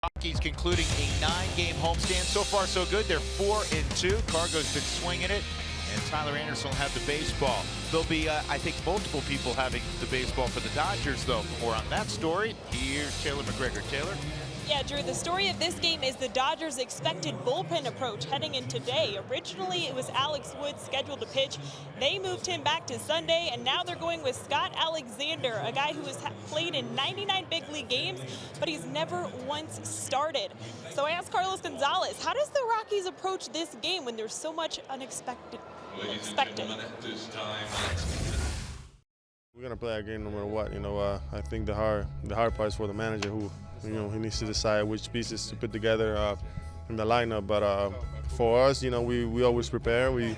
Rockies concluding a 9-game homestand. So far, so good. They're 4-2. Cargo's been swinging it, and Tyler Anderson will have the baseball. There'll be, I think, multiple people having the baseball for the Dodgers, though. For more on that story, here's Taylor McGregor. Taylor? Yeah, Drew, the story of this game is the Dodgers' expected bullpen approach heading in today. Originally, it was Alex Wood scheduled to pitch. They moved him back to Sunday, and now they're going with Scott Alexander, a guy who has played in 99 big league games, but he's never once started. So I asked Carlos Gonzalez, how does the Rockies approach this game when there's so much unexpected? We're gonna play our game no matter what. I think the hard part is for the manager, who he needs to decide which pieces to put together in the lineup. But for us, we always prepare. We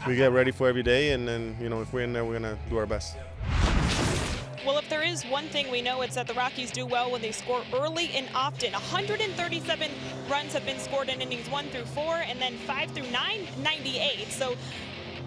get ready for every day, and then if we're in there, we're gonna do our best. Well, if there is one thing we know, it's that the Rockies do well when they score early and often. 137 runs have been scored in innings 1 through 4, and then 5 through 9, 98. So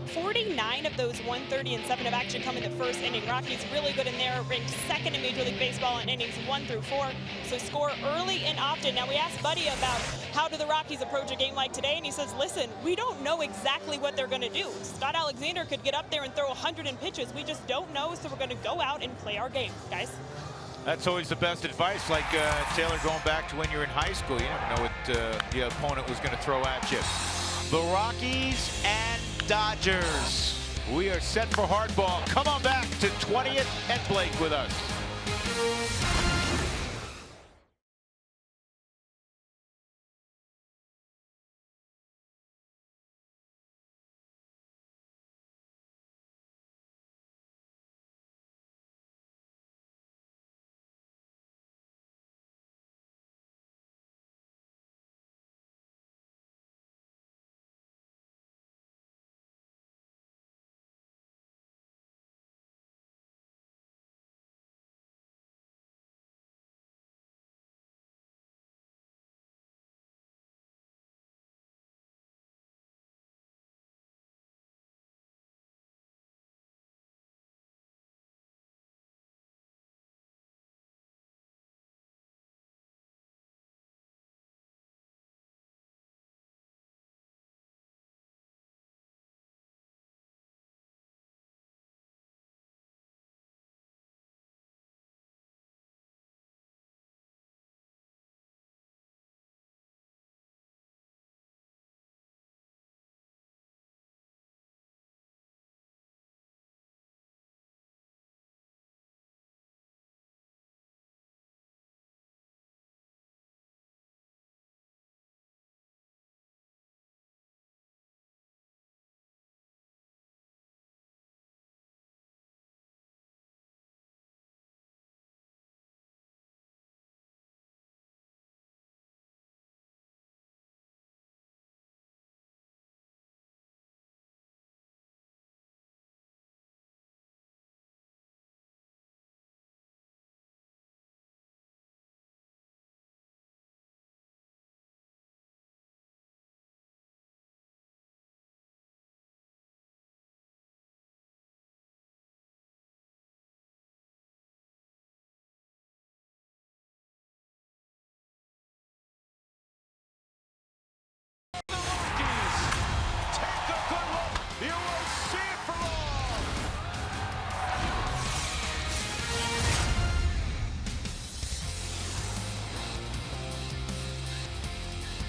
49 of those 130 and 7 have actually come in the first inning. Rockies really good in there, ranked second in Major League Baseball in innings 1 through 4. So score early and often. Now we asked Buddy about how do the Rockies approach a game like today, and he says, listen, we don't know exactly what they're going to do. Scott Alexander could get up there and throw 100 in pitches. We just don't know, so we're going to go out and play our game, guys. That's always the best advice, like Taylor, going back to when you're in high school. You never know what the opponent was going to throw at you. The Rockies and Dodgers. We are set for hardball. Come on back to 20th and Blake with us.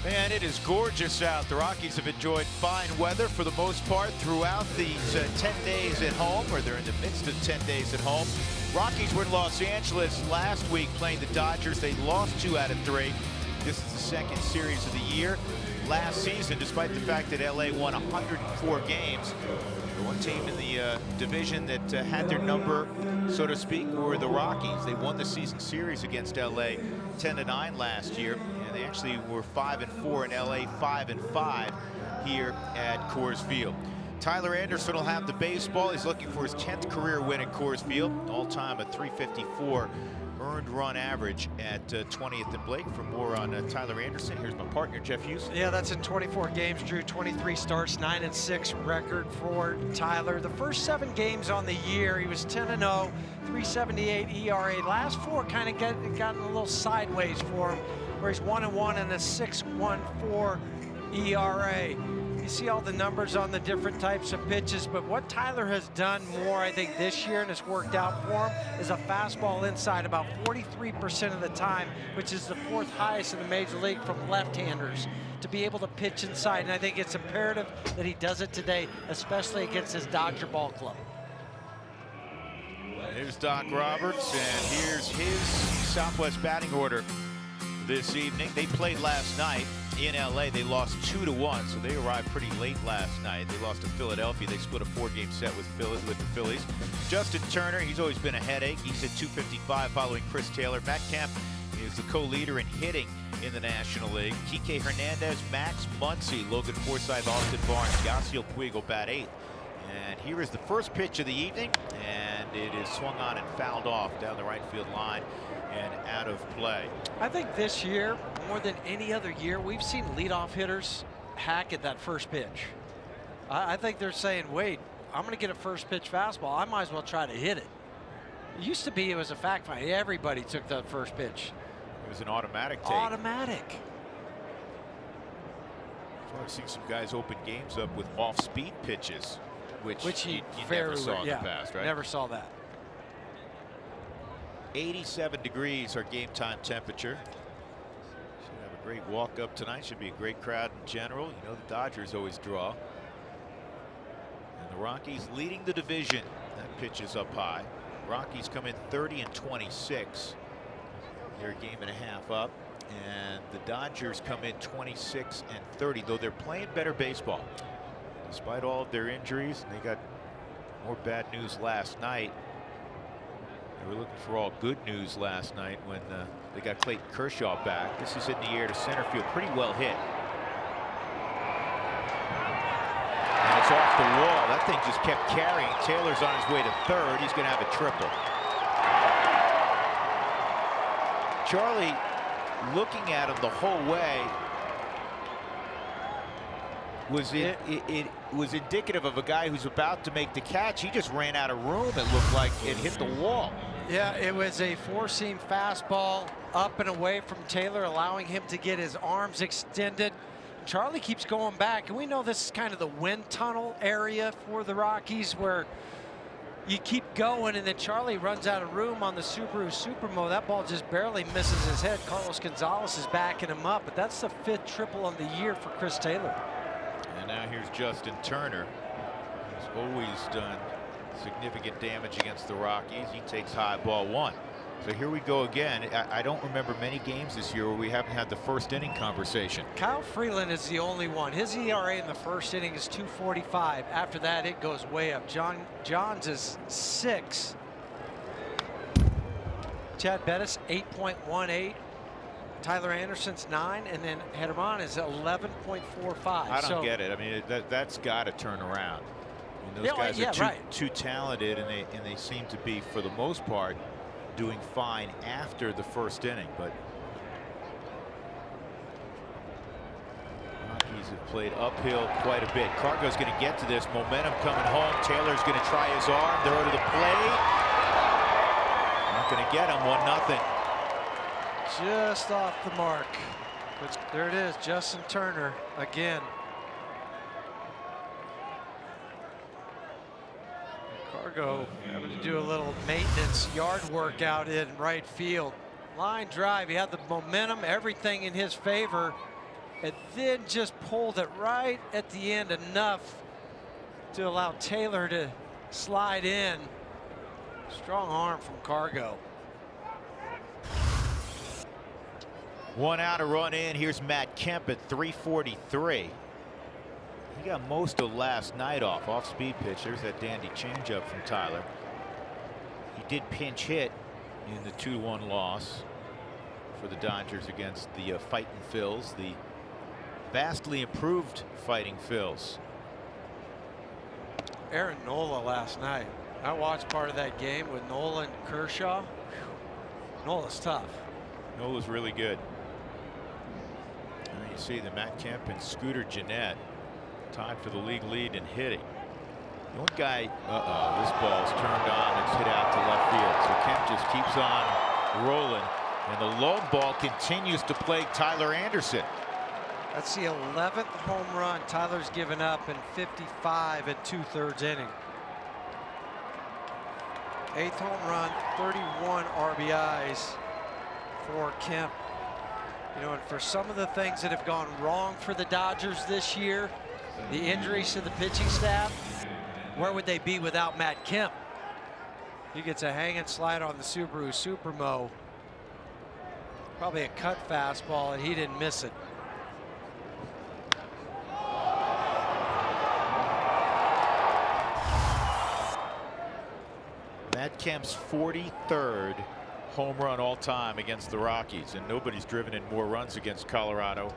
Man, it is gorgeous out. The Rockies have enjoyed fine weather for the most part throughout these 10 days at home, or they're in the midst of 10 days at home. Rockies were in Los Angeles last week playing the Dodgers. They lost 2 out of 3. This is the second series of the year. Last season, despite the fact that LA won 104 games, the one team in the division that had their number, so to speak, were the Rockies. They won the season series against LA 10-9 last year. They actually were 5-4 in LA, 5-5 here at Coors Field. Tyler Anderson will have the baseball. He's looking for his 10th career win at Coors Field. All-time a .354 earned run average at 20th and Blake. For more on Tyler Anderson, here's my partner, Jeff Hughes. Yeah, that's in 24 games, Drew. 23 starts, 9-6 record for Tyler. The first 7 games on the year, he was 10-0, 3.78 ERA. Last 4 kind of gotten a little sideways for him, where he's 1-1 and a 6.14 ERA. You see all the numbers on the different types of pitches, but what Tyler has done more, I think, this year, and it's worked out for him, is a fastball inside about 43% of the time, which is the 4th highest in the major league from left-handers, to be able to pitch inside. And I think it's imperative that he does it today, especially against his Dodger ball club. Here's Doc Roberts, and here's his Southwest batting order this evening. They played last night in LA. They lost 2-1, so they arrived pretty late last night. They lost to Philadelphia. They split a 4-game set with the Phillies. Justin Turner, he's always been a headache. He's at 255 following Chris Taylor. Matt Kemp is the co-leader in hitting in the National League. Kike Hernandez, Max Muncy, Logan Forsythe, Austin Barnes, Yasiel Puig go bat 8th. And here is the first pitch of the evening, and it is swung on and fouled off down the right field line and out of play. I think this year, more than any other year, we've seen leadoff hitters hack at that first pitch. I think they're saying, wait, I'm going to get a first pitch fastball. I might as well try to hit it. It used to be it was a fact find. Everybody took that first pitch. It was an automatic take. Automatic. So I've seen some guys open games up with off-speed pitches, which you never saw in the past, right? Never saw that. 87 degrees our game time temperature. Should have a great walk up tonight. Should be a great crowd in general. You know the Dodgers always draw. And the Rockies leading the division. That pitch is up high. Rockies come in 30-26. They're a game and a half up. And the Dodgers come in 26-30, though they're playing better baseball. Despite all of their injuries, and they got more bad news last night. They were looking for all good news last night when they got Clayton Kershaw back. This is in the air to center field, pretty well hit. And it's off the wall. That thing just kept carrying. Taylor's on his way to third. He's going to have a triple. Charlie looking at him the whole way. It was indicative of a guy who's about to make the catch. He just ran out of room. It looked like it hit the wall. Yeah, it was a 4-seam fastball up and away from Taylor, allowing him to get his arms extended. Charlie keeps going back, and we know this is kind of the wind tunnel area for the Rockies, where you keep going, and then Charlie runs out of room on the Subaru Supermo. That ball just barely misses his head. Carlos Gonzalez is backing him up, but that's the 5th triple of the year for Chris Taylor. And now here's Justin Turner. He's always done significant damage against the Rockies. He takes high ball 1. So here we go again. I don't remember many games this year where we haven't had the first inning conversation. Kyle Freeland is the only one. His ERA in the first inning is 2.45. After that, it goes way up. Johns is 6. Chad Bettis 8.18. Tyler Anderson's 9, and then Herman is 11.45. I don't get it. I mean, that's got to turn around. I mean, those guys are too talented, and they seem to be, for the most part, doing fine after the first inning. But Rockies have played uphill quite a bit. Cargo's going to get to this. Momentum coming home. Taylor's going to try his arm. They're to the plate. Not going to get him. 1-0. Just off the mark. But there it is, Justin Turner again. Cargo having to do a little maintenance yard work out in right field. Line drive, he had the momentum, everything in his favor, and then just pulled it right at the end enough to allow Taylor to slide in. Strong arm from Cargo. 1 out, a run in. Here's Matt Kemp at 343. He got most of last night off speed pitch. There's that dandy changeup from Tyler. He did pinch hit in the 2-1 loss for the Dodgers against the Fighting Phils, the vastly improved Fighting Phils. Aaron Nola last night. I watched part of that game with Nola and Kershaw. Nola's tough. Nola's really good. You see the Matt Kemp and Scooter Gennett tied for the league lead in hitting. The one guy, this ball's turned on. It's hit out to left field. So Kemp just keeps on rolling. And the lone ball continues to plague Tyler Anderson. That's the 11th home run Tyler's given up in 55 and 2/3 inning. 8th home run, 31 RBIs for Kemp. You know, and for some of the things that have gone wrong for the Dodgers this year, the injuries to the pitching staff, where would they be without Matt Kemp? He gets a hang and slide on the Subaru Supermo. Probably a cut fastball, and he didn't miss it. Matt Kemp's 43rd home run all time against the Rockies, and nobody's driven in more runs against Colorado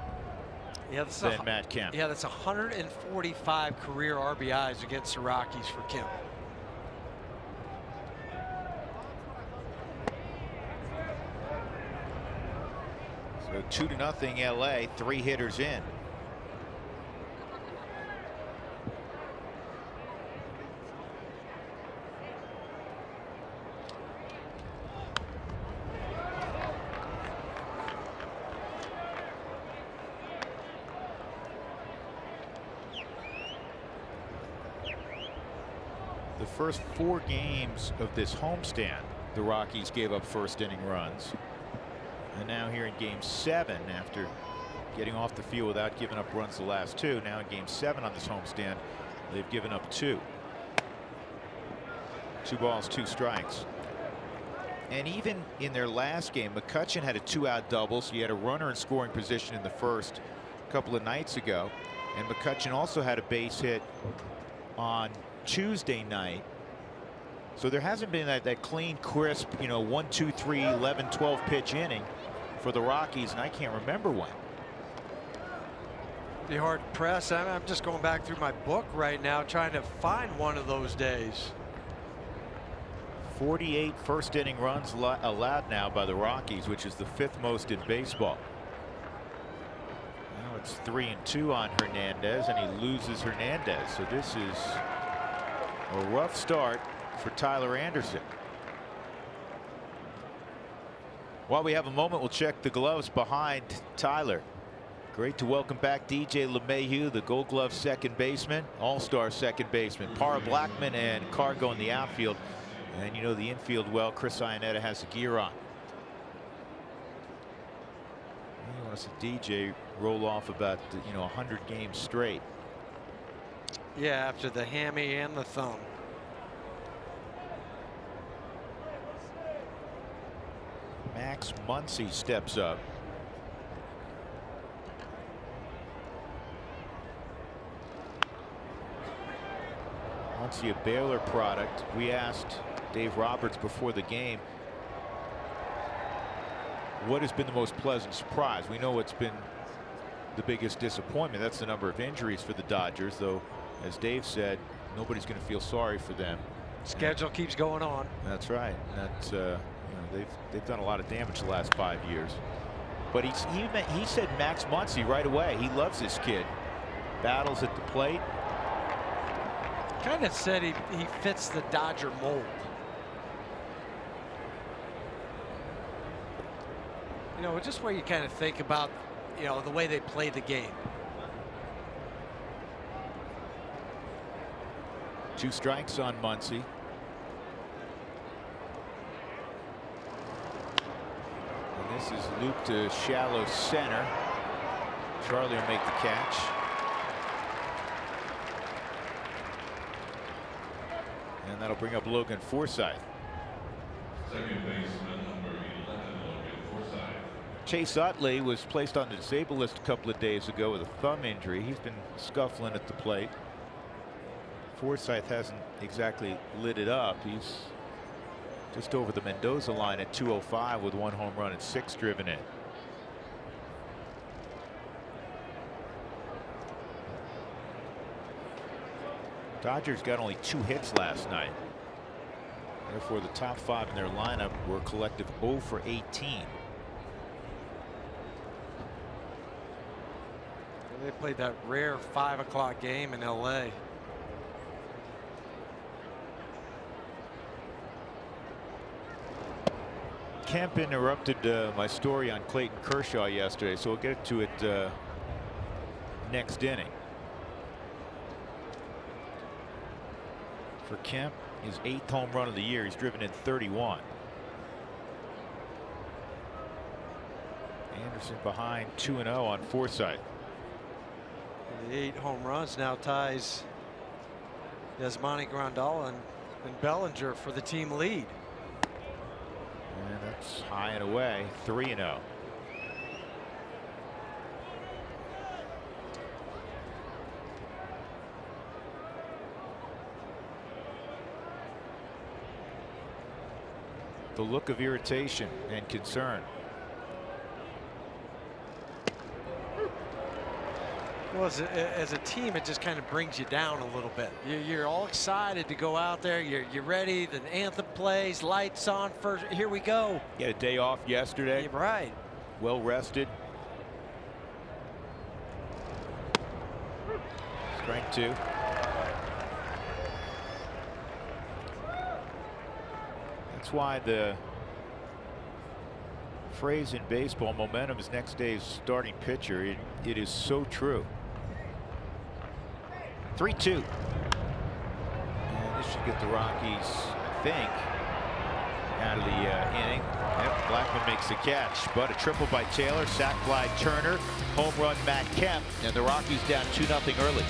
than Matt Kemp. Yeah, that's 145 career RBIs against the Rockies for Kemp. So 2-0 LA, 3 hitters in. The first 4 games of this homestand, the Rockies gave up first inning runs. And now here in game 7, after getting off the field without giving up runs the last 2, now in game 7 on this homestand, they've given up 2. 2 balls, 2 strikes. And even in their last game, McCutchen had a 2-out double, so he had a runner in scoring position in the first a couple of nights ago. And McCutchen also had a base hit on Tuesday night. So there hasn't been that clean, crisp, you know, 1, 2, 3, 11, 12 pitch inning for the Rockies, and I can't remember when. Be hard pressed. I'm just going back through my book right now trying to find one of those days. 48 first inning runs allowed now by the Rockies, which is the 5th most in baseball. Now it's 3-2 on Hernandez, and he loses Hernandez. So this is a rough start for Tyler Anderson. While we have a moment, we'll check the gloves behind Tyler. Great to welcome back DJ LeMahieu, the Gold Glove second baseman, all-star second baseman. Para Blackman and Cargo in the outfield. And you know the infield well. Chris Iannetta has the gear on. You want to see DJ roll off about 100 games straight. Yeah, after the hammy and the thumb. Max Muncy steps up. Muncy, a Baylor product. We asked Dave Roberts before the game, what has been the most pleasant surprise? We know what's been the biggest disappointment. That's the number of injuries for the Dodgers, though, as Dave said, nobody's going to feel sorry for them. Schedule keeps going on. That's right. That's they've done a lot of damage the last 5 years. But he said Max Muncy right away. He loves this kid. Battles at the plate. Kind of said he fits the Dodger mold. You know, just where you kind of think about, the way they play the game. 2 strikes on Muncy. And this is looped to shallow center. Charlie will make the catch. And that'll bring up Logan Forsythe. Second baseman, number 11, Logan Forsythe. Chase Utley was placed on the disabled list a couple of days ago with a thumb injury. He's been scuffling at the plate. Forsythe hasn't exactly lit it up. He's just over the Mendoza line at 205 with 1 home run and 6 driven in. Dodgers got only 2 hits last night. Therefore, the top 5 in their lineup were a collective 0 for 18. They played that rare 5 o'clock game in LA. Kemp interrupted my story on Clayton Kershaw yesterday, so we'll get to it next inning. For Kemp, his 8th home run of the year. He's driven in 31. Anderson behind 2-0 on Forsythe. The 8 home runs now ties Yasmani Grandal and Bellinger for the team lead. And that's high and away, 3-0. The look of irritation and concern. Well, as a team, it just kind of brings you down a little bit. You're all excited to go out there. You're ready. The anthem plays, lights on first. Here we go. He had a day off yesterday. You're right. Well rested. Strike 2. That's why the phrase in baseball, momentum is next day's starting pitcher. It is so true. 3-2. And this should get the Rockies, I think, out of the inning. Yep, Blackman makes the catch, but a triple by Taylor, sac fly Turner, home run Matt Kemp, and the Rockies down 2-0 early.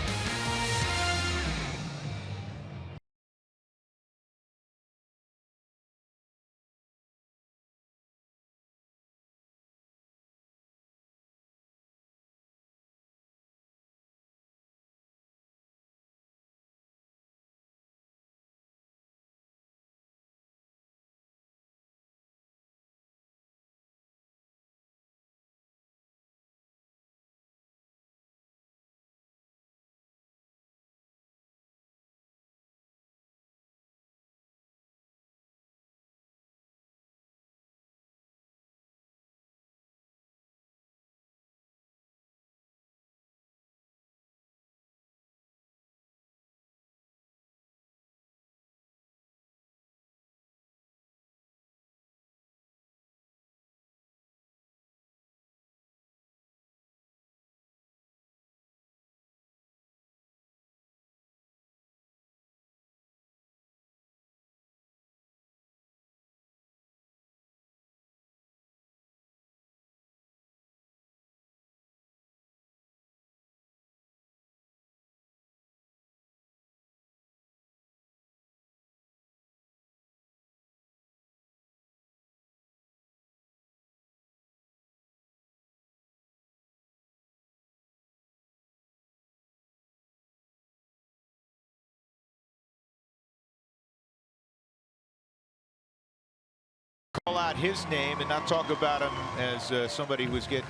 Call out his name and not talk about him as somebody who was getting,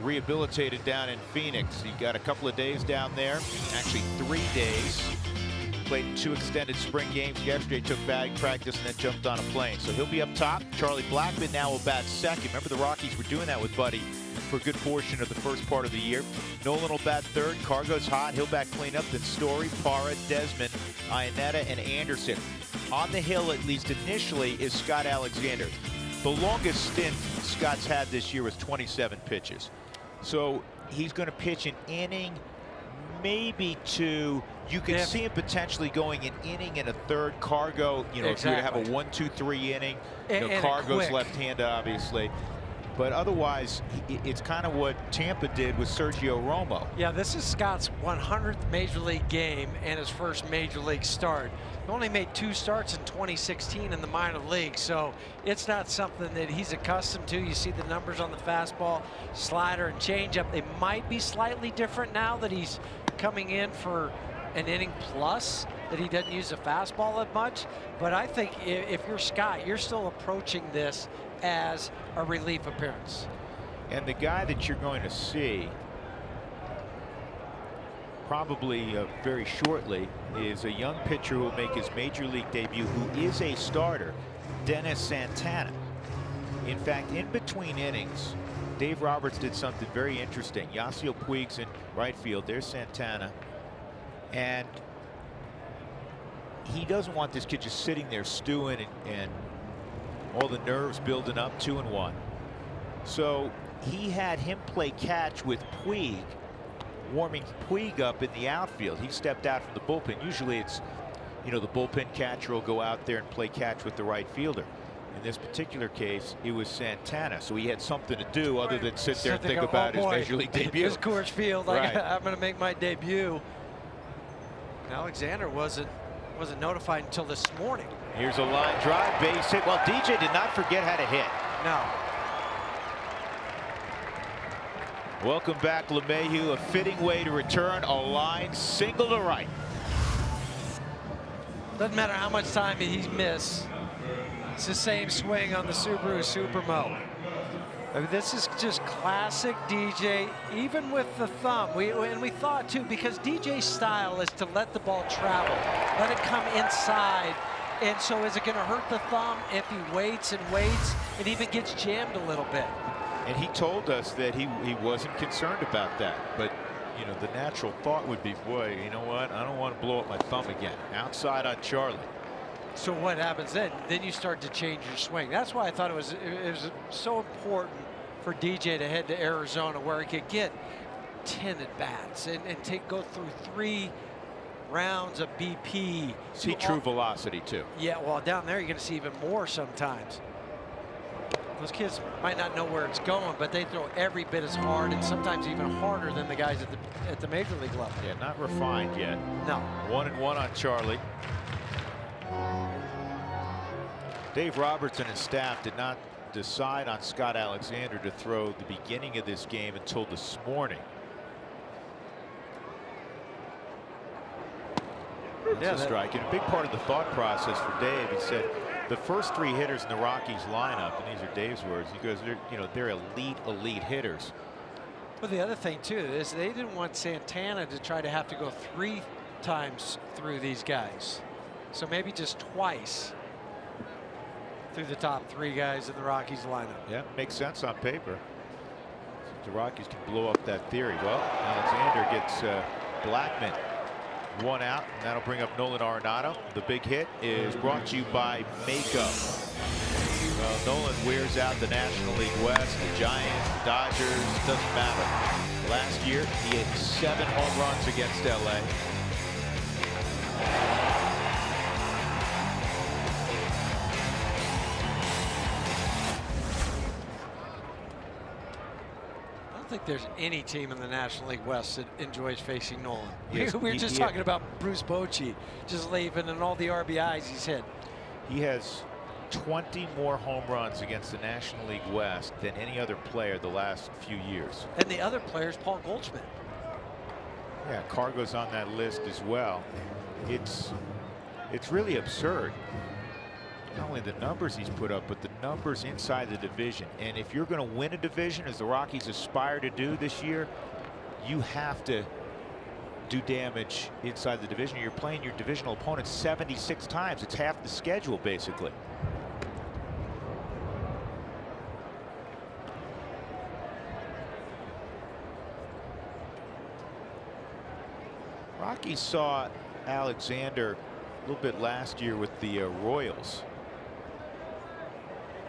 rehabilitated down in Phoenix. He got a couple of days down there, actually 3 days. Played in 2 extended spring games. Yesterday took batting practice and then jumped on a plane. So he'll be up top. Charlie Blackman now will bat second. Remember, the Rockies were doing that with Buddy for a good portion of the first part of the year. Nolan will bat third. Cargo's hot. He'll bat cleanup. Then Story, Parra, Desmond, Iannetta, and Anderson. On the hill, at least initially, is Scott Alexander. The longest stint Scott's had this year was 27 pitches. So he's going to pitch an inning, maybe 2. You could see him potentially going an inning and a third. Cargo, if you were to have a 1-2-3 inning, Cargo's left-handed, obviously. But otherwise, it's kind of what Tampa did with Sergio Romo. Yeah, this is Scott's 100th Major League game and his first Major League start. He only made 2 starts in 2016 in the minor league, so it's not something that he's accustomed to. You see the numbers on the fastball, slider, and changeup. They might be slightly different now that he's coming in for an inning plus, that he doesn't use the fastball that much. But I think if you're Scott, you're still approaching this as a relief appearance. And the guy that you're going to see probably very shortly is a young pitcher who will make his major league debut, who is a starter, Dennis Santana. In fact, in between innings, Dave Roberts did something very interesting. Yasiel Puig's in right field. There's Santana. And he doesn't want this kid just sitting there stewing and All the nerves building up. 2-1. So he had him play catch with Puig, warming Puig up in the outfield. He stepped out from the bullpen. Usually it's, you know, the bullpen catcher will go out there and play catch with the right fielder. In this particular case, it was Santana, so he had something to do other than sit there and think about his Major League debut. His Coors Field, right. I'm going to make my debut. Alexander wasn't notified until this morning. Here's a line drive, base hit. Well, DJ did not forget how to hit. No. Welcome back, LeMahieu. A fitting way to return a line single to right. Doesn't matter how much time he's missed. It's the same swing on the Subaru Supermo. I mean, this is just classic DJ, even with the thumb. And we thought too, because DJ's style is to let the ball travel, let it come inside. And so is it going to hurt the thumb if he waits and waits and even gets jammed a little bit? And he told us that he wasn't concerned about that. But, you know, the natural thought would be, boy, you know what? I don't want to blow up my thumb again. Outside on Charlie. So what happens then? Then you start to change your swing. That's why I thought it was so important for DJ to head to Arizona, where he could get 10 at bats and go through 3 rounds of BP. See true velocity too. Yeah, well, down there you're going to see even more sometimes. Those kids might not know where it's going, but they throw every bit as hard and sometimes even harder than the guys at the major league level. Yeah, not refined yet. No. 1-1 on Charlie. Dave Roberts and his staff did not decide on Scott Alexander to throw the beginning of this game until this morning. That's a strike. And a big part of the thought process for Dave, he said the first 3 hitters in the Rockies lineup, and these are Dave's words, he goes, they're elite hitters. But the other thing too is they didn't want Santana to try to have to go 3 times through these guys. So maybe just twice through the top 3 guys in the Rockies lineup. Yeah, makes sense on paper. The Rockies can blow up that theory. Well, Alexander gets Blackman 1 out, and that'll bring up Nolan Arenado. The big hit is brought to you by Mako. Well, Nolan wears out the National League West, the Giants, the Dodgers, doesn't matter. Last year, he had 7 home runs against LA. I don't think there's any team in the National League West that enjoys facing Nolan. Yes, we were just talking about Bruce Bochy just leaving and all the RBIs he's hit. He has 20 more home runs against the National League West than any other player the last few years. And the other player is Paul Goldschmidt. Yeah, Cargo's on that list as well. It's really absurd. Not only the numbers he's put up, but the numbers inside the division. And if you're going to win a division, as the Rockies aspire to do this year, you have to do damage inside the division. You're playing your divisional opponent 76 times. It's half the schedule, basically. Rockies saw Alexander a little bit last year with the Royals.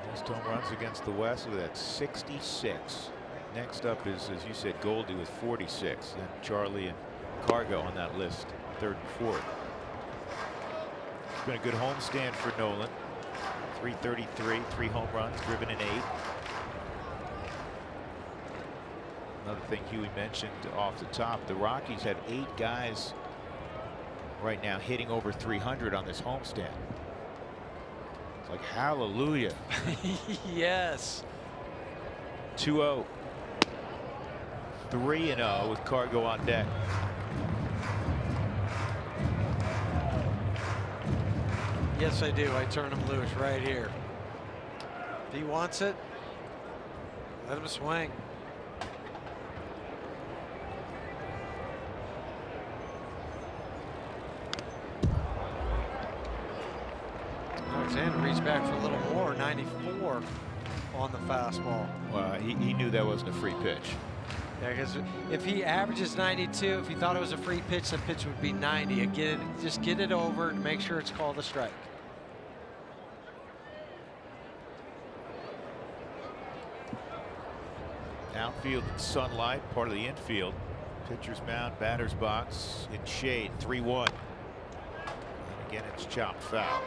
Most home runs against the West with that 66. Next up is, as you said, Goldie with 46. Then Charlie and Cargo on that list, 3rd and 4th. It's been a good homestand for Nolan. 333, 3 home runs, driven in 8. Another thing Huey mentioned off the top, the Rockies have 8 guys right now hitting over 300 on this homestand. It's like hallelujah. Yes. 2-0. 3-0 with Cargo on deck. Yes, I do. I turn him loose right here. If he wants it, let him swing. Alexander reached back for a little more, 94 on the fastball. Well, he knew that wasn't a free pitch. Yeah, because if he averages 92, if he thought it was a free pitch, the pitch would be 90. Again, just get it over and make sure it's called a strike. Outfield in sunlight, part of the infield. Pitcher's mound, batter's box in shade, 3-1. And again, it's chopped foul.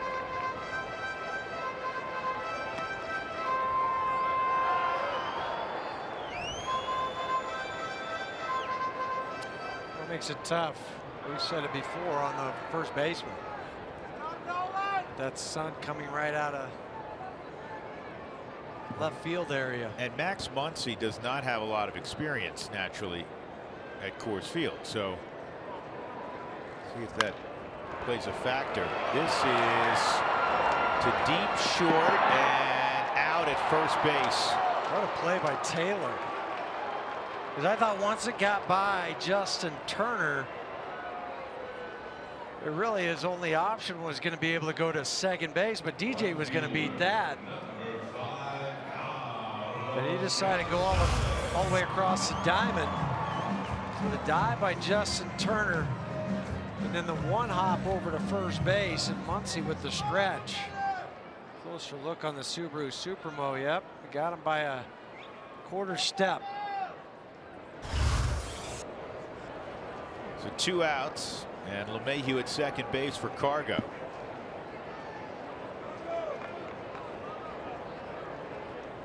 What makes it tough? We've said it before on the first baseman. That sun coming right out of left field area. And Max Muncy does not have a lot of experience naturally at Coors Field, so see if that plays a factor. This is to deep, short, and out at first base. What a play by Taylor. Because I thought once it got by Justin Turner, it really his only option was going to be able to go to second base, but DJ was going to beat that. But he decided to go all the way across the diamond. So the dive by Justin Turner, and then the one hop over to first base, and Muncy with the stretch. Closer look on the Subaru Supermo. Yep, we got him by a quarter step. So 2 outs, and LeMahieu at second base for Cargo.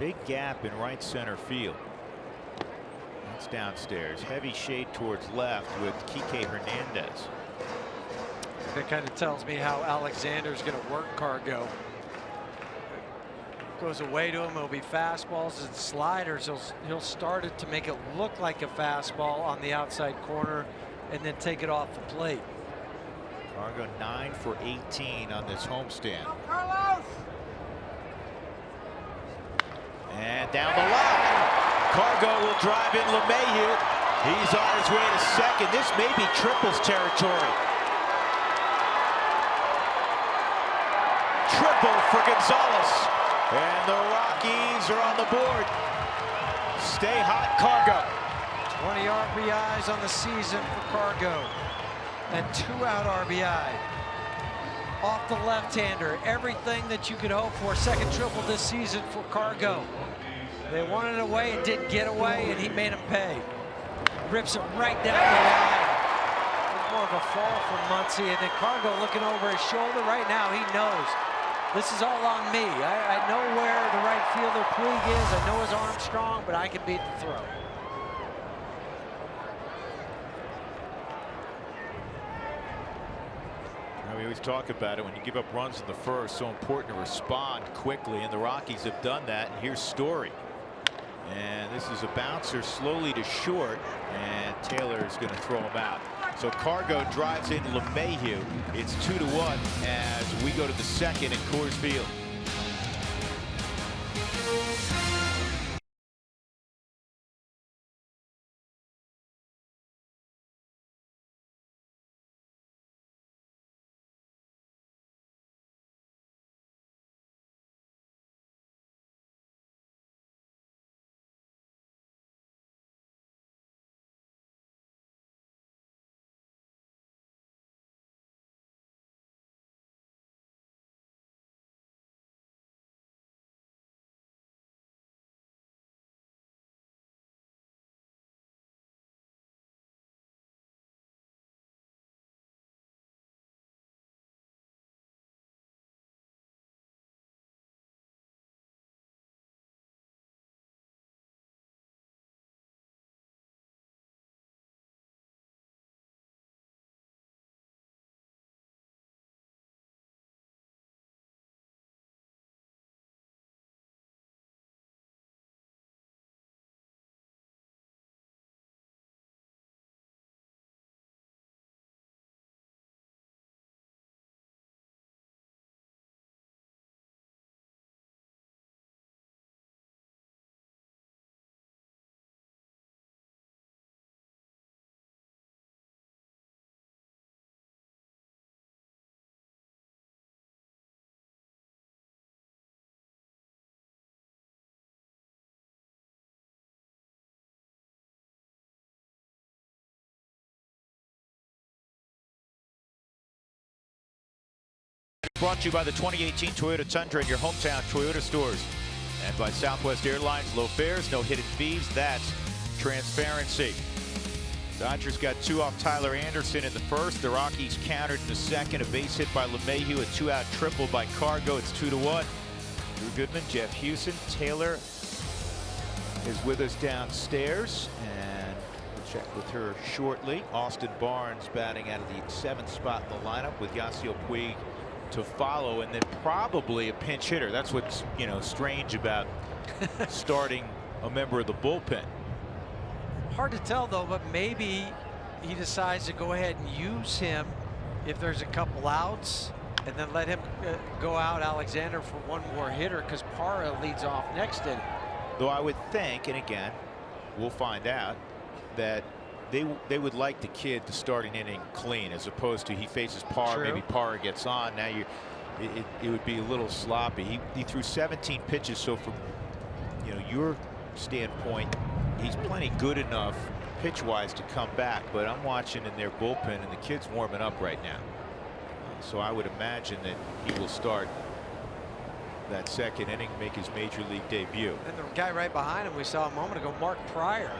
Big gap in right center field. That's downstairs. Heavy shade towards left with Kike Hernandez. That kind of tells me how Alexander's going to work Cargo. Goes away to him, it'll be fastballs and sliders. He'll start it to make it look like a fastball on the outside corner and then take it off the plate. Cargo 9 for 18 on this homestand. And down the line, Cargo will drive in LeMahieu. He's on his way to second. This may be triples territory. Triple for Gonzalez. And the Rockies are on the board. Stay hot, Cargo. 20 RBIs on the season for Cargo. And 2-out RBI. Off the left-hander. Everything that you could hope for. Second triple this season for Cargo. They wanted it away, it didn't get away, and he made them pay. Rips it right down the line. It was more of a fall from Muncy, and then Cargo looking over his shoulder. Right now, he knows this is all on me. I know where the right fielder Puig is. I know his arm's strong, but I can beat the throw. We always talk about it when you give up runs in the first, so important to respond quickly, and the Rockies have done that. And here's Story, and this is a bouncer slowly to short, and Taylor is going to throw him out. So Cargo drives in LeMahieu. It's 2-1 as we go to the second at Coors Field. Brought to you by the 2018 Toyota Tundra in your hometown Toyota stores. And by Southwest Airlines, low fares, no hidden fees. That's transparency. Dodgers got 2 off Tyler Anderson in the first. The Rockies countered in the second. A base hit by LeMahieu, a 2-out triple by Cargo. It's 2-1. Drew Goodman, Jeff Houston. Taylor is with us downstairs, and we'll check with her shortly. Austin Barnes batting out of the 7th spot in the lineup with Yasiel Puig to follow, and then probably a pinch hitter. That's what's, strange about starting a member of the bullpen. Hard to tell though, but maybe he decides to go ahead and use him if there's a couple outs, and then let him go out Alexander for one more hitter, because Parra leads off next inning. Though I would think, and again, we'll find out, that they would like the kid to start an inning clean, as opposed to he faces Parra, maybe Parra gets on. Now it would be a little sloppy. He threw 17 pitches, so from your standpoint, he's plenty good enough pitch-wise to come back. But I'm watching in their bullpen, and the kid's warming up right now. So I would imagine that he will start that second inning, make his major league debut. And the guy right behind him we saw a moment ago, Mark Pryor,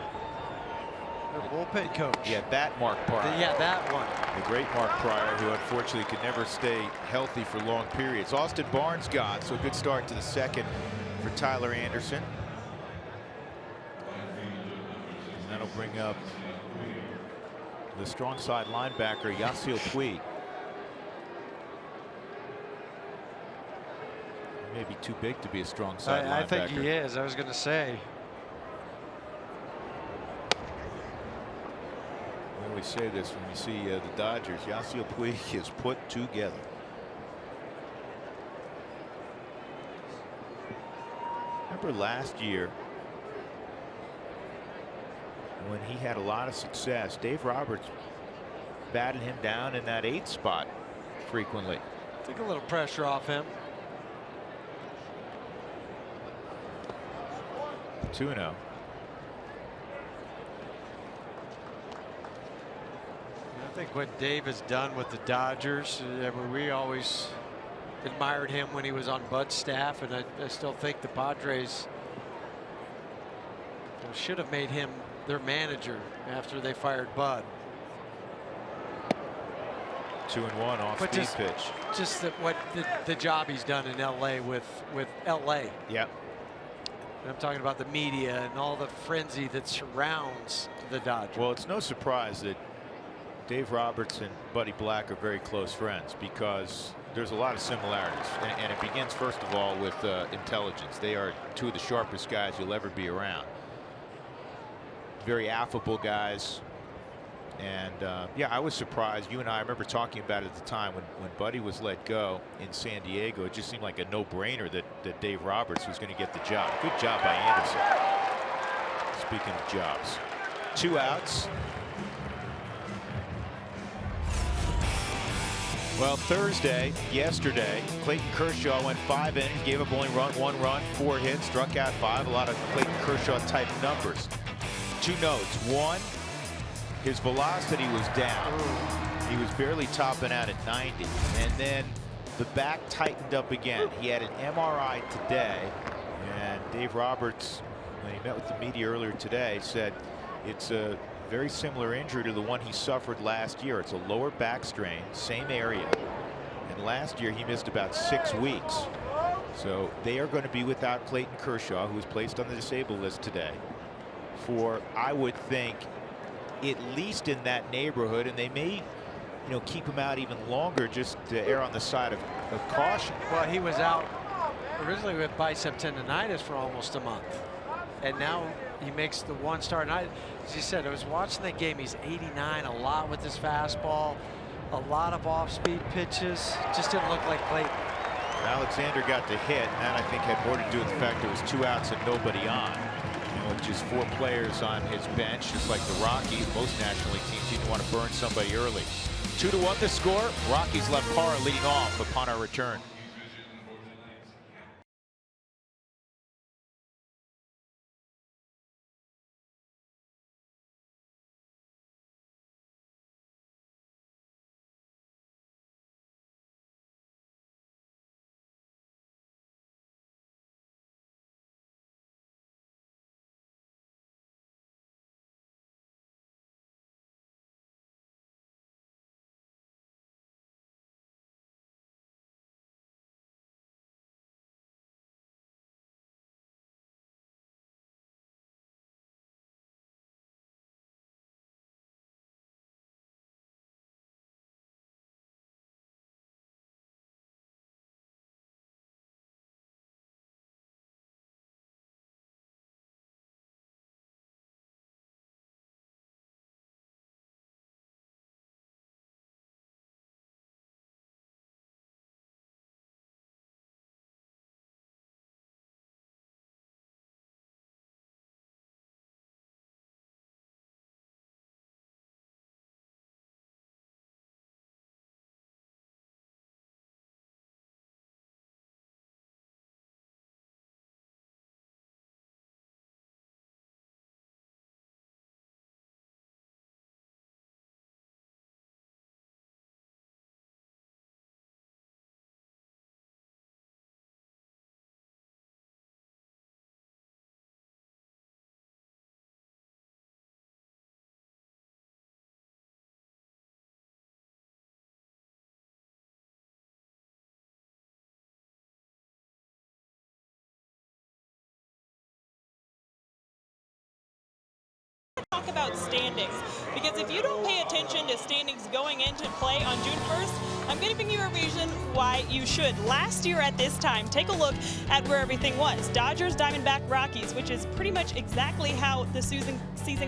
their bullpen coach. Yeah, that Mark Pryor. Yeah, that one. The great Mark Pryor, who unfortunately could never stay healthy for long periods. Austin Barnes gone, so a good start to the second for Tyler Anderson. And that'll bring up the strong side linebacker, Yasiel Puig. He may be too big to be a strong side linebacker. I think he is. I was going to say. We always say this when we see the Dodgers. Yasiel Puig is put together. Remember last year when he had a lot of success, Dave Roberts batted him down in that 8th spot frequently. Took a little pressure off him. 2-0. I think what Dave has done with the Dodgers, we always admired him when he was on Bud's staff, and I still think the Padres should have made him their manager after they fired Bud. 2-1 off speed pitch. Just the job he's done in LA with LA. Yep. And I'm talking about the media and all the frenzy that surrounds the Dodgers. Well, it's no surprise that Dave Roberts and Buddy Black are very close friends, because there's a lot of similarities, and it begins first of all with intelligence. They are 2 of the sharpest guys you'll ever be around. Very affable guys. And yeah, I was surprised. You and I remember talking about it at the time when Buddy was let go in San Diego. It just seemed like a no-brainer that Dave Roberts was going to get the job. Good job by Anderson. Speaking of jobs, 2 outs. Well, yesterday, Clayton Kershaw went 5 innings, gave up only 1 run, 4 hits, struck out 5. A lot of Clayton Kershaw type numbers. 2 notes. 1, his velocity was down. He was barely topping out at 90. And then the back tightened up again. He had an MRI today, and Dave Roberts, when he met with the media earlier today, said it's a very similar injury to the one he suffered last year. It's a lower back strain, same area. And last year he missed about 6 weeks. So they are going to be without Clayton Kershaw, who was placed on the disabled list today, for, I would think, at least in that neighborhood, and they may keep him out even longer just to err on the side of caution. Well, he was out originally with bicep tendonitis for almost a month, and now he makes the 1 start. And as you said, I was watching that game. He's 89, a lot with his fastball, a lot of off-speed pitches. Just didn't look like Clayton. Alexander got the hit, and that I think had more to do with the fact there was 2 outs and nobody on. With just 4 players on his bench, just like the Rockies. Most National League teams seem to want to burn somebody early. 2-1 the score. Rockies left Parra leading off upon our return. talk about standings, because if you don't pay attention to standings going into play on June 1st, I'm giving you a reason why you should. Last year at this time, take a look at where everything was. Dodgers, Diamondback, Rockies, which is pretty much exactly how the season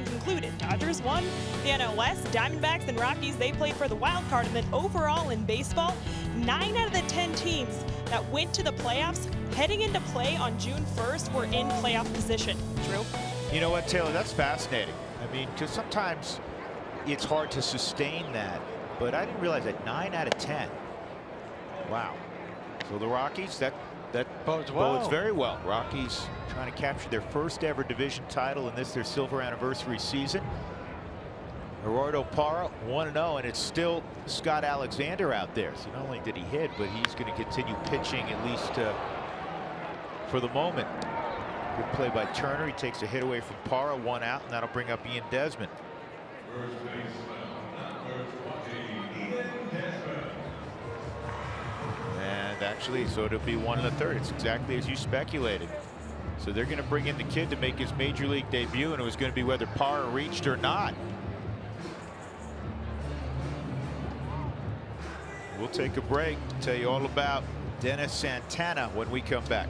concluded. Dodgers won the NL West, Diamondbacks and Rockies, they played for the wild card, and then overall in baseball, 9 out of the 10 teams that went to the playoffs heading into play on June 1st were in playoff position. Drew? You know what, Taylor, that's fascinating. I mean, because sometimes it's hard to sustain that, but I didn't realize that 9 out of 10. Wow. So the Rockies, that bodes very well. Rockies trying to capture their first ever division title in this, their silver anniversary season. Gerardo Parra 1-0, and it's still Scott Alexander out there. So not only did he hit, but he's going to continue pitching, at least for the moment. Good play by Turner. He takes a hit away from Parra, 1 out, and that'll bring up Ian Desmond. And actually, so it'll be 1 1/3. It's exactly as you speculated. So they're going to bring in the kid to make his major league debut, and it was going to be whether Parra reached or not. We'll take a break, tell you all about Dennis Santana when we come back.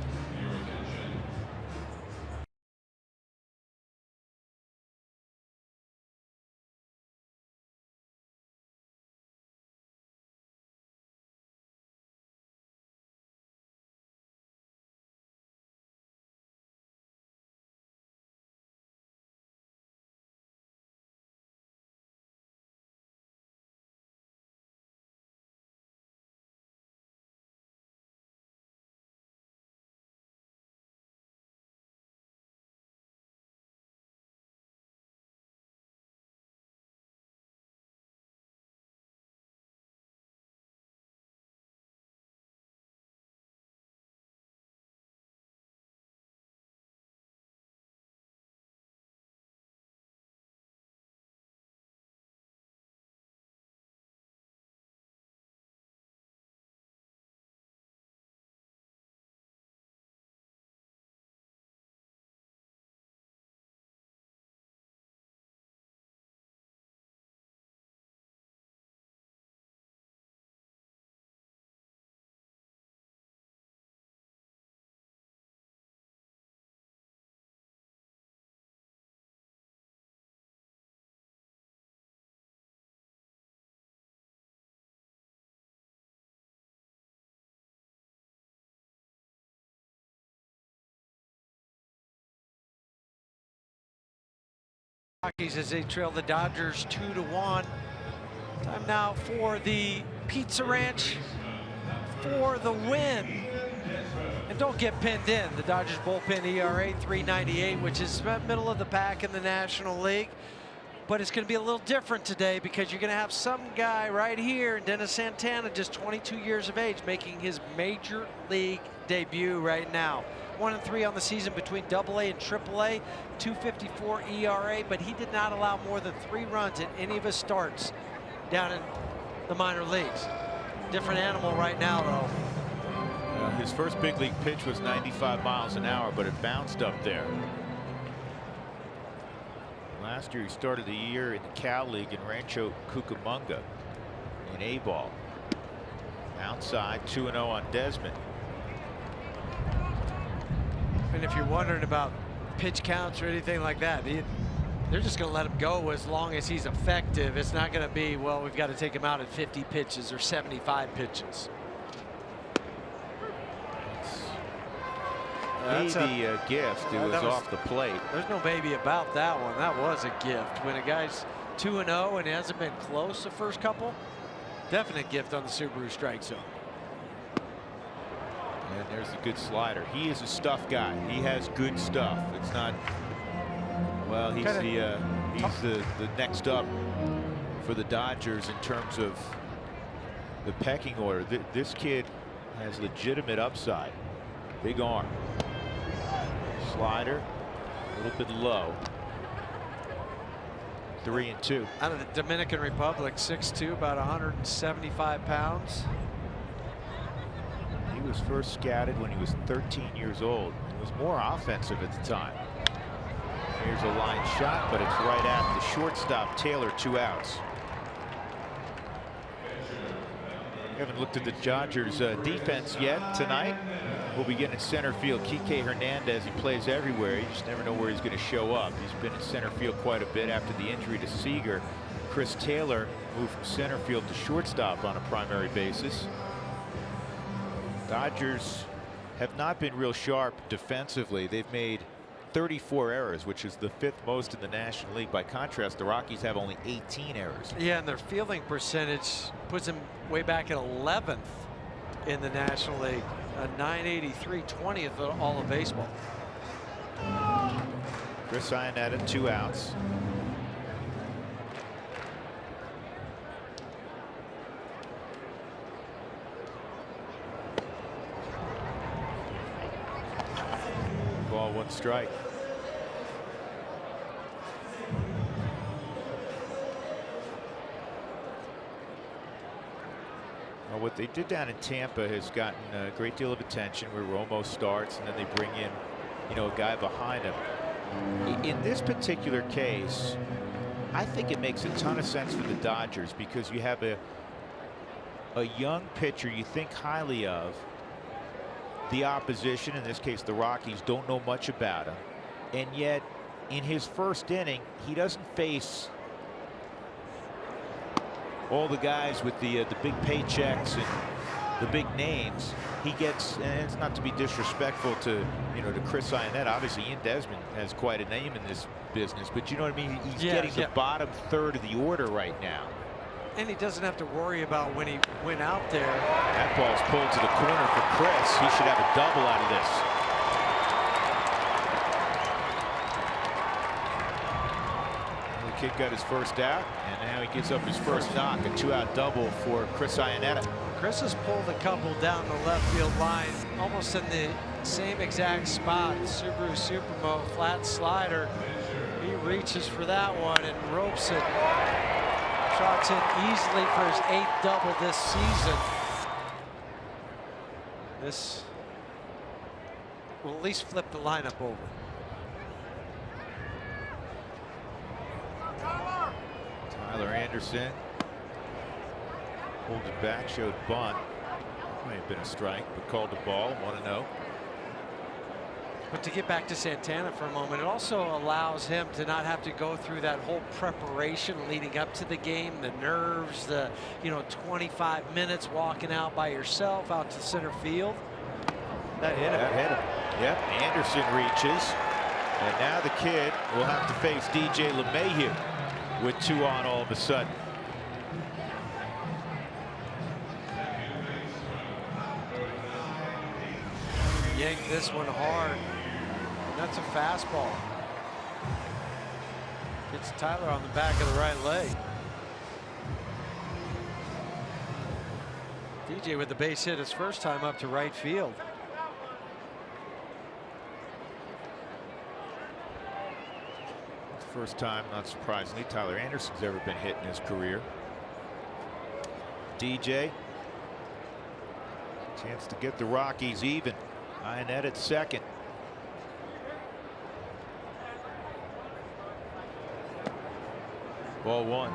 Rockies as they trail the Dodgers 2-1. Time now for the Pizza Ranch for the win. And don't get pinned in. The Dodgers bullpen ERA 3.98, which is about middle of the pack in the National League. But it's going to be a little different today because you're going to have some guy right here, Dennis Santana, just 22 years of age, making his major league debut right now. 1-3 on the season between AA and AAA, 2.54 ERA, but he did not allow more than 3 runs in any of his starts down in the minor leagues. Different animal right now, though. His first big league pitch was 95 miles an hour, but it bounced up there. Last year, he started the year in the Cal League in Rancho Cucamonga in A-ball. Outside, 2-0 on Desmond. And if you're wondering about pitch counts or anything like that, they're just going to let him go as long as he's effective. It's not going to be, well, we've got to take him out at 50 pitches or 75 pitches. That's a gift. It was off the plate. There's no baby about that one. That was a gift. When a guy's 2-0 and he hasn't been close the first couple, definite gift on the Subaru strike zone. And there's a good slider. He is a stuff guy. He has good stuff. It's not, well, he's the next up for the Dodgers in terms of the pecking order. This kid has legitimate upside. Big arm. Slider, a little bit low. 3-2. Out of the Dominican Republic, 6'2", about 175 pounds. He was first scouted when he was 13 years old. He was more offensive at the time. Here's a line shot, but it's right at the shortstop, Taylor, 2 outs. We haven't looked at the Dodgers defense yet tonight. We'll begin in center field. Kike Hernandez, he plays everywhere. You just never know where he's going to show up. He's been in center field quite a bit after the injury to Seager. Chris Taylor moved from center field to shortstop on a primary basis. Dodgers have not been real sharp defensively. They've made 34 errors, which is the 5th most in the National League. By contrast, the Rockies have only 18 errors. Yeah, and their fielding percentage puts them way back at 11th in the National League. A 983, 20th of all of baseball. Chris Iannetta, 2 outs. Ball, 1 strike. Well, what they did down in Tampa has gotten a great deal of attention, where Romo starts and then they bring in, you know, a guy behind him. In this particular case, I think it makes a ton of sense for the Dodgers, because you have a young pitcher you think highly of. The opposition, in this case the Rockies, don't know much about him, and yet in his first inning he doesn't face all the guys with the big paychecks and the big names. He gets, and it's not to be disrespectful to, you know, to Chris Iannetta. Obviously Ian Desmond has quite a name in this business, but you know what I mean? He's getting the bottom third of the order right now. And he doesn't have to worry about when he went out there. That ball's pulled to the corner for Chris. He should have a double out of this. The kid got his first out, and now he gives up his first knock. A 2-out double for Chris Iannetta. Chris has pulled a couple down the left field line, almost in the same exact spot. Subaru Supermo flat slider. He reaches for that one and ropes it. Trots in easily for his 8th double this season. This will at least flip the lineup over. Tyler Anderson holds it back, showed bunt. May have been a strike, but called the ball. 1-0. But to get back to Santana for a moment, it also allows him to not have to go through that whole preparation leading up to the game, the nerves, the 25 minutes walking out by yourself out to center field. That hit him. That hit him. Yep, Anderson reaches, and now the kid will have to face DJ LeMahieu with 2 on all of a sudden. Yanked this one hard. That's a fastball. Gets Tyler on the back of the right leg. DJ with the base hit his first time up to right field. First time, not surprisingly, Tyler Anderson's ever been hit in his career. DJ, chance to get the Rockies even. Iannetta at second. Ball 1.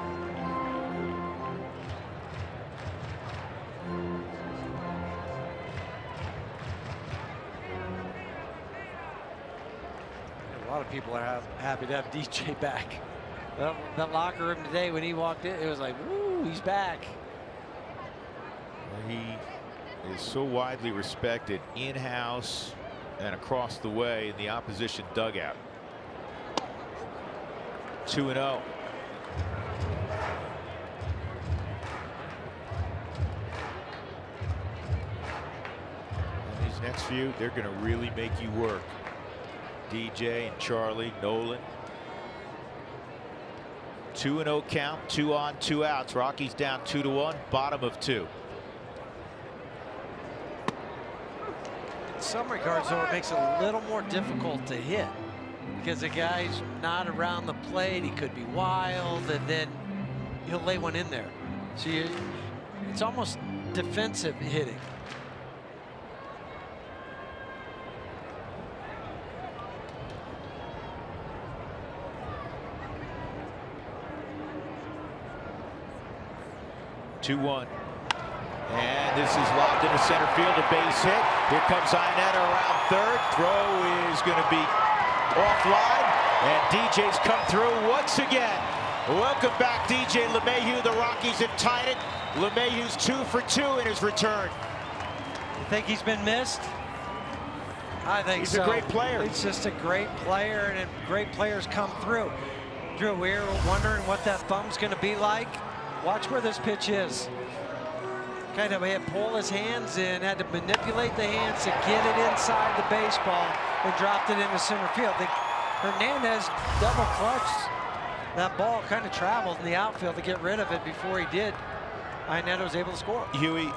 A lot of people are happy to have DJ back. That locker room today, when he walked in, it was like, woo, he's back. Well, he is so widely respected in-house and across the way in the opposition dugout. 2-0. And these next few, they're going to really make you work. DJ and Charlie, Nolan. 2-0 count, 2 on, 2 outs. Rockies down 2-1, bottom of 2. In some regards, though, it makes it a little more difficult to hit because the guy's not around the plate. He could be wild, and then he'll lay one in there. So it's almost defensive hitting. 2-1. And this is lobbed into center field, a base hit. Here comes Ionetta around third. Throw is going to be offline, and DJ's come through once again. Welcome back, DJ LeMahieu. The Rockies have tied it. LeMahieu's 2 for 2 in his return. You think he's been missed? I think he's so. a great player. He's just a great player, and great players come through. Drew, we were wondering what that thumb's going to be like. Watch where this pitch is. Kind of had to pull his hands in, had to manipulate the hands to get it inside the baseball and dropped it into center field. Hernandez double clutched. That ball kind of traveled in the outfield to get rid of it before he did. Ionetta was able to score. Huey,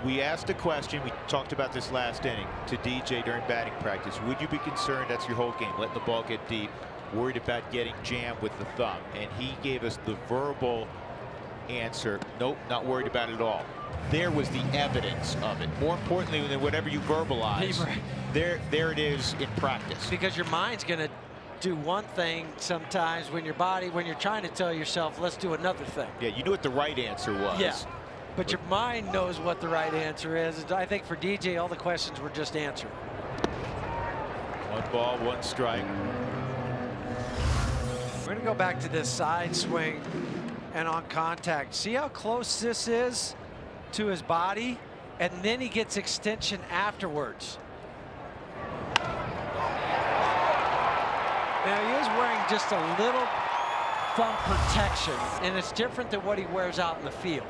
we asked a question, we talked about this last inning, to DJ during batting practice. Would you be concerned, that's your whole game, letting the ball get deep, worried about getting jammed with the thumb? And he gave us the verbal answer, nope, not worried about it at all. There was the evidence of it. More importantly than whatever you verbalize, there it is in practice. Because your mind's going to do one thing sometimes when your body, when you're trying to tell yourself, let's do another thing. Yeah, you knew what the right answer was. Yeah, but your mind knows what the right answer is. I think for DJ, all the questions were just answered. 1 ball, 1 strike. We're going to go back to this side swing and on contact. See how close this is to his body, and then he gets extension afterwards. Now he is wearing just a little thumb protection, and it's different than what he wears out in the field.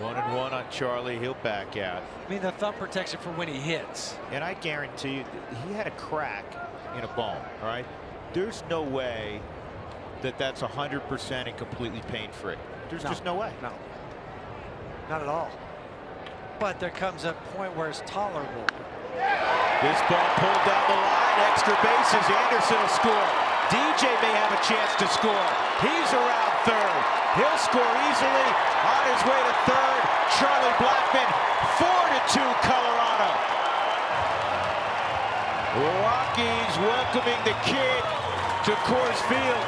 1-1 on Charlie, he'll back out. I mean, the thumb protection for when he hits. And I guarantee you, he had a crack in a bone, all right? There's no way that that's 100% and completely pain-free. There's just no way. No, not at all. But there comes a point where it's tolerable. This ball pulled down the line, extra bases, Anderson will score. DJ may have a chance to score. He's around third. He'll score easily. On his way to third, Charlie Blackmon, 4-2 Colorado. Rockies welcoming the kid to Coors Field.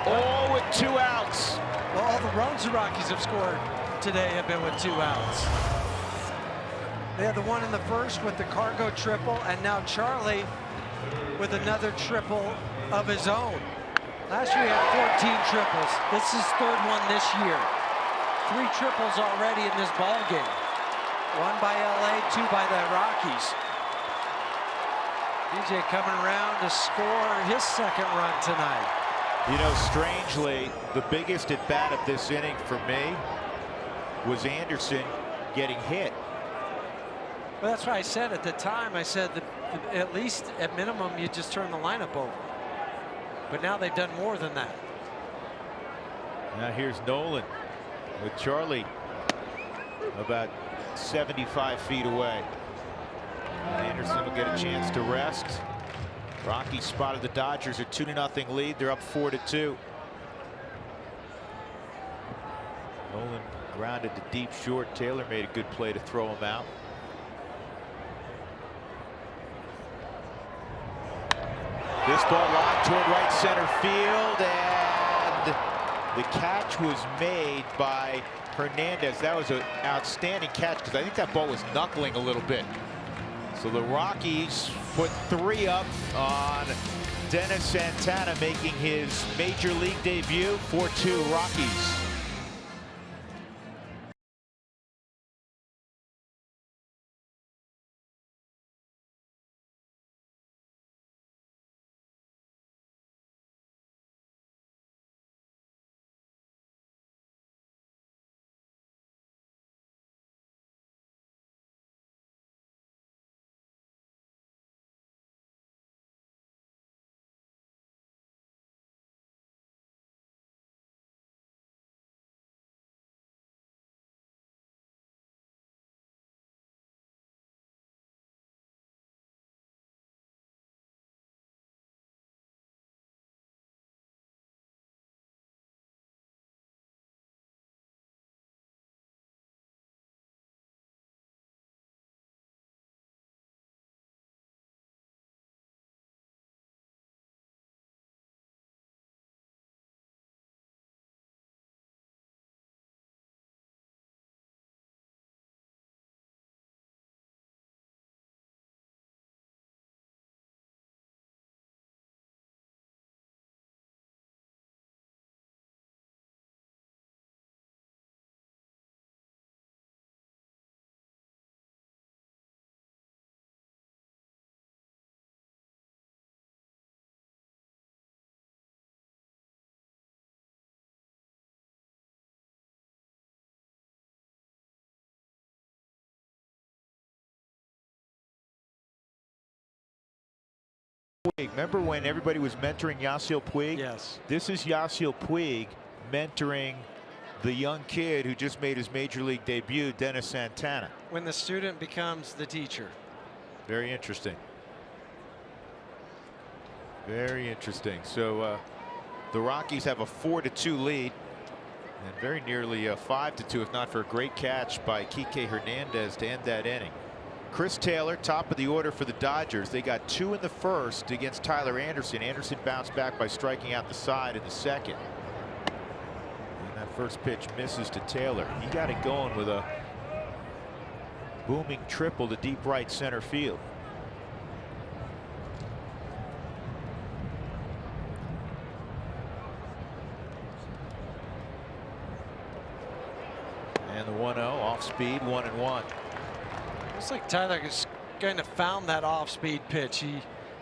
All with 2 outs. Well, all the runs the Rockies have scored today have been with 2 outs. They had the one in the first with the cargo triple, and now Charlie with another triple of his own. Last year he had 14 triples. This is his 3rd one this year. 3 triples already in this ball game. 1 by LA, 2 by the Rockies. DJ coming around to score his 2nd run tonight. You know, strangely, the biggest at bat of this inning for me was Anderson getting hit. Well, that's what I said at the time. I said that at least at minimum you just turn the lineup over. But now they've done more than that. Now here's Nolan with Charlie about 75 feet away. Anderson will get a chance to rest. Rockies spotted the Dodgers a 2-0 lead. They're up 4-2. Nolan grounded to deep short. Taylor made a good play to throw him out. This ball lined toward right center field, and the catch was made by Hernandez. That was an outstanding catch because I think that ball was knuckling a little bit. So the Rockies put 3 up on Dennis Santana, making his major league debut. 4-2 Rockies. Puig. Remember when everybody was mentoring Yasiel Puig? Yes. This is Yasiel Puig mentoring the young kid who just made his major league debut, Dennis Santana. When the student becomes the teacher. Very interesting. Very interesting. So the Rockies have a 4-2 lead, and very nearly a 5-2 if not for a great catch by Kike Hernandez to end that inning. Chris Taylor, top of the order for the Dodgers. They got 2 in the first against Tyler Anderson. Anderson bounced back by striking out the side in the second. And that first pitch misses to Taylor. He got it going with a booming triple to deep right center field. And the 1-0 off speed, 1-1. Looks like Tyler is kind of found that off-speed pitch.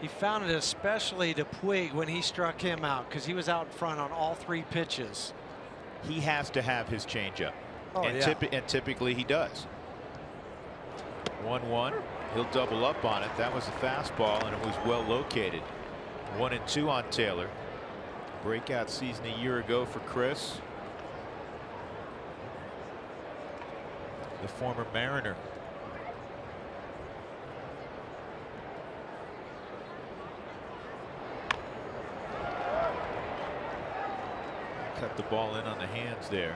He found it especially to Puig when he struck him out, because he was out in front on all 3 pitches. He has to have his changeup, and typically he does. 1-1. He'll double up on it. That was a fastball, and it was well located. 1-2 on Taylor. Breakout season a year ago for Chris, the former Mariner. Cut the ball in on the hands there.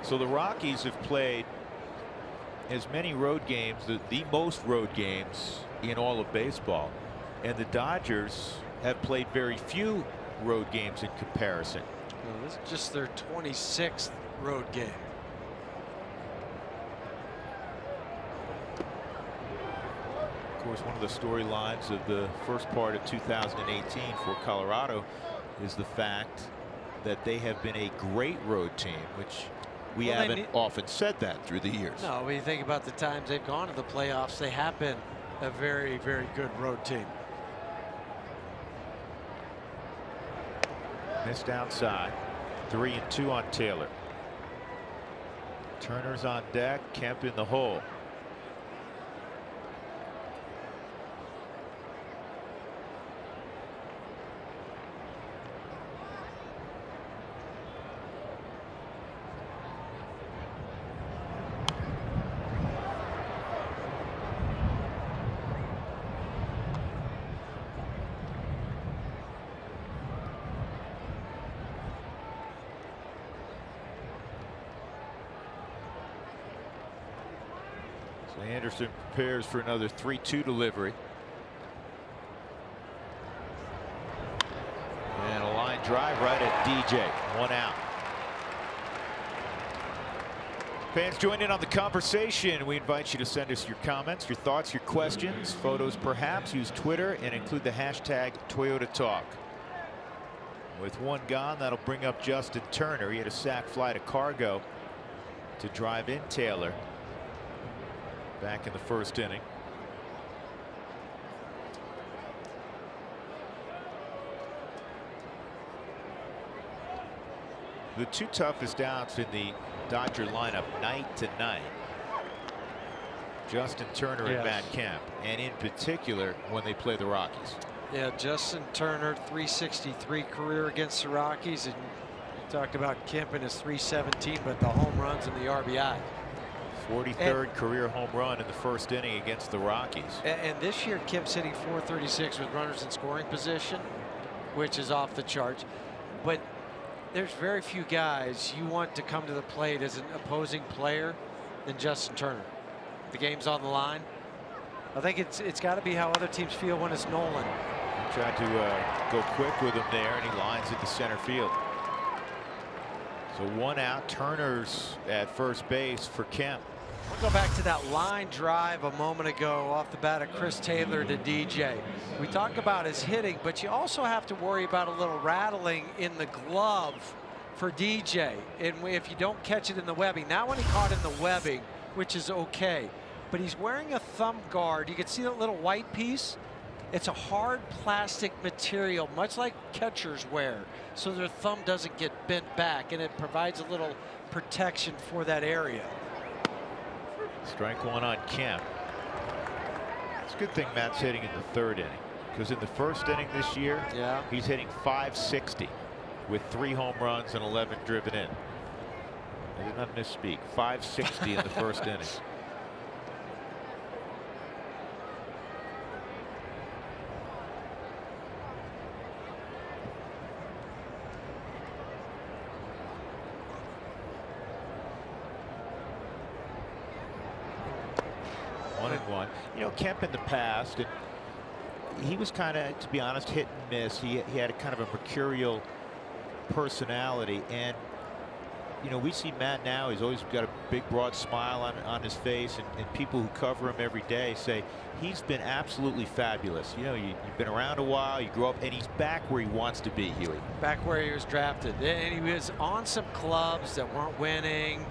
So the Rockies have played as many road games, the most road games in all of baseball, and the Dodgers have played very few road games in comparison. Well, this is just their 26th road game. Of course, one of the storylines of the first part of 2018 for Colorado is the fact that they have been a great road team, which we haven't often said that through the years. No, when you think about the times they've gone to the playoffs, they have been a very, very good road team. Missed outside. 3-2 on Taylor. Turner's on deck. Kemp in the hole. Anderson prepares for another 3-2 delivery. And a line drive right at DJ. 1 out. Fans, join in on the conversation. We invite you to send us your comments, your thoughts, your questions, photos perhaps. Use Twitter and include the hashtag Toyota Talk. With 1 gone, that'll bring up Justin Turner. He had a sac fly to Cargo to drive in Taylor back in the first inning. The 2 toughest outs in the Dodger lineup night to night. Justin Turner and Matt Kemp, and in particular when they play the Rockies. Yeah, Justin Turner, 363 career against the Rockies, and you talked about Kemp in his 317, but the home runs and the RBI. 43rd career home run in the first inning against the Rockies. And this year Kemp's hitting .436 with runners in scoring position, which is off the charts. But there's very few guys you want to come to the plate as an opposing player than Justin Turner. The game's on the line. I think it's got to be how other teams feel when it's Nolan. He tried to go quick with him there, and he lines it to center field. So 1 out. Turner's at first base for Kemp. We'll go back to that line drive a moment ago off the bat of Chris Taylor to DJ. We talk about his hitting, but you also have to worry about a little rattling in the glove for DJ. And if you don't catch it in the webbing, now when he caught in the webbing, which is okay, but he's wearing a thumb guard. You can see that little white piece. It's a hard plastic material, much like catchers wear, so their thumb doesn't get bent back, and it provides a little protection for that area. Strike 1 on Kemp. It's a good thing Matt's hitting in the third inning, because in the first inning this year, he's hitting .560 with 3 home runs and 11 driven in. I did not misspeak. .560 in the first inning. You know, Kemp in the past, and he was kind of, to be honest, hit and miss. He had a kind of a mercurial personality, and you know, we see Matt now. He's always got a big, broad smile on his face, and people who cover him every day say he's been absolutely fabulous. You know, you've been around a while, you grew up, and he's back where he wants to be, Huey. Back where he was drafted, and he was on some clubs that weren't winning.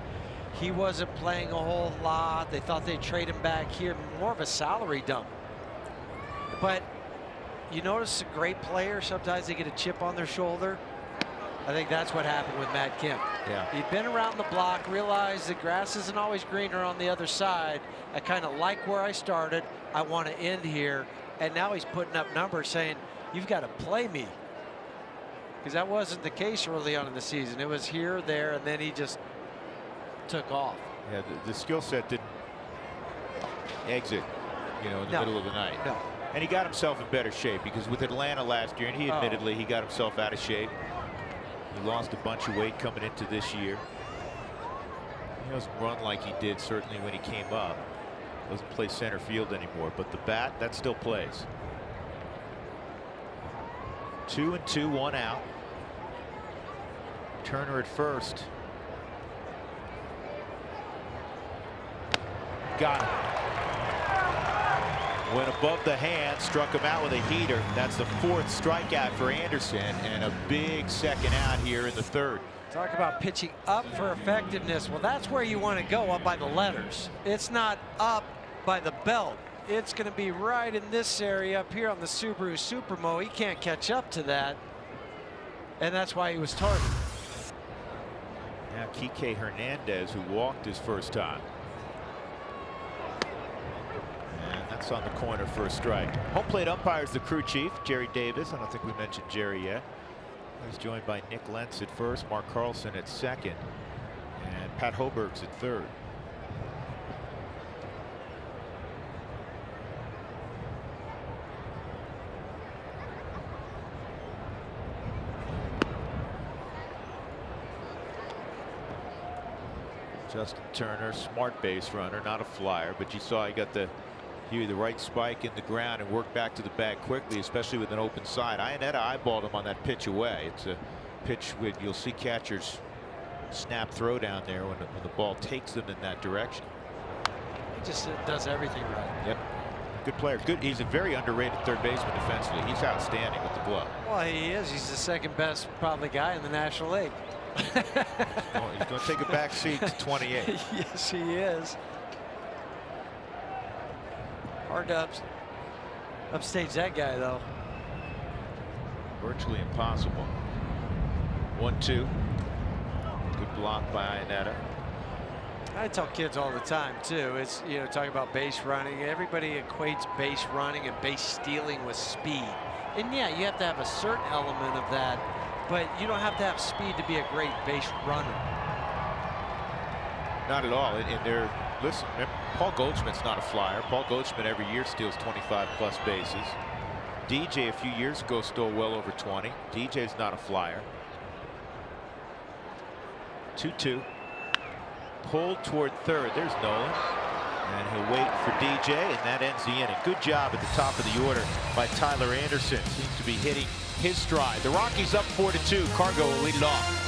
He wasn't playing a whole lot. They thought they'd trade him back here, more of a salary dump. But you notice a great player, sometimes they get a chip on their shoulder. I think that's what happened with Matt Kemp. Yeah. He'd been around the block, realized the grass isn't always greener on the other side. I kind of like where I started. I want to end here. And now he's putting up numbers saying, you've got to play me. Because that wasn't the case early on in the season. It was here, there, and then he just took off. Yeah, the skill set didn't exit, you know, in the middle of the night. No. And he got himself in better shape, because with Atlanta last year, and he admittedly he got himself out of shape. He lost a bunch of weight coming into this year. He doesn't run like he did certainly when he came up. Doesn't play center field anymore, but the bat, that still plays. 2-2, 1 out. Turner at first. Got him. Went above the hand, struck him out with a heater. That's the 4th strikeout for Anderson, and a big second out here in the 3rd. Talk about pitching up for effectiveness. Well, that's where you want to go, up by the letters. It's not up by the belt. It's going to be right in this area up here on the Subaru Supermo. He can't catch up to that, and that's why he was targeted. Now Kike Hernandez, who walked his first time. That's on the corner for a strike. Home plate umpire is the crew chief, Jerry Davis. I don't think we mentioned Jerry yet. He's joined by Nick Lentz at first, Mark Carlson at second, and Pat Hoberg's at third. Justin Turner, smart base runner, not a flyer, but you saw he got the right spike in the ground and worked back to the bag quickly, especially with an open side. Iannetta eyeballed him on that pitch away. It's a pitch with, you'll see catchers snap throw down there when the ball takes them in that direction. He just does everything right. Yep. Good player. Good. He's a very underrated third baseman defensively. He's outstanding with the glove. Well, he is. He's the second best probably guy in the National League. He's going to take a back seat to 28. Yes, he is. Hard to upstage that guy, though. Virtually impossible. 1-2. Good block by Iannetta. I tell kids all the time too. It's, you know, talking about base running. Everybody equates base running and base stealing with speed. And yeah, you have to have a certain element of that, but you don't have to have speed to be a great base runner. Not at all. And they're, listen, Paul Goldschmidt's not a flyer. Paul Goldschmidt every year steals 25+ bases. DJ a few years ago stole well over 20. DJ's not a flyer. 2-2. Pulled toward third. There's Nolan. And he'll wait for DJ, and that ends the inning. Good job at the top of the order by Tyler Anderson. Seems to be hitting his stride. The Rockies up 4-2. Cargo will lead it off.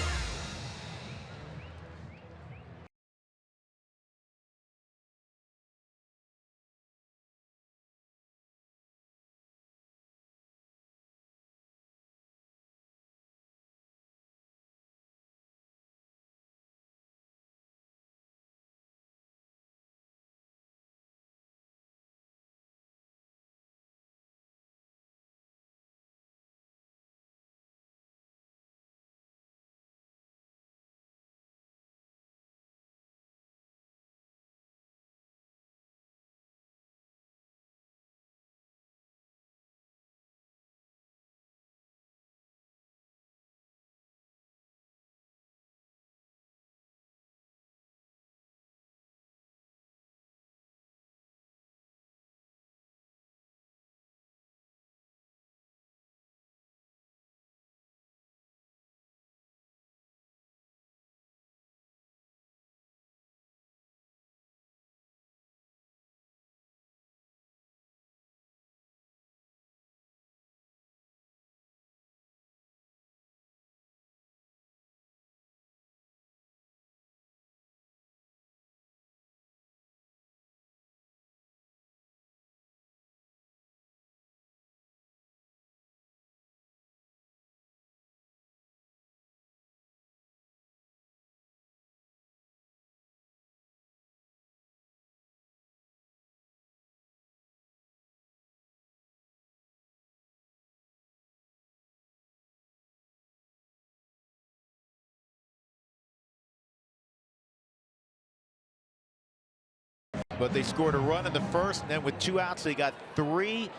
But they scored a run in the first, and then with 2 outs, they got 3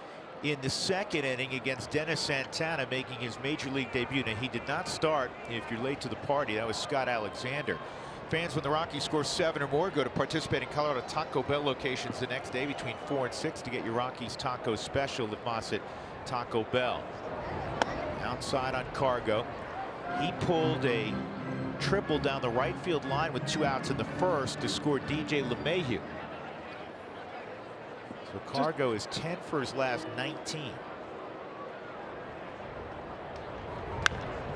in the second inning against Dennis Santana, making his major league debut. Now, he did not start. If you're late to the party, that was Scott Alexander. Fans, when the Rockies score 7 or more, go to participating Colorado Taco Bell locations the next day between 4 and 6 to get your Rockies taco special at Mossett Taco Bell. Outside on Cargo. He pulled a triple down the right field line with 2 outs in the first to score DJ LeMahieu. So Cargo is 10 for his last 19.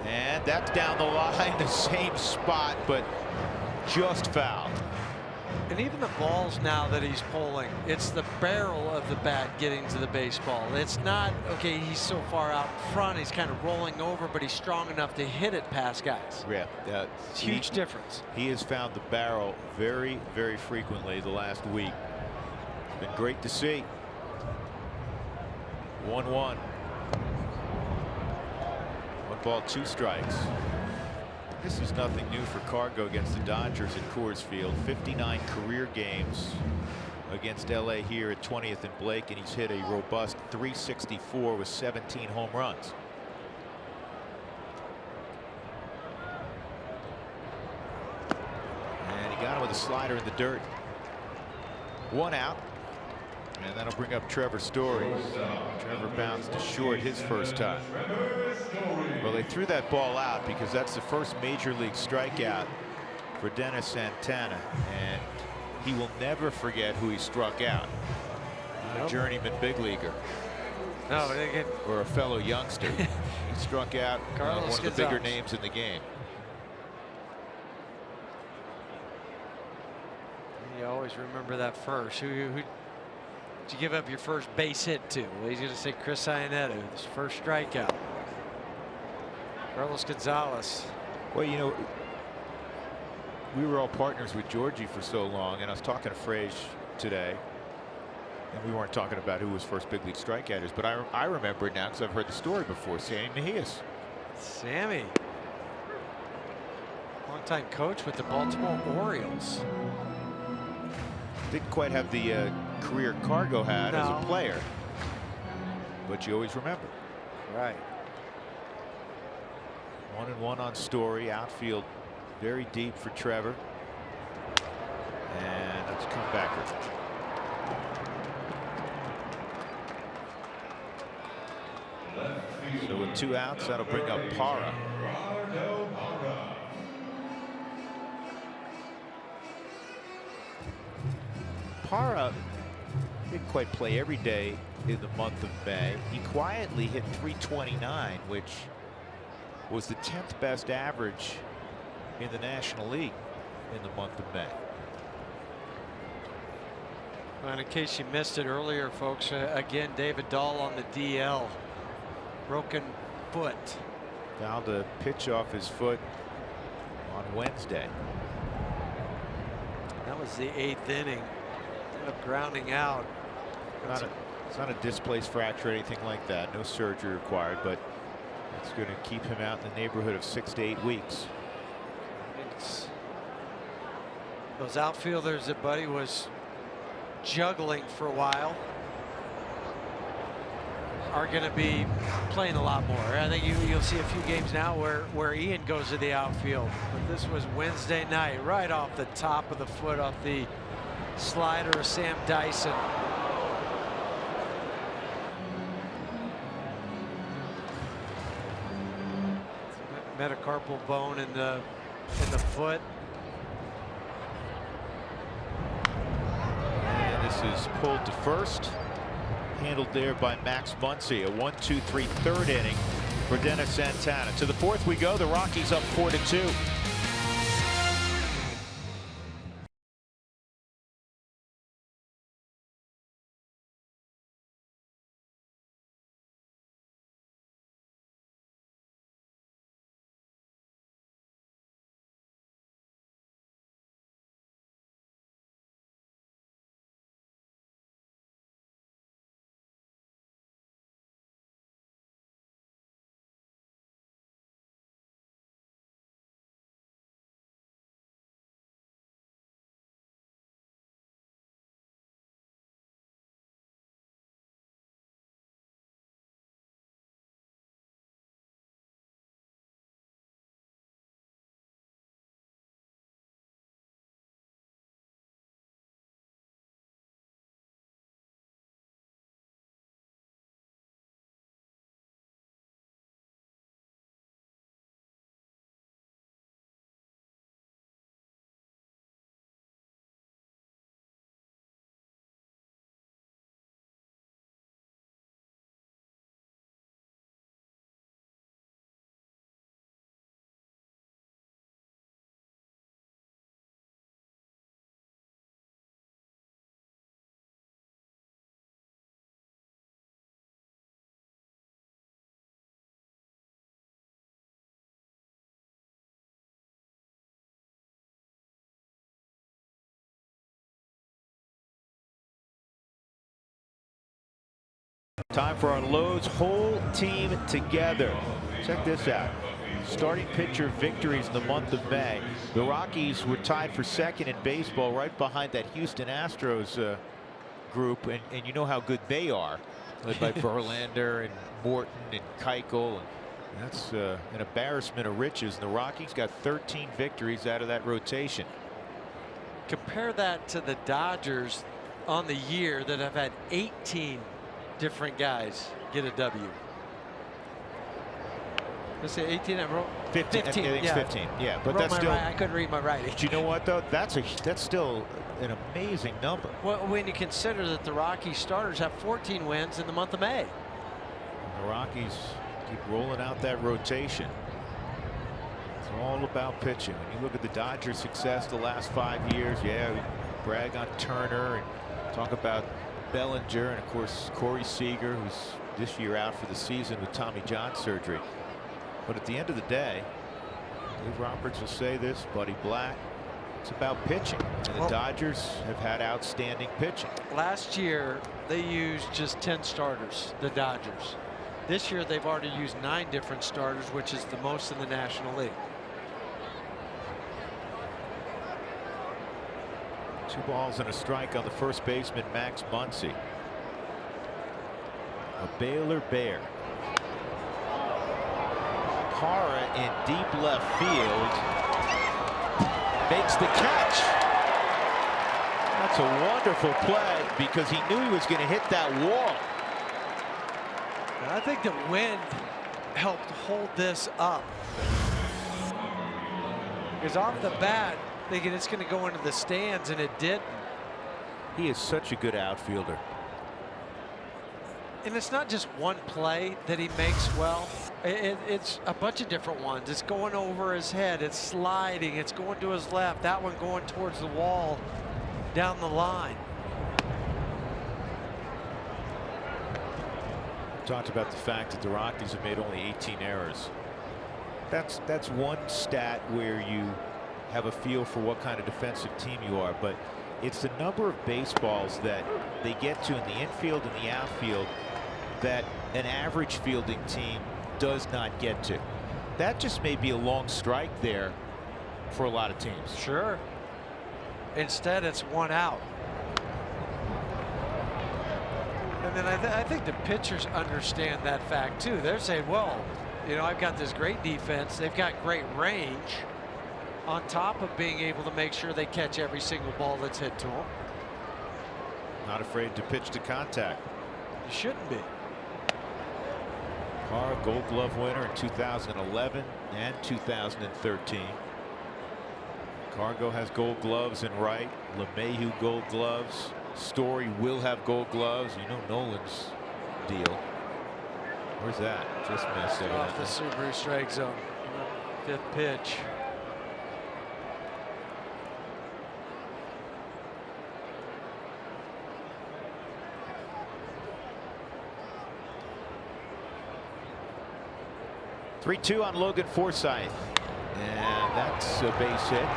And that's down the line, the same spot, but just fouled. And even the balls now that he's pulling, it's the barrel of the bat getting to the baseball. It's not, okay, he's so far out in front, he's kind of rolling over, but he's strong enough to hit it past guys. Yeah, it's a huge difference. He has found the barrel very, very frequently the last week. It's been great to see. 1-1. 1 ball, 2 strikes. This is nothing new for Cargo against the Dodgers at Coors Field. 59 career games against LA here at 20th and Blake, and he's hit a robust .364 with 17 home runs. And he got him with a slider in the dirt. 1 out. And that'll bring up Trevor Story. Trevor bounced short his first time. Well, they threw that ball out because that's the first major league strikeout for Dennis Santana, and he will never forget who he struck out. Not a journeyman big leaguer. No, or a fellow youngster. He struck out one of the bigger names in the game. You always remember that first. Who did you give up your first base hit to? Well, he's going to say Chris Iannetta, his first strikeout. Carlos Gonzalez. Well, you know, we were all partners with Georgie for so long, and I was talking to Frage today, and we weren't talking about who was first big league strikeouters, but I remember it now because I've heard the story before. Sammy Mejias. Sammy, longtime coach with the Baltimore Orioles. Didn't quite have the career Cargo had as a player, but you always remember. Right. 1-1 on Story. Outfield very deep for Trevor, and it's come back. So with 2 outs, that'll bring up Parra. Parra didn't quite play every day in the month of May. He quietly hit .329, which was the 10th best average in the National League in the month of May. And in case you missed it earlier, folks, again, David Dahl on the DL. Broken foot. Fouled a pitch off his foot on Wednesday. That was the 8th inning. Ended up grounding out. It's not a displaced fracture or anything like that. No surgery required, but it's going to keep him out in the neighborhood of 6 to 8 weeks. Those outfielders that Buddy was juggling for a while are going to be playing a lot more. I think you'll see a few games now where Ian goes to the outfield. But this was Wednesday night, right off the top of the foot, off the slider of Sam Dyson. Metacarpal bone in the foot. And this is pulled to first. Handled there by Max Muncy. A 1-2-3 third inning for Dennis Santana. To the 4th we go. The Rockies up 4-2. Time for our Lowe's whole team together. Check this out. Starting pitcher victories in the month of May. The Rockies were tied for second in baseball, right behind that Houston Astros group, and you know how good they are, led by Verlander and Morton and Keuchel. And that's an embarrassment of riches. The Rockies got 13 victories out of that rotation. Compare that to the Dodgers on the year that have had 18 different guys get a W. Let's say 18. I wrote 15. I think it's 15. Yeah, but that's still. I couldn't read my writing. But you know what though? That's still an amazing number. Well, when you consider that the Rockies starters have 14 wins in the month of May. The Rockies keep rolling out that rotation. It's all about pitching. When you look at the Dodgers' success the last 5 years, yeah, we brag on Turner and talk about Bellinger and of course Corey Seager, who's this year out for the season with Tommy John surgery. But at the end of the day, Dave Roberts will say this, Buddy Black, it's about pitching. And the Dodgers have had outstanding pitching. Last year, they used just 10 starters, the Dodgers. This year, they've already used 9 different starters, which is the most in the National League. 2 balls and a strike on the first baseman, Max Muncy. A Baylor Bear. Parra in deep left field makes the catch. That's a wonderful play because he knew he was going to hit that wall. And I think the wind helped hold this up. Because off the bat, thinking it's going to go into the stands, and it didn't. He is such a good outfielder. And it's not just one play that he makes well. It's a bunch of different ones. It's going over his head. It's sliding. It's going to his left. That one going towards the wall down the line. Talked about the fact that the Rockies have made only 18 errors. That's one stat where you have a feel for what kind of defensive team you are, but it's the number of baseballs that they get to in the infield and the outfield that an average fielding team does not get to. That just may be a long strike there for a lot of teams. Sure. Instead, it's 1 out. And then I think the pitchers understand that fact too. They're saying, well, you know, I've got this great defense. They've got great range on top of being able to make sure they catch every single ball that's hit to them. Not afraid to pitch to contact. You shouldn't be. Parra, Gold Glove winner in 2011 and 2013. Cargo has Gold Gloves in right. LeMahieu Gold Gloves. Story will have Gold Gloves. You know Nolan's deal. Where's that? Just missed it. Off the Subaru strike zone. 5th pitch. Three-2 on Logan Forsythe, and that's a base hit.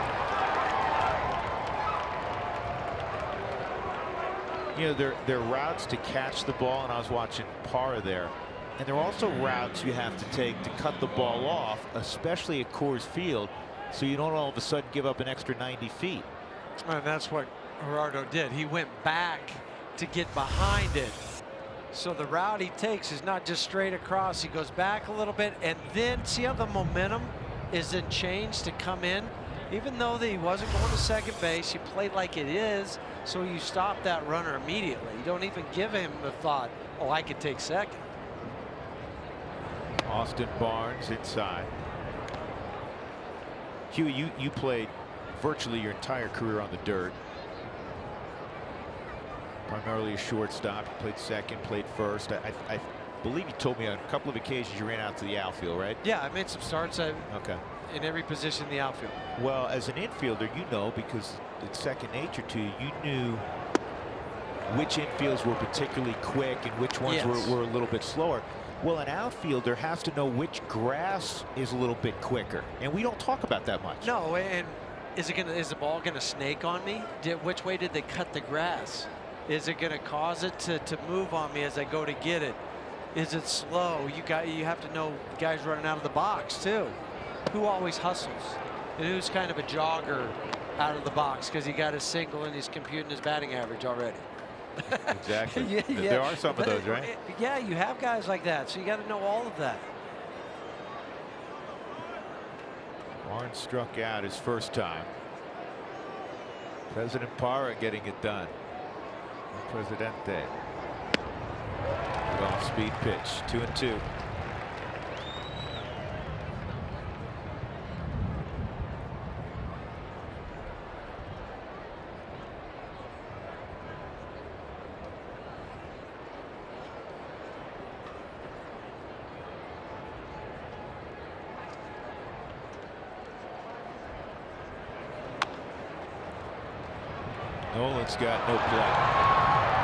You know, there are routes to catch the ball, and I was watching Parra there, and there are also routes you have to take to cut the ball off, especially at Coors Field, so you don't all of a sudden give up an extra 90 feet. And that's what Gerardo did. He went back to get behind it. So the route he takes is not just straight across. He goes back a little bit, and then see how the momentum is then changed to come in. Even though he wasn't going to second base, you play like it is, so you stop that runner immediately. You don't even give him the thought, oh, I could take second. Austin Barnes inside. Huey, you played virtually your entire career on the dirt. Primarily a shortstop. You played second, played first. I believe you told me on a couple of occasions you ran out to the outfield, right? Yeah, I made some starts in every position in the outfield. Well, as an infielder, you know, because it's second nature to you, you knew which infields were particularly quick and which ones were a little bit slower. Well, an outfielder has to know which grass is a little bit quicker, and we don't talk about that much. No, and is the ball gonna snake on me? Which way did they cut the grass? Is it going to cause it to move on me as I go to get it? Is it slow? You have to know the guys running out of the box too. Who always hustles? And who's kind of a jogger out of the box because he got his single and he's computing his batting average already. Exactly. Yeah, There are some of those, right? Yeah, you have guys like that, so you got to know all of that. Barnes struck out his first time. President Parra getting it done. Presidente. Off speed pitch, 2-2. Nolan's got no play.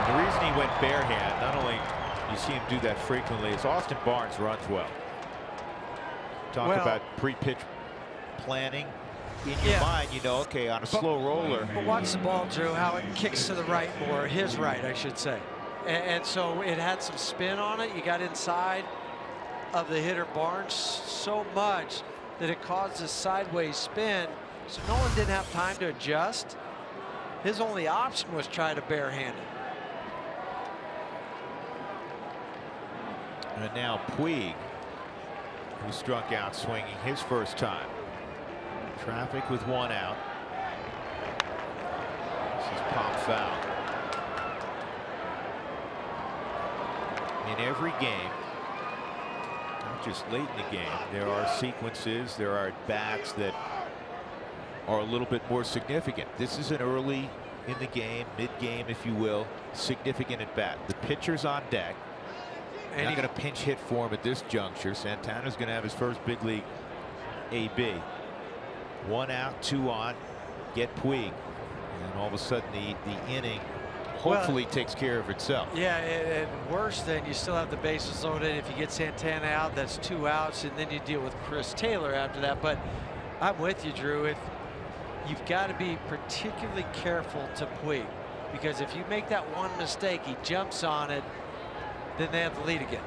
And the reason he went bare hand, not only you see him do that frequently, is Austin Barnes runs well. Talk about pre-pitch planning. In your mind, you know, okay, on a slow roller. But watch the ball, Drew, how it kicks to the right more, his right, I should say. And so it had some spin on it. You got inside of the hitter Barnes so much that it caused a sideways spin. So Nolan didn't have time to adjust. His only option was try to barehand it. And now Puig, who struck out swinging his first time. Traffic with one out. This is pop foul. In every game, not just late in the game, there are sequences, there are at-bats that are a little bit more significant. This is an early in the game, mid-game, if you will, significant at-bat. The pitcher's on deck. And not going to pinch hit for him at this juncture. Santana's going to have his first big league AB. 1 out, 2 on. Get Puig. And all of a sudden the inning hopefully takes care of itself. Yeah, and worse than you still have the bases loaded. If you get Santana out, that's 2 outs, and then you deal with Chris Taylor after that. But I'm with you, Drew. You've got to be particularly careful to Puig, because if you make that one mistake, he jumps on it, then they have the lead again,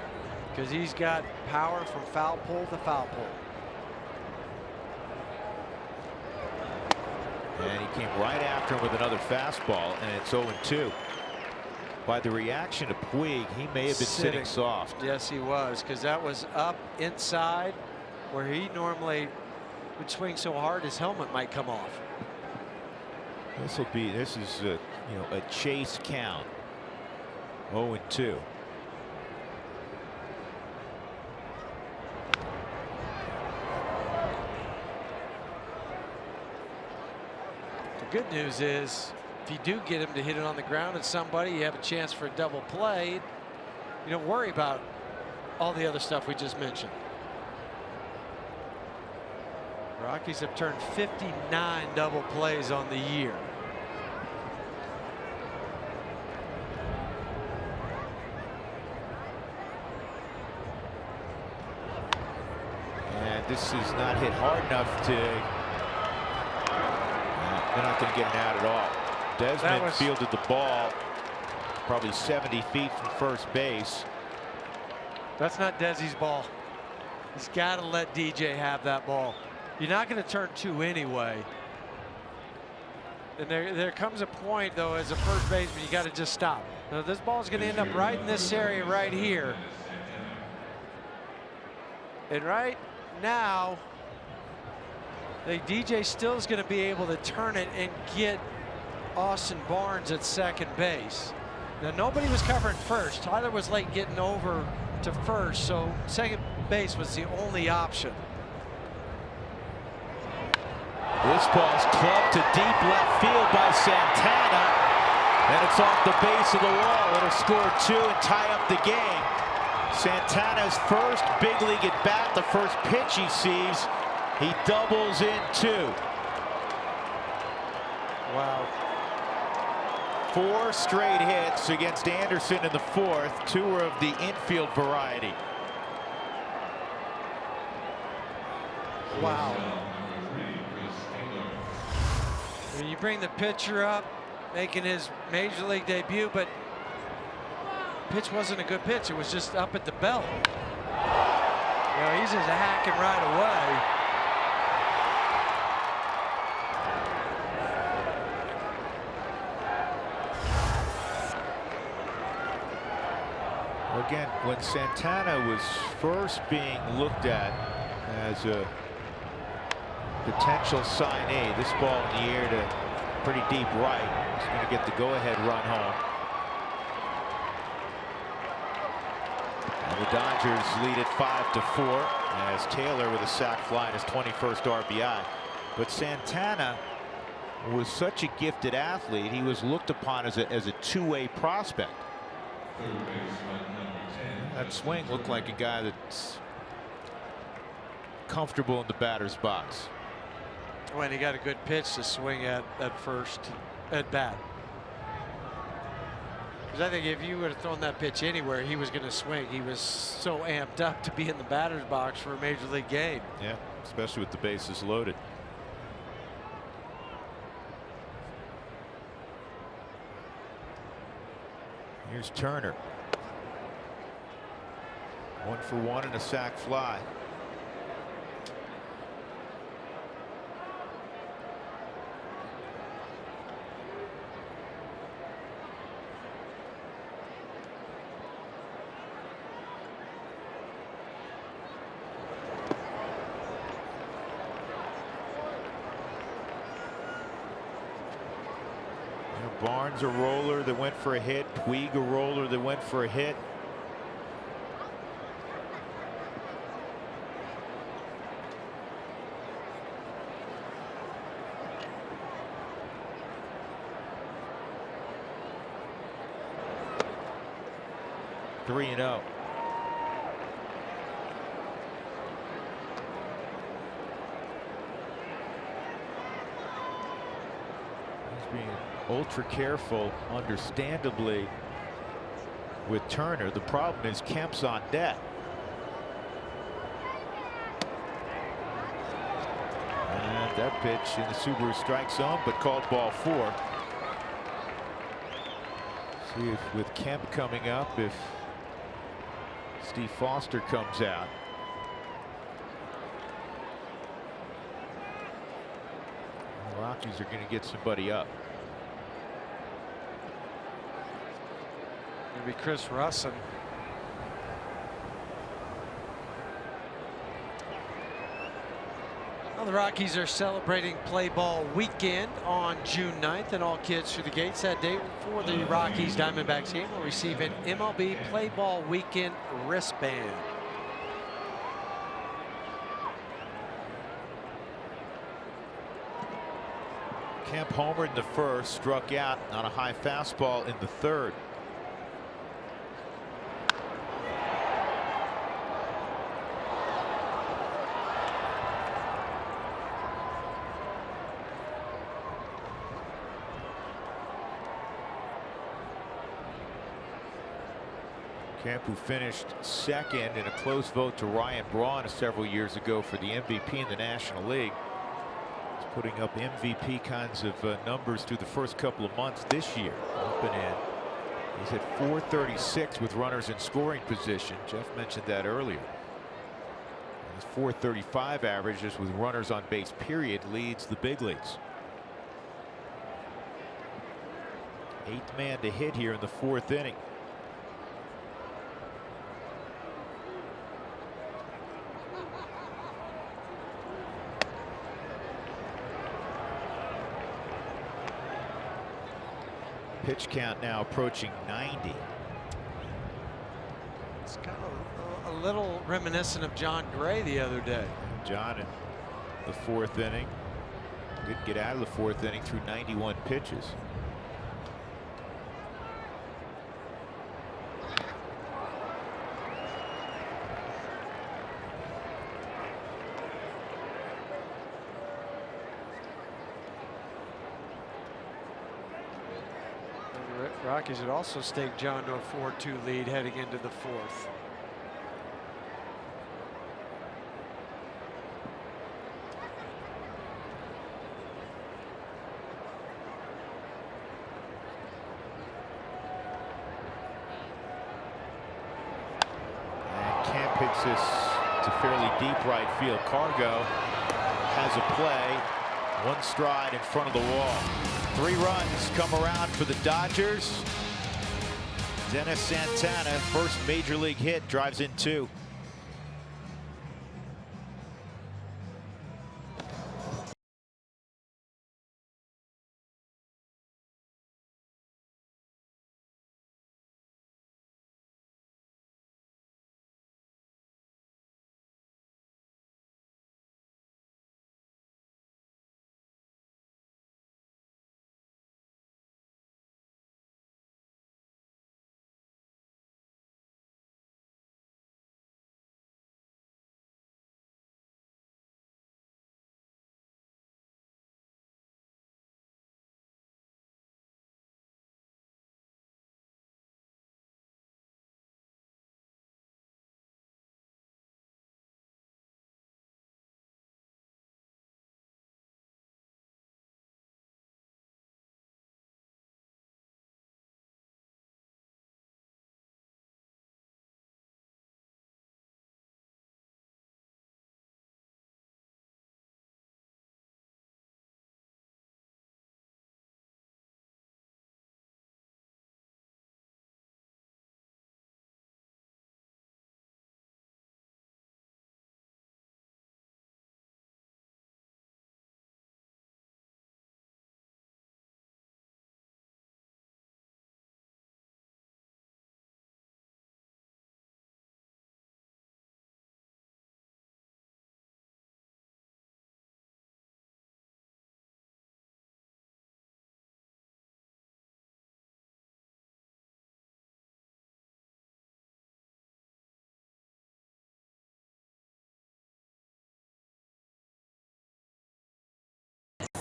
because he's got power from foul pole to foul pole. And he came right after him with another fastball, and it's 0-2. By the reaction to Puig, he may have been sitting soft. Yes, he was, because that was up inside where he normally would swing so hard his helmet might come off. This is you know, a chase count. 0-2. The good news is, if you do get him to hit it on the ground at somebody, you have a chance for a double play. You don't worry about all the other stuff we just mentioned. Rockies have turned 59 double plays on the year. And this is not hit hard enough to. They're not going to get an out at all. Desmond fielded the ball probably 70 feet from first base. That's not Desi's ball. He's got to let DJ have that ball. You're not going to turn 2 anyway. And there comes a point, though, as a first baseman, you got to just stop. Now, this ball is going to end up right in this area right here. And right now, the DJ still is going to be able to turn it and get Austin Barnes at second base. Now, nobody was covering first. Tyler was late getting over to first, so second base was the only option. This ball's clubbed to deep left field by Santana, and it's off the base of the wall. It'll score 2 and tie up the game. Santana's first big league at bat, the first pitch he sees. He doubles in 2. Wow. 4 straight hits against Anderson in the 4th. 2 are of the infield variety. Wow. I mean, you bring the pitcher up, making his major league debut, but pitch wasn't a good pitch. It was just up at the belt. You know, he's just hacking right away. Again, when Santana was first being looked at as a potential signee, this ball in the air to pretty deep right. He's going to get the go-ahead run home. And the Dodgers lead it 5-4 as Taylor with a sac fly and his 21st RBI. But Santana was such a gifted athlete. He was looked upon as a two-way prospect. That swing looked like a guy that's comfortable in the batter's box. When he got a good pitch to swing at first at bat. Because I think if you would have thrown that pitch anywhere, he was going to swing. He was so amped up to be in the batter's box for a major league game. Yeah, especially with the bases loaded. Here's Turner. 1 for 1 and a sac fly. Barnes a roller that went for a hit. Puig a roller that went for a hit. Three and oh. He's being ultra careful, understandably, with Turner. The problem is Kemp's on deck. And that pitch in the Subaru strike zone, but called ball 4. See if with Kemp coming up, if Steve Foster comes out. The Rockies are going to get somebody up. It'll be Chris Russin. Well, the Rockies are celebrating Play Ball Weekend on June 9th, and all kids through the gates that day for the Rockies Diamondbacks game will receive an MLB Play Ball Weekend wristband. Kemp homered in the first, struck out on a high fastball in the third. Kemp, who finished second in a close vote to Ryan Braun several years ago for the MVP in the National League, is putting up MVP kinds of numbers through the first couple of months this year. Up and in. He's at 436 with runners in scoring position. Jeff mentioned that earlier. His 435 averages with runners on base period leads the big leagues. 8th man to hit here in the 4th inning. Pitch count now approaching 90. It's kind of a little reminiscent of John Gray the other day. John in the 4th inning. Didn't get out of the 4th inning through 91 pitches. Rockies had also staked John to a 4-2 lead heading into the 4th. Hits this to fairly deep right field. Cargo has a play. One stride in front of the wall. 3 runs come around for the Dodgers. Dennis Santana, first major league hit, drives in 2.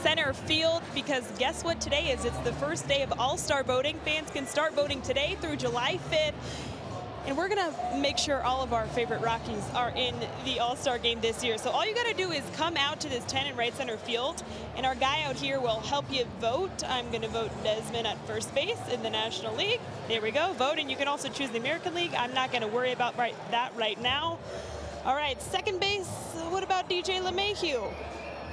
Center field, because guess what today is? It's the first day of All-Star voting. Fans can start voting today through July 5th. And we're going to make sure all of our favorite Rockies are in the All-Star game this year. So all you got to do is come out to this 10 and right center field, and our guy out here will help you vote. I'm going to vote Desmond at first base in the National League. There we go, vote. And you can also choose the American League. I'm not going to worry about that right now. All right, second base, what about DJ LeMahieu?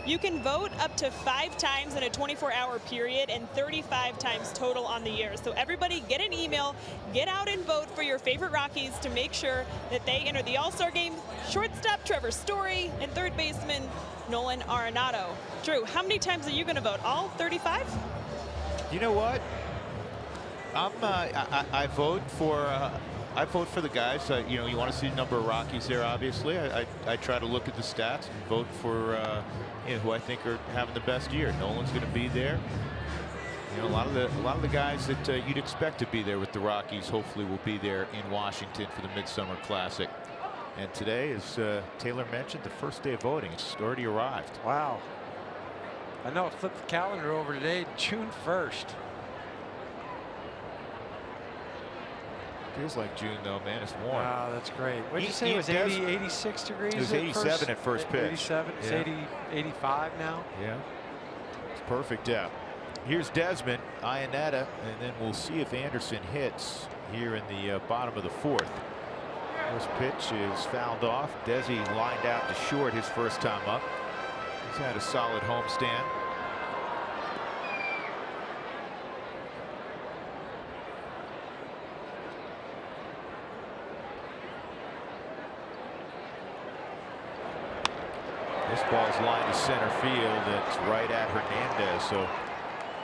You can vote up to 5 times in a 24-hour period and 35 times total on the year. So everybody get an email, get out and vote for your favorite Rockies to make sure that they enter the All-Star game. Shortstop Trevor Story and third baseman Nolan Arenado. Drew, how many times are you going to vote? All 35? You know what? I vote for the guys. You know, you want to see the number of Rockies there. Obviously, I try to look at the stats and vote for you know, who I think are having the best year. Nolan's going to be there. You know, a lot of the guys that you'd expect to be there with the Rockies hopefully will be there in Washington for the Midsummer Classic. And today, as Taylor mentioned, the first day of voting. It's already arrived. Wow. I know I flipped the calendar over today, June 1st. Feels like June though, man. It's warm. Wow, that's great. What did you say? It was 86 degrees? It was 87 at first pitch. 87. It's 85 now. Yeah. It's perfect out. Here's Desmond, Ionetta, and then we'll see if Anderson hits here in the bottom of the 4th. First pitch is fouled off. Desi lined out to short his first time up. He's had a solid homestand. This ball's lined to center field. It's right at Hernandez. So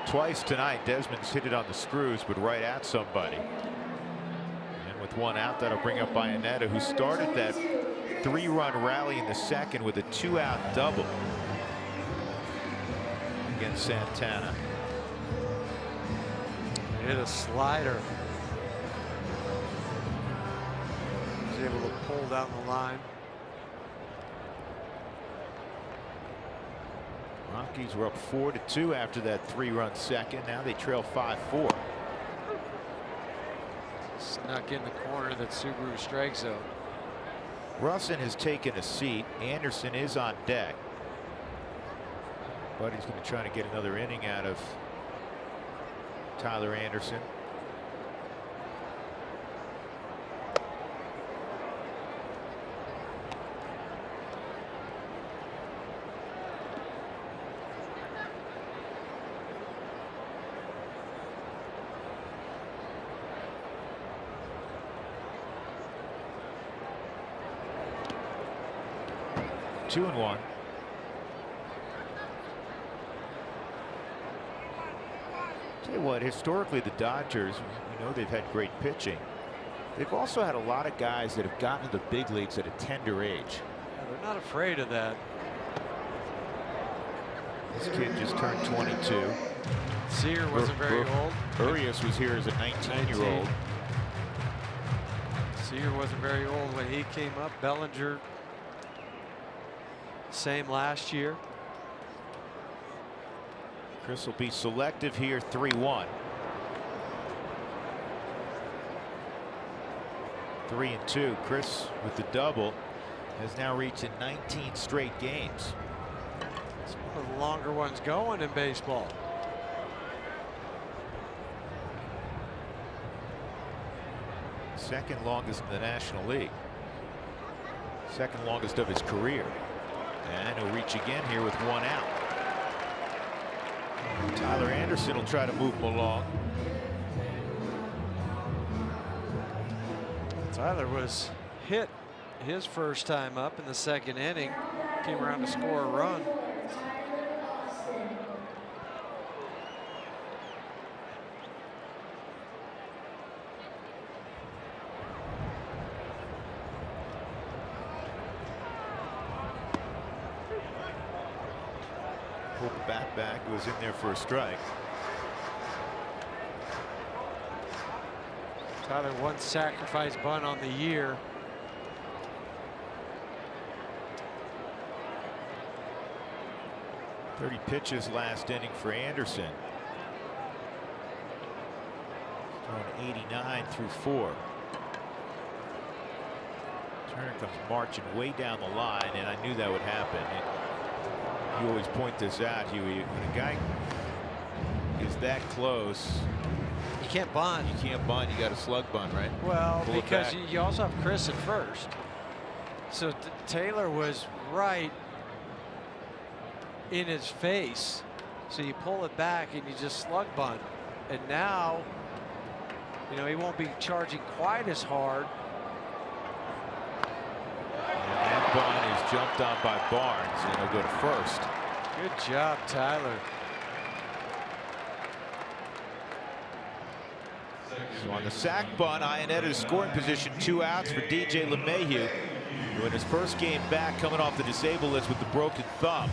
twice tonight, Desmond's hit it on the screws, but right at somebody. And with 1 out, that'll bring up Ionetta, who started that 3-run rally in the 2nd with a 2-out double against Santana. Hit a slider. Was able to pull down the line. Rockies were up 4-2 after that 3-run 2nd. Now they trail 5-4. Snuck in the corner that Subaru strike zone. Russin has taken a seat. Anderson is on deck. But he's going to try to get another inning out of Tyler Anderson. 2-1. Tell you what, historically the Dodgers, we know they've had great pitching. They've also had a lot of guys that have gotten to the big leagues at a tender age. Yeah, they're not afraid of that. This kid just turned 22. Sear wasn't very old. Urias was here as a 19-year-old. Sear wasn't very old when he came up. Bellinger, same last year. Chris will be selective here, 3-1. 3-2. Chris with the double has now reached in 19 straight games. It's one of the longer ones going in baseball. Second longest in the National League. Second longest of his career. And he'll reach again here with 1 out. Tyler Anderson will try to move him along. Tyler was hit his first time up in the second inning. Came around to score a run. Pulled the bat back. It was in there for a strike. Tyler, one sacrifice bunt on the year. .30 pitches last inning for Anderson. Throwing 89 through 4. Turner comes marching way down the line, and I knew that would happen. You always point this out, Huey. When a guy is that close, you can't bunt. You can't bunt. You got a slug bunt, right? Well, because you also have Chris at first. So Taylor was right in his face. So you pull it back and you just slug bunt. And now, you know, he won't be charging quite as hard. And that bunt is jumped on by Barnes, and he'll go to first. Good job, Tyler. So on the sac bunt, Ionetta's scoring position, 2 outs for DJ LeMahieu, who in his first game back coming off the disabled list with the broken thumb.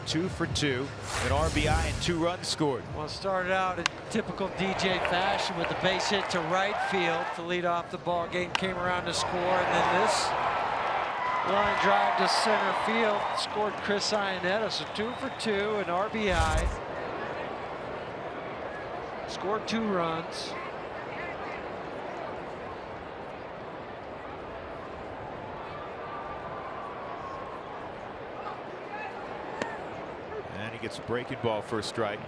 2 for 2, an RBI and 2 runs scored. Well, started out in typical DJ fashion with the base hit to right field to lead off the ball game, came around to score, and then this line drive to center field scored Chris Ionetta. So 2 for 2, an RBI. Scored 2 runs. And he gets a breaking ball for a strike.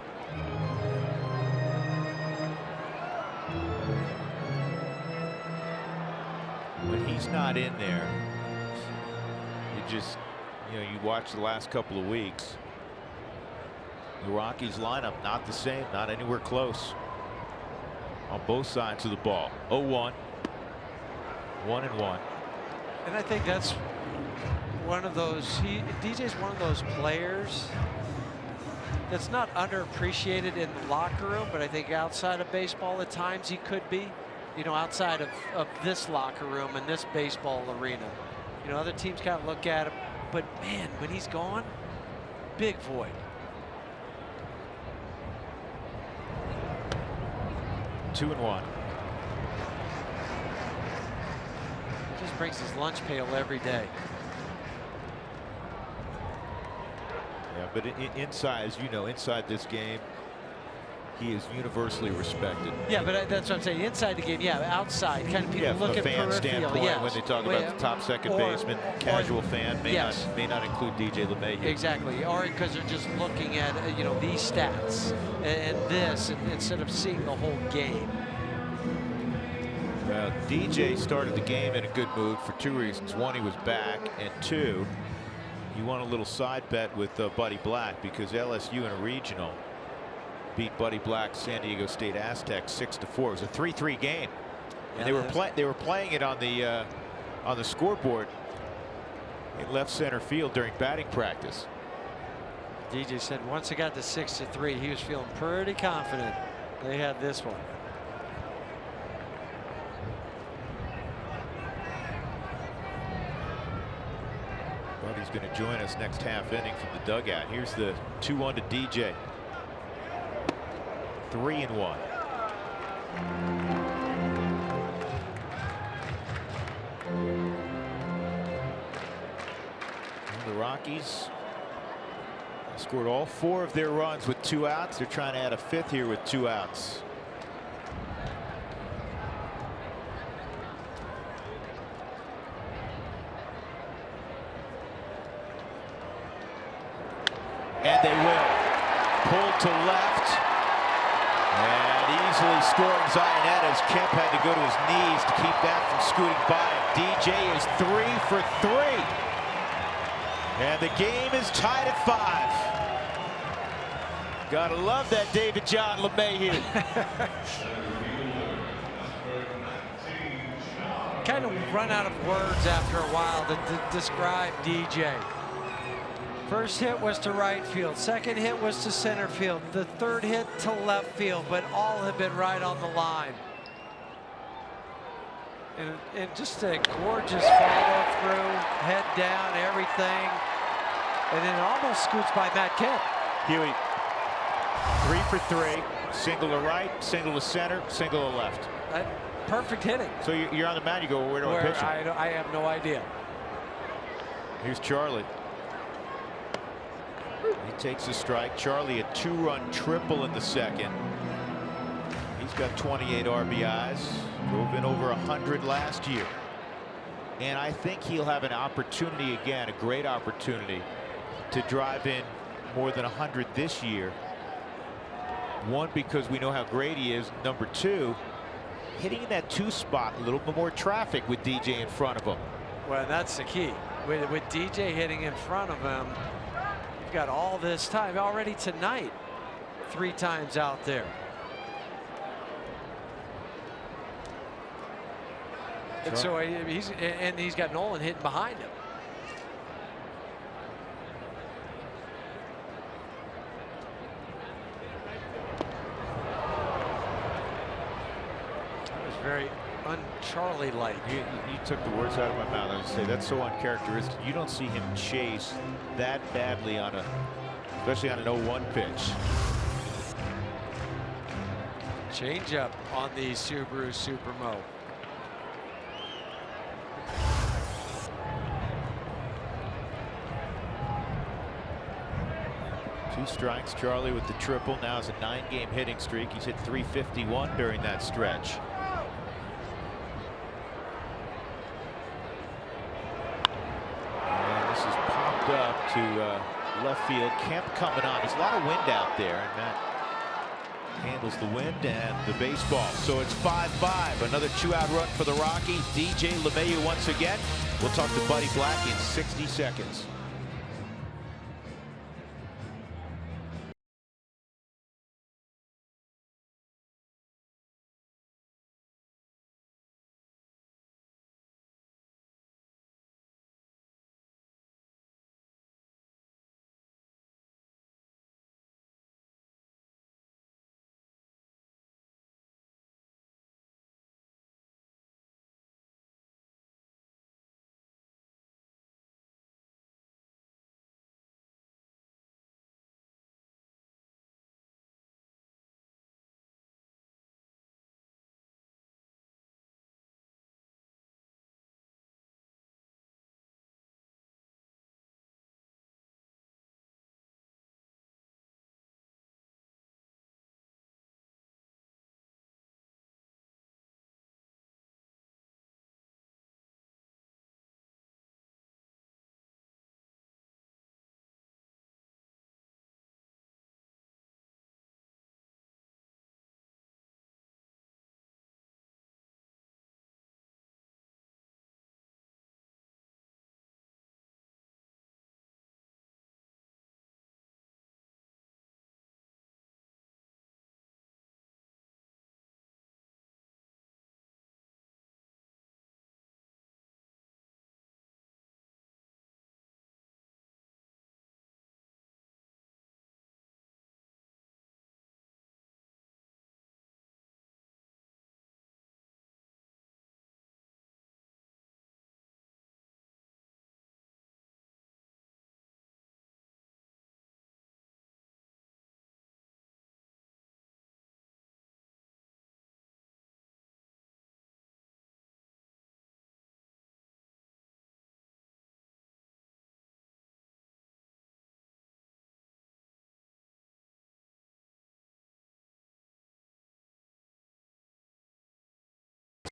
When he's not in there, you watch the last couple of weeks. The Rockies lineup not the same, not anywhere close on both sides of the ball. 0-1, 1-1. And I think that's one of those, DJ's one of those players that's not underappreciated in the locker room, but I think outside of baseball at times he could be, you know, outside of this locker room and this baseball arena. You know, other teams kind of look at him, but man, when he's gone, big void. Two and 1. Just brings his lunch pail every day. Yeah, but inside, as you know, inside this game, he is universally respected. Yeah, but that's what I'm saying. Inside the game, yeah. Outside, kind of people look at peripheral. From a fan standpoint, yes. when they talk about the top second baseman, casual fan may not include DJ LeMahieu. Exactly, or because they're just looking at these stats and this, instead of seeing the whole game. Well, DJ started the game in a good mood for 2 reasons. 1, he was back, and 2, he won a little side bet with Buddy Black because LSU in a regional beat Buddy Black's San Diego State Aztecs 6-4. It was a 3-3 game, and they were playing it on the scoreboard in left center field during batting practice. DJ said once it got to 6-3, he was feeling pretty confident they had this one. But he's going to join us next half inning from the dugout. Here's the 2-1 to DJ. 3-1. The Rockies scored all 4 of their runs with 2 outs. They're trying to add a 5th here with 2 outs. And they will. Pulled to left. And easily scoring Zionette as Kemp had to go to his knees to keep that from scooting by. DJ is 3 for 3. And the game is tied at 5. Gotta love that David John LeMahieu. Kind of run out of words after a while to describe DJ. First hit was to right field. Second hit was to center field. The third hit to left field, but all have been right on the line. And just a gorgeous follow through, head down, everything. And then almost scoots by Matt Kemp. Huey, 3 for 3. Single to right, single to center, single to left. Perfect hitting. So you're on the mound, you go, where do I pitch it? I have no idea. Here's Charlie. He takes a strike. Charlie, a 2-run triple in the second. He's got 28 RBIs. Drove in over 100 last year. And I think he'll have an opportunity again, a great opportunity, to drive in more than 100 this year. 1, because we know how great he is. Number 2, hitting in that 2 spot, a little bit more traffic with DJ in front of him. Well, that's the key. With DJ hitting in front of him, you've got all this time already tonight. 3 times out there. And so he's got Nolan hitting behind him. That was very un-Charlie-like. You took the words out of my mouth. I was say that's so uncharacteristic. You don't see him chase that badly on especially on an 0-1 pitch. Change up on the Subaru Supermo. 2 strikes. Charlie with the triple. Now is a 9-game hitting streak. He's hit 351 during that stretch. And this is popped up to left field. Kemp coming on. There's a lot of wind out there, and Matt handles the wind and the baseball. So it's 5-5. Another 2-out run for the Rockies. DJ LeMahieu once again. We'll talk to Buddy Black in 60 seconds.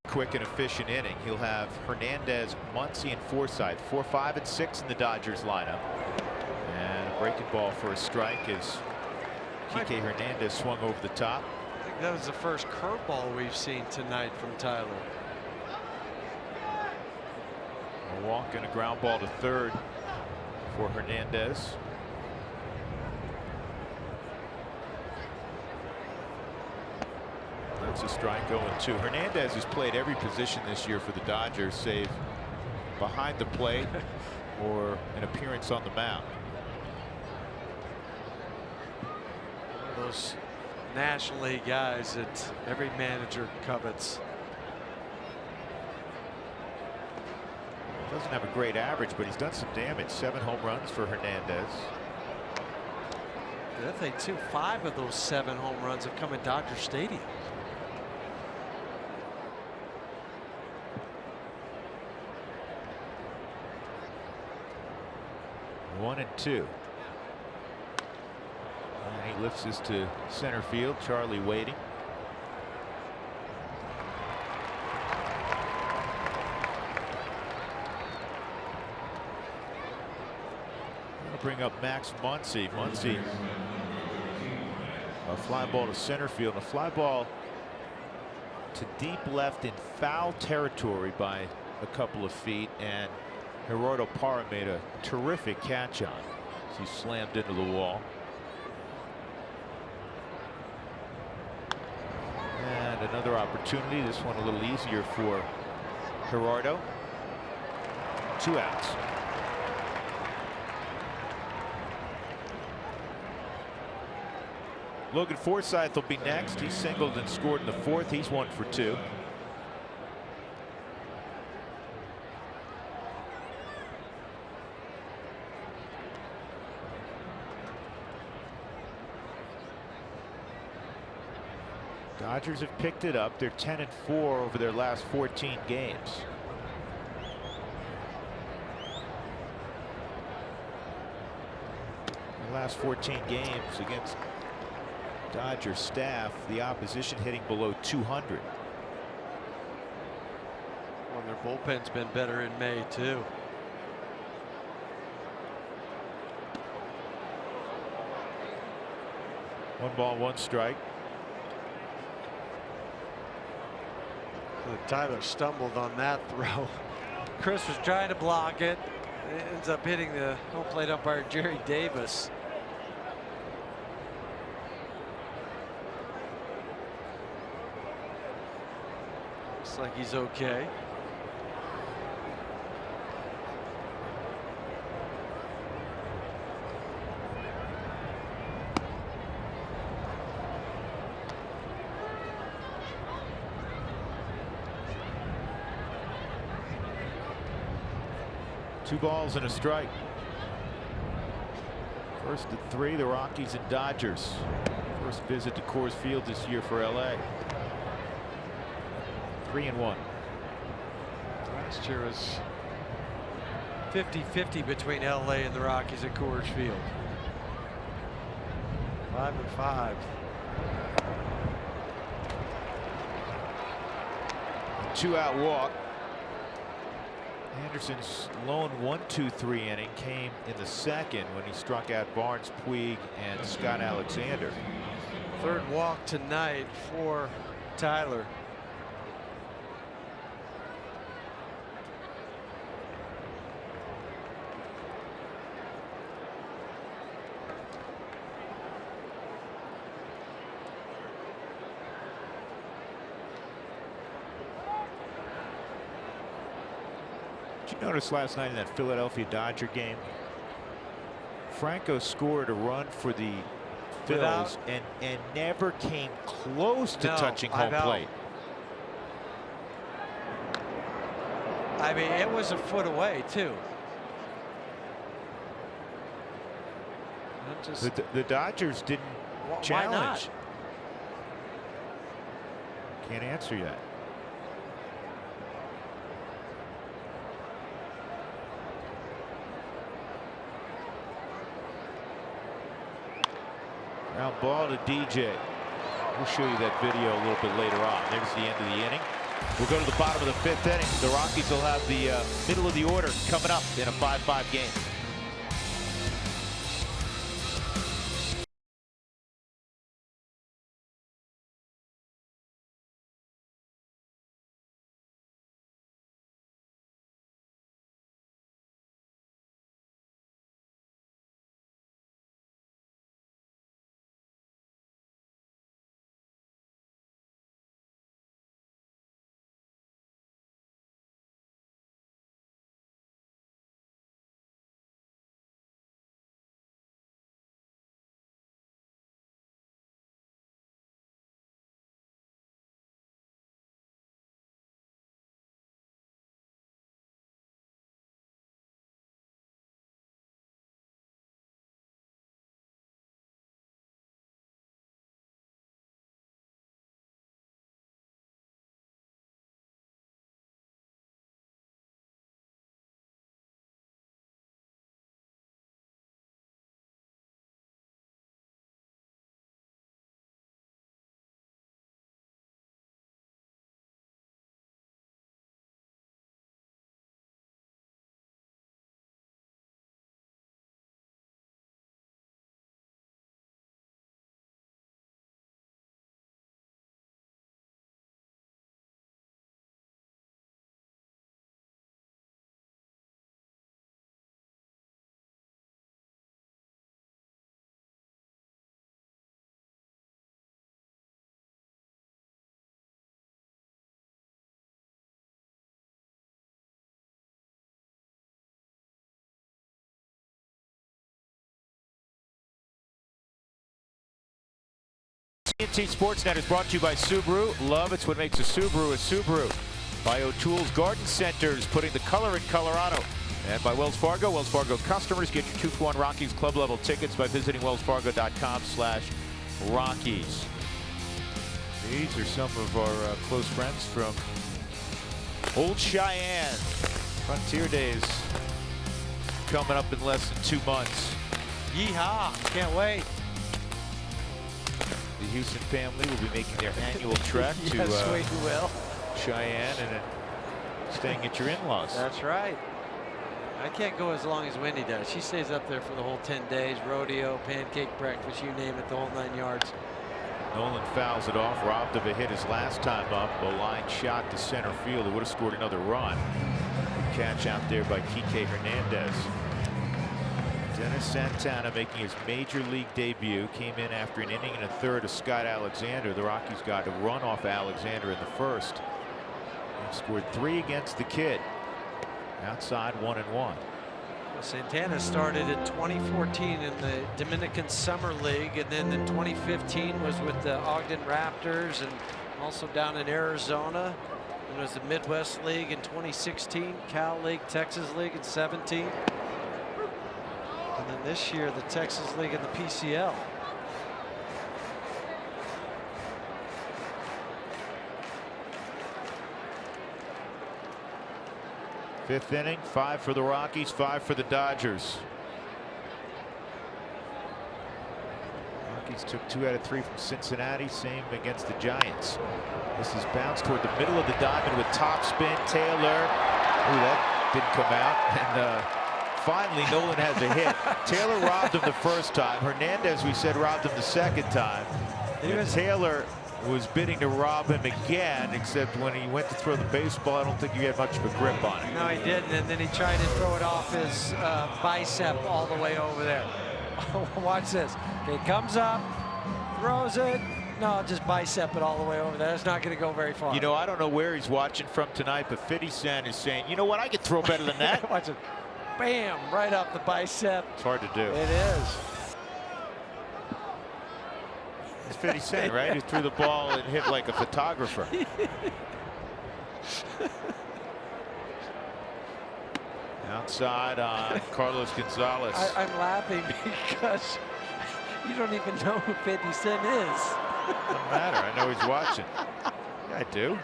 quick and efficient inning. He'll have Hernandez, Muncy, and Forsythe. 4, 5, and 6 in the Dodgers lineup. And a breaking ball for a strike as Kike Hernandez swung over the top. I think that was the first curveball we've seen tonight from Tyler. A walk and a ground ball to third for Hernandez. That's a strike, 0-2. Hernandez has played every position this year for the Dodgers, save behind the plate or an appearance on the mound. Those National League guys that every manager covets. Doesn't have a great average, but he's done some damage. 7 home runs for Hernandez. I think 5 of those 7 home runs have come at Dodger Stadium. One and 2. And he lifts this to center field. Charlie waiting. Bring up Max Muncy. Muncy, a fly ball to center field, a fly ball to deep left in foul territory by a couple of feet, and Gerardo Parra made a terrific catch on as he slammed into the wall. And another opportunity, this one a little easier for Gerardo. 2 outs. Logan Forsythe will be next. He singled and scored in the 4th. He's 1 for 2. Dodgers have picked it up. They're 10-4 over their last 14 games. The last 14 games against Dodger staff, the opposition hitting below 200. Well, their bullpen's been better in May too. One ball, 1 strike. Tyler stumbled on that throw. Chris was trying to block it. It ends up hitting the home plate umpire Jerry Davis. Looks like he's okay. Two balls and a strike. First at 3, the Rockies and Dodgers. First visit to Coors Field this year for LA. 3-1. Last year was 50-50 between LA and the Rockies at Coors Field. 5-5. 2-out walk. Anderson's lone 1-2-3 inning came in the 2nd when he struck out Barnes, Puig, and Scott Alexander. 3rd walk tonight for Tyler. Did you notice last night in that Philadelphia Dodger game, Franco scored a run for the Phils and never came close to touching home plate. I mean, it was a foot away too. The Dodgers didn't challenge. Why not? Can't answer yet. Ground ball to DJ. We'll show you that video a little bit later on. There's the end of the inning. We'll go to the bottom of the 5th inning. The Rockies will have the middle of the order coming up in a 5-5 game. TNT Sportsnet is brought to you by Subaru. Love, it's what makes a Subaru. By O'Toole's Garden Centers, putting the color in Colorado. And by Wells Fargo. Wells Fargo customers get your 2-for-1 Rockies club level tickets by visiting wellsfargo.com/Rockies. These are some of our close friends from Old Cheyenne. Frontier Days coming up in less than 2 months. Yeehaw, can't wait. The Houston family will be making their annual trek to Cheyenne and staying at your in-laws. That's right. I can't go as long as Wendy does. She stays up there for the whole 10 days. Rodeo, pancake breakfast, you name it, the whole 9 yards. Nolan fouls it off, robbed of a hit his last time up. A line shot to center field. It would have scored another run. Good catch out there by Kike Hernandez. Dennis Santana making his major league debut. Came in after an inning and a third of Scott Alexander. The Rockies got a run off Alexander in the first. He scored 3 against the kid. Outside 1-1. Well, Santana started in 2014 in the Dominican Summer League, and then in 2015 was with the Ogden Raptors, and also down in Arizona. It was the Midwest League in 2016, Cal League, Texas League in 17. And then this year, the Texas League and the PCL. Fifth inning, 5 for the Rockies, 5 for the Dodgers. Rockies took 2 out of 3 from Cincinnati, same against the Giants. This is bounced toward the middle of the diamond with top spin. Taylor, ooh, that didn't come out. And finally, Nolan has a hit. Taylor robbed him the first time. Hernandez, we said, robbed him the second time. And Taylor was bidding to rob him again, except when he went to throw the baseball, I don't think he had much of a grip on it. No, he didn't, and then he tried to throw it off his bicep all the way over there. Watch this. Okay, comes up, throws it. No, just bicep it all the way over there. It's not going to go very far. You know, I don't know where he's watching from tonight, but 50 Cent is saying, you know what, I could throw better than that. Watch it. Bam, right off the bicep. It's hard to do. It is. It's 50 Cent, right? He threw the ball and hit like a photographer. Outside on Carlos Gonzalez. I'm laughing because you don't even know who 50 Cent is. Doesn't matter. I know he's watching. Yeah, I do.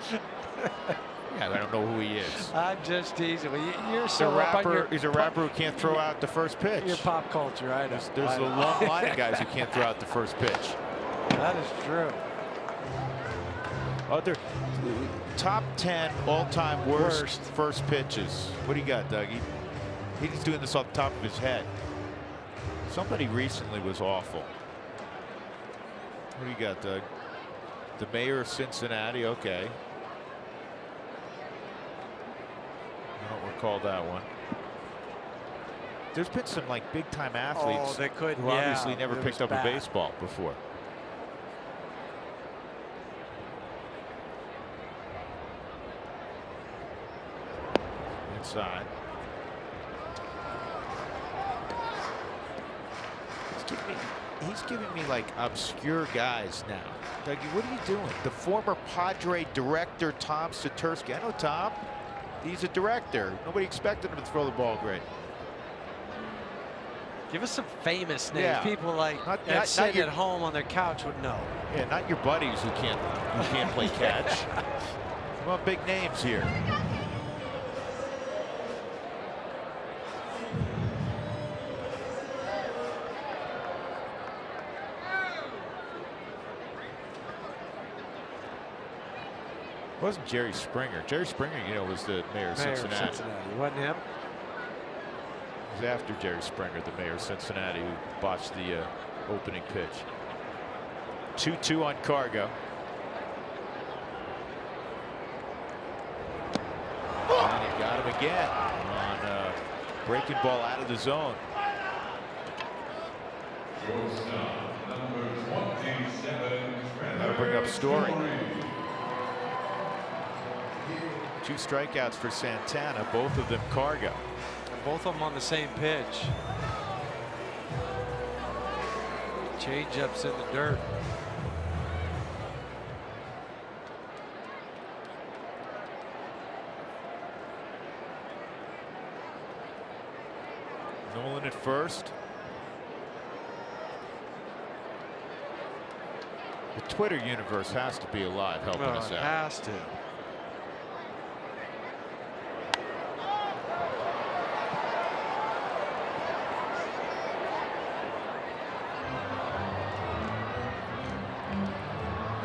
Yeah, I don't know who he is. I'm just teasing. You're He's so a rapper. He's a rapper who can't throw out the first pitch. Your pop culture, I know. There's a long line of guys who can't throw out the first pitch. That is true. Other top 10 all-time worst first pitches. What do you got, Dougie? He's doing this off the top of his head. Somebody recently was awful. What do you got, Doug? The mayor of Cincinnati. Okay. I don't recall that one. There's been some like big-time athletes who obviously never picked up a baseball before. Inside. He's giving me like obscure guys now. Dougie, what are you doing? The former Padre director Tom Satursky. I know Tom. He's a director. Nobody expected him to throw the ball great. Give us some famous names. People like sitting at home on their couch would know. Yeah, not your buddies who can't play catch. We want big names here. It wasn't Jerry Springer. Jerry Springer, you know, was the mayor of Cincinnati. Wasn't him? It was after Jerry Springer, the mayor of Cincinnati, who botched the opening pitch. 2-2 on Cargo. And he got him again on breaking ball out of the zone. That'll bring up Story. 2 strikeouts for Santana, both of them Cargo. And both of them on the same pitch. Change-ups in the dirt. Nolan at first. The Twitter universe has to be alive helping us out. It has to.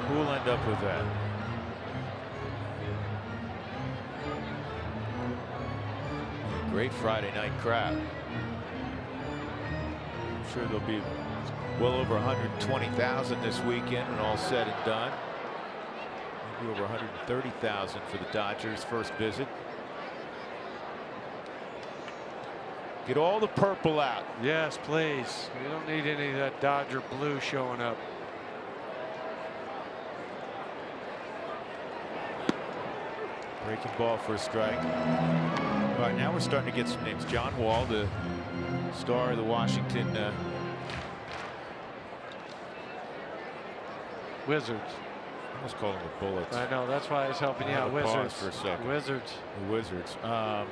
Who'll end up with that? Great Friday night crowd. I'm sure there'll be well over 120,000 this weekend when all said and done. Maybe over 130,000 for the Dodgers' first visit. Get all the purple out. Yes, please. We don't need any of that Dodger blue showing up. Breaking ball for a strike. All right, now we're starting to get some names. John Wall, the star of the Washington Wizards. I almost call them the Bullets. I know, that's why I was helping you out. Wizards. For a second. Wizards. The Wizards. I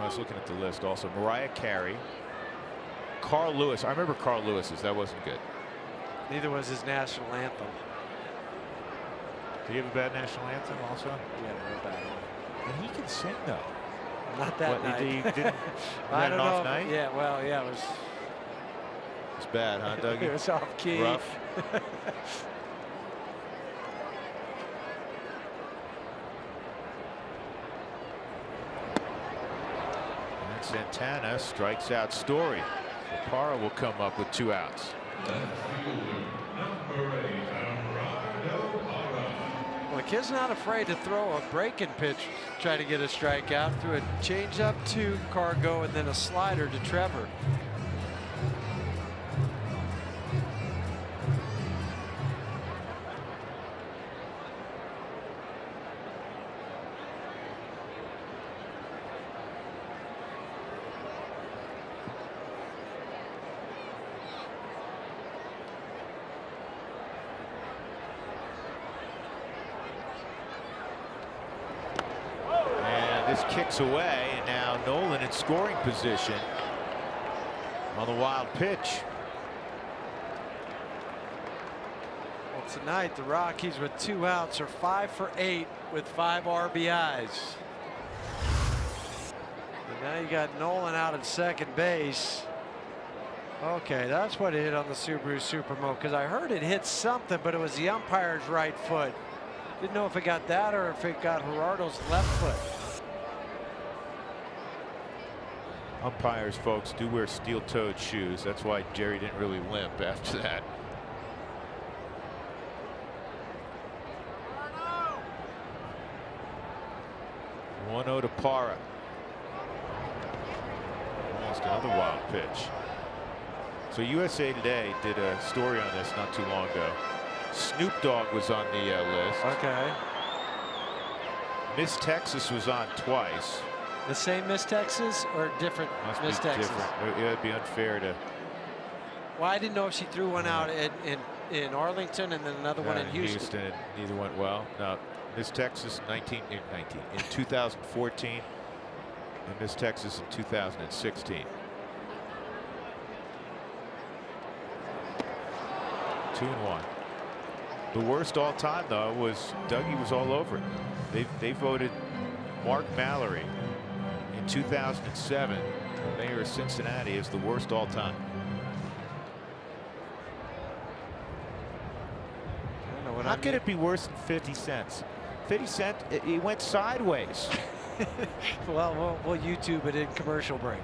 was looking at the list also. Mariah Carey. Carl Lewis. I remember Carl Lewis's. That wasn't good. Neither was his national anthem. Did he have a bad national anthem also? Yeah, real bad one. And he can sing though. Not that night. He didn't I had don't an off know. night? Yeah, well, yeah, it was. It's bad, huh, Dougie? It was off key. Rough. And Santana strikes out Story. Parra will come up with 2 outs. Well, the kid's not afraid to throw a breaking pitch, try to get a strikeout, threw a changeup to Cargo and then a slider to Trevor. This kicks away, and now Nolan in scoring position on the wild pitch. Well, tonight the Rockies with 2 outs are 5 for 8 with 5 RBIs. And now you got Nolan out at second base. Okay, that's what it hit on the Subaru Supermo, because I heard it hit something, but it was the umpire's right foot. Didn't know if it got that or if it got Gerardo's left foot. Umpires, folks, do wear steel-toed shoes. That's why Jerry didn't really limp after that. One 1-0 to Parra. Almost another wild pitch. So USA Today did a story on this not too long ago. Snoop Dogg was on the list. Okay. Miss Texas was on twice. The same Miss Texas or different Must Miss be Texas? different. It would be unfair to. Well, I didn't know if she threw one out in Arlington and then another one in Houston. And neither went well. No, Miss Texas in 2014 and Miss Texas in 2016. 2-1. The worst all time though was Dougie was all over it. They voted Mark Mallory in 2007, mayor of Cincinnati, as the worst all time. How could it be worse than 50 cents? 50 Cent, it went sideways. Well, we'll YouTube it in commercial break.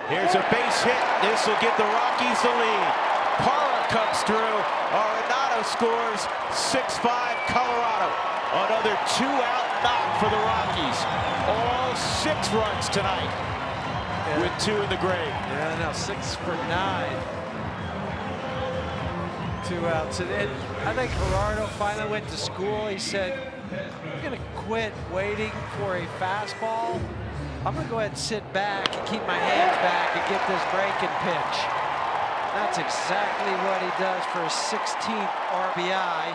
Here's a base hit. This will give the Rockies the lead. Parra comes through. Arenado scores. 6-5 Colorado. Another 2-out knock for the Rockies. All 6 runs tonight. Yeah. With 2 in the grave. Yeah, now 6 for 9. 2 outs. And I think Gerardo finally went to school. He said, I'm going to quit waiting for a fastball. I'm going to go ahead and sit back and keep my hands back and get this breaking pitch. That's exactly what he does for his 16th RBI.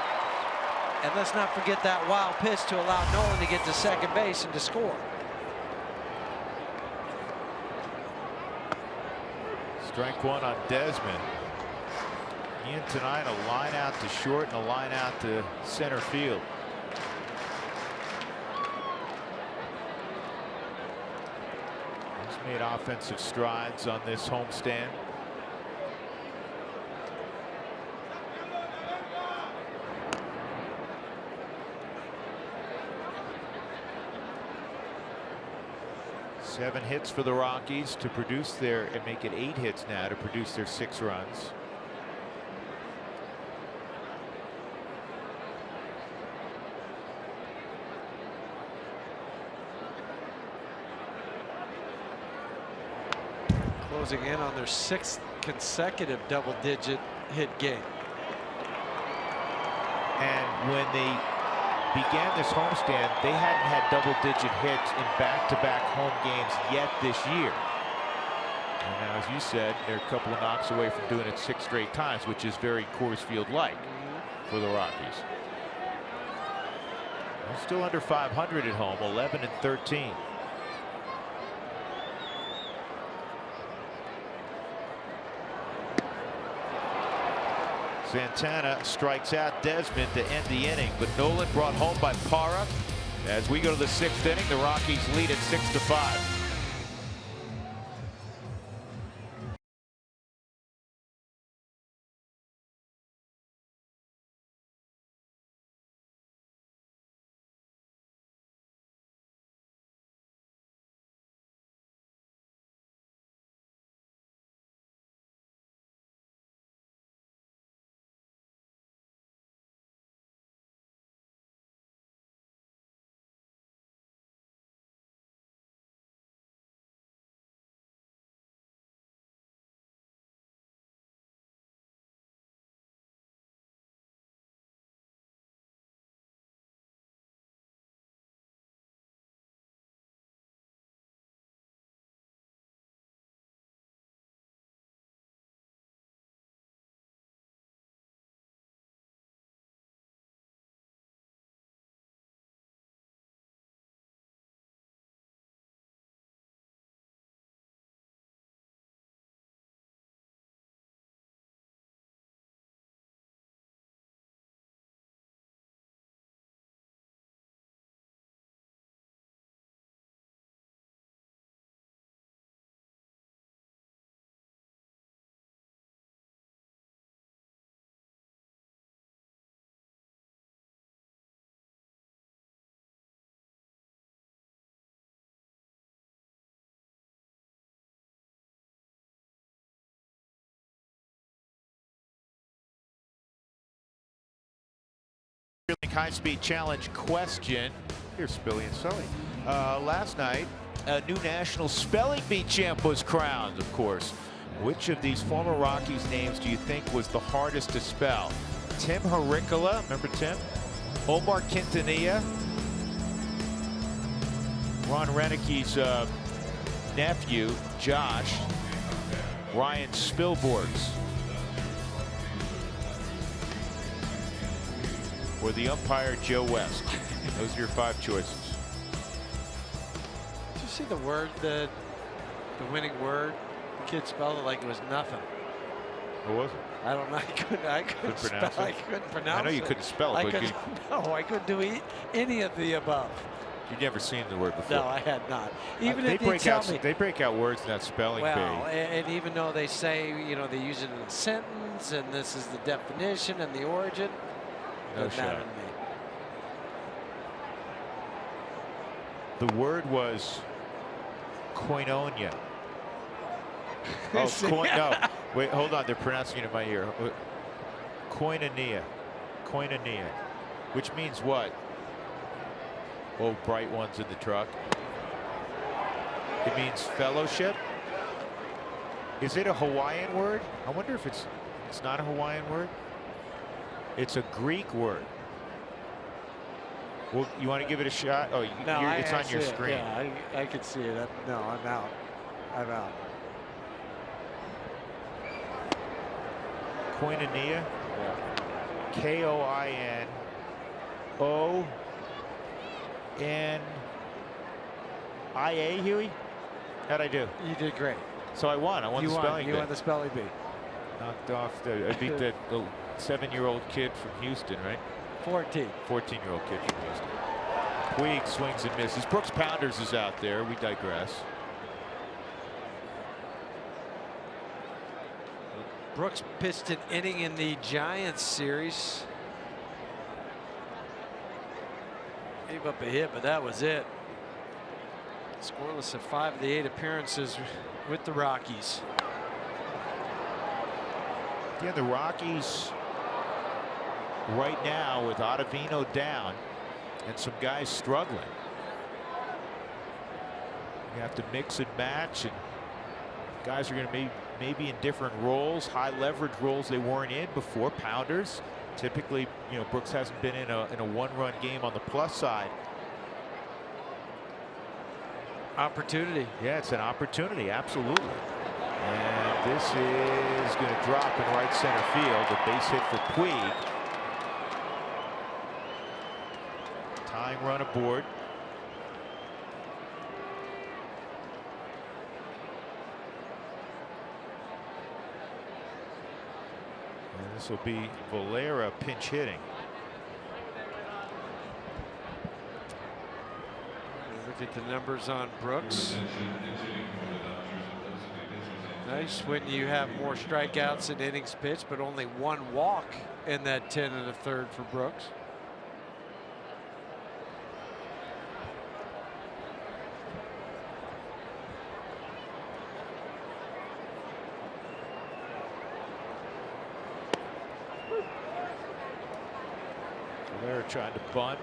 And let's not forget that wild pitch to allow Nolan to get to second base and to score. Strike 1 on Desmond. Ian tonight a line out to short and a line out to center field. He's made offensive strides on this homestand. Seven hits for the Rockies to produce their and make it 8 hits now to produce their 6 runs. Closing in on their 6th consecutive double-digit hit game. And when they began this homestand, they hadn't had double-digit hits in back-to-back home games yet this year. And now, as you said, they're a couple of knocks away from doing it 6 straight times, which is very Coors Field-like for the Rockies. They're still under 500 at home, 11-13. Santana strikes out Desmond to end the inning, but Nolan brought home by Parra. As we go to the 6th inning, the Rockies lead at 6-5. high-speed challenge question. Here's Spilly and Sully. Last night, a new national spelling bee champ was crowned, of course. Which of these former Rockies names do you think was the hardest to spell? Tim Haricola, remember Tim? Omar Quintanilla, Ron Renicki's nephew, Josh, Ryan Spilborgs, or the umpire, Joe West. Those are your 5 choices. Did you see the word, the winning word? The kid spelled it like it was nothing. What was it? I don't know. I couldn't spell. I couldn't pronounce it. I know you couldn't spell it, but no, I couldn't do any of the above. You've never seen the word before. No, I had not. Even they if they tell me, they break out words in that spelling bee. and even though they say, you know, they use it in a sentence, and this is the definition and the origin, doesn't matter to me. The word was koinonia. Oh, no. Wait, hold on. They're pronouncing it in my ear. Koinonia. Koinonia. Which means what? Oh, bright ones in the truck. It means fellowship. Is it a Hawaiian word? I wonder if it's not a Hawaiian word. It's a Greek word. Well, you want to give it a shot? Oh, no, it's on your screen. Yeah, I can see it. No, I'm out. I'm out. Koinonia. Yeah. K-O-I-N-O-N-I-A, Huey? How'd I do? You did great. So I won. I won the spelling bee. You won the spelling bee. Knocked off I beat that 7-year-old kid from Houston, right? 14-year-old kid from Houston. Puig swings and misses. Brooks Pounders is out there. We digress. Brooks pitched an inning in the Giants series. Gave up a hit, but that was it. Scoreless in 5 of the 8 appearances with the Rockies. Yeah, the Rockies right now with Ottavino down and some guys struggling. You have to mix and match, and guys are going to be maybe in different roles, high leverage roles they weren't in before. Pounders, typically, you know, Brooks hasn't been in a 1-run game on the plus side. Opportunity. Yeah, it's an opportunity, absolutely. And this is going to drop in right center field. A base hit for Puig. Tying run aboard. And this will be Valera pinch hitting. Look at the numbers on Brooks. Nice when you have more strikeouts in innings pitched, but only 1 walk in that 10 1/3 for Brooks. Valera trying to bunt.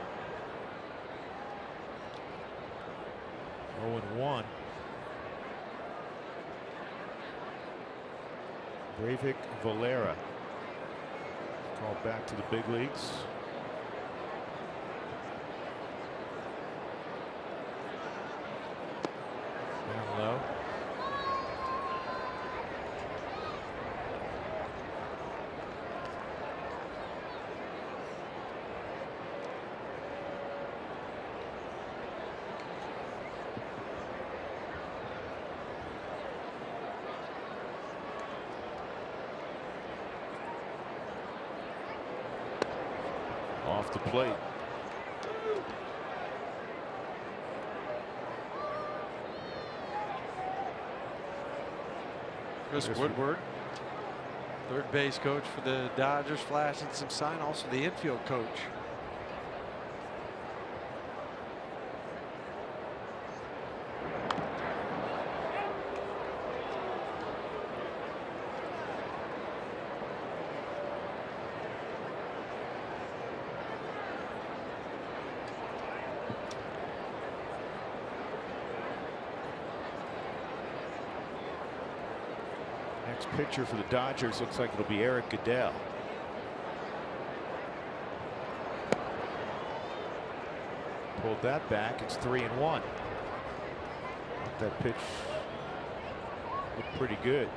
0-1. Breivik Valera called back to the big leagues. Down low. Off the plate. Chris Woodward, third base coach for the Dodgers, flashing some sign. Also the infield coach. pitcher for the Dodgers looks like it'll be Eric Goodell. Pulled that back. It's 3-1. That pitch looked pretty good.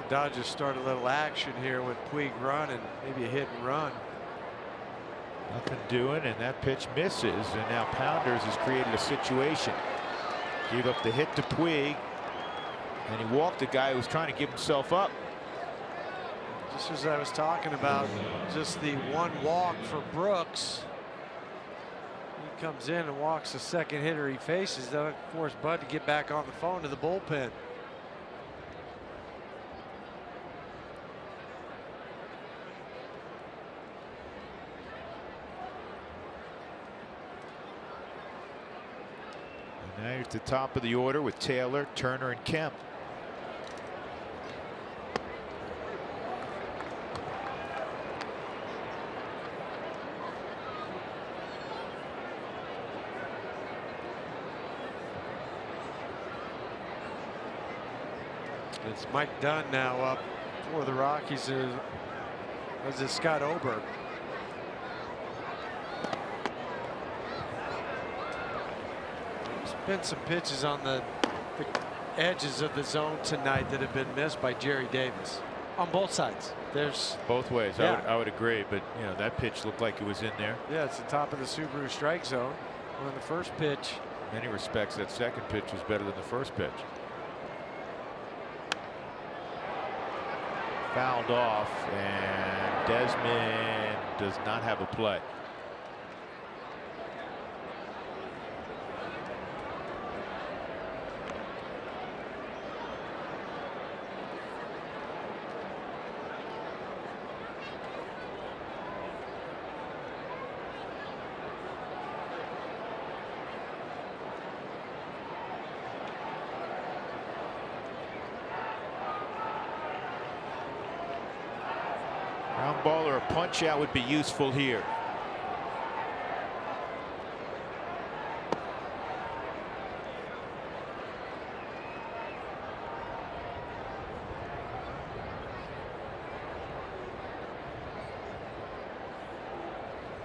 The Dodgers start a little action here with Puig running, maybe a hit and run. Nothing doing, and that pitch misses, and now Pounders has created a situation. Gave up the hit to Puig, and he walked the guy who was trying to give himself up. Just as I was talking about, just the one walk for Brooks. He comes in and walks the second hitter he faces. That'll force Bud to get back on the phone to the bullpen. And now you're at the top of the order with Taylor, Turner, and Kemp. It's Mike Dunn now up for the Rockies. As is Scott Oberg. There's been some pitches on the edges of the zone tonight that have been missed by Jerry Davis on both sides. There's both ways. Yeah. I would agree, but you know that pitch looked like it was in there. Yeah, it's the top of the Subaru strike zone. On the first pitch, in many respects, that second pitch was better than the first pitch. Fouled off, and Desmond does not have a play. Ground ball or a punch out would be useful here.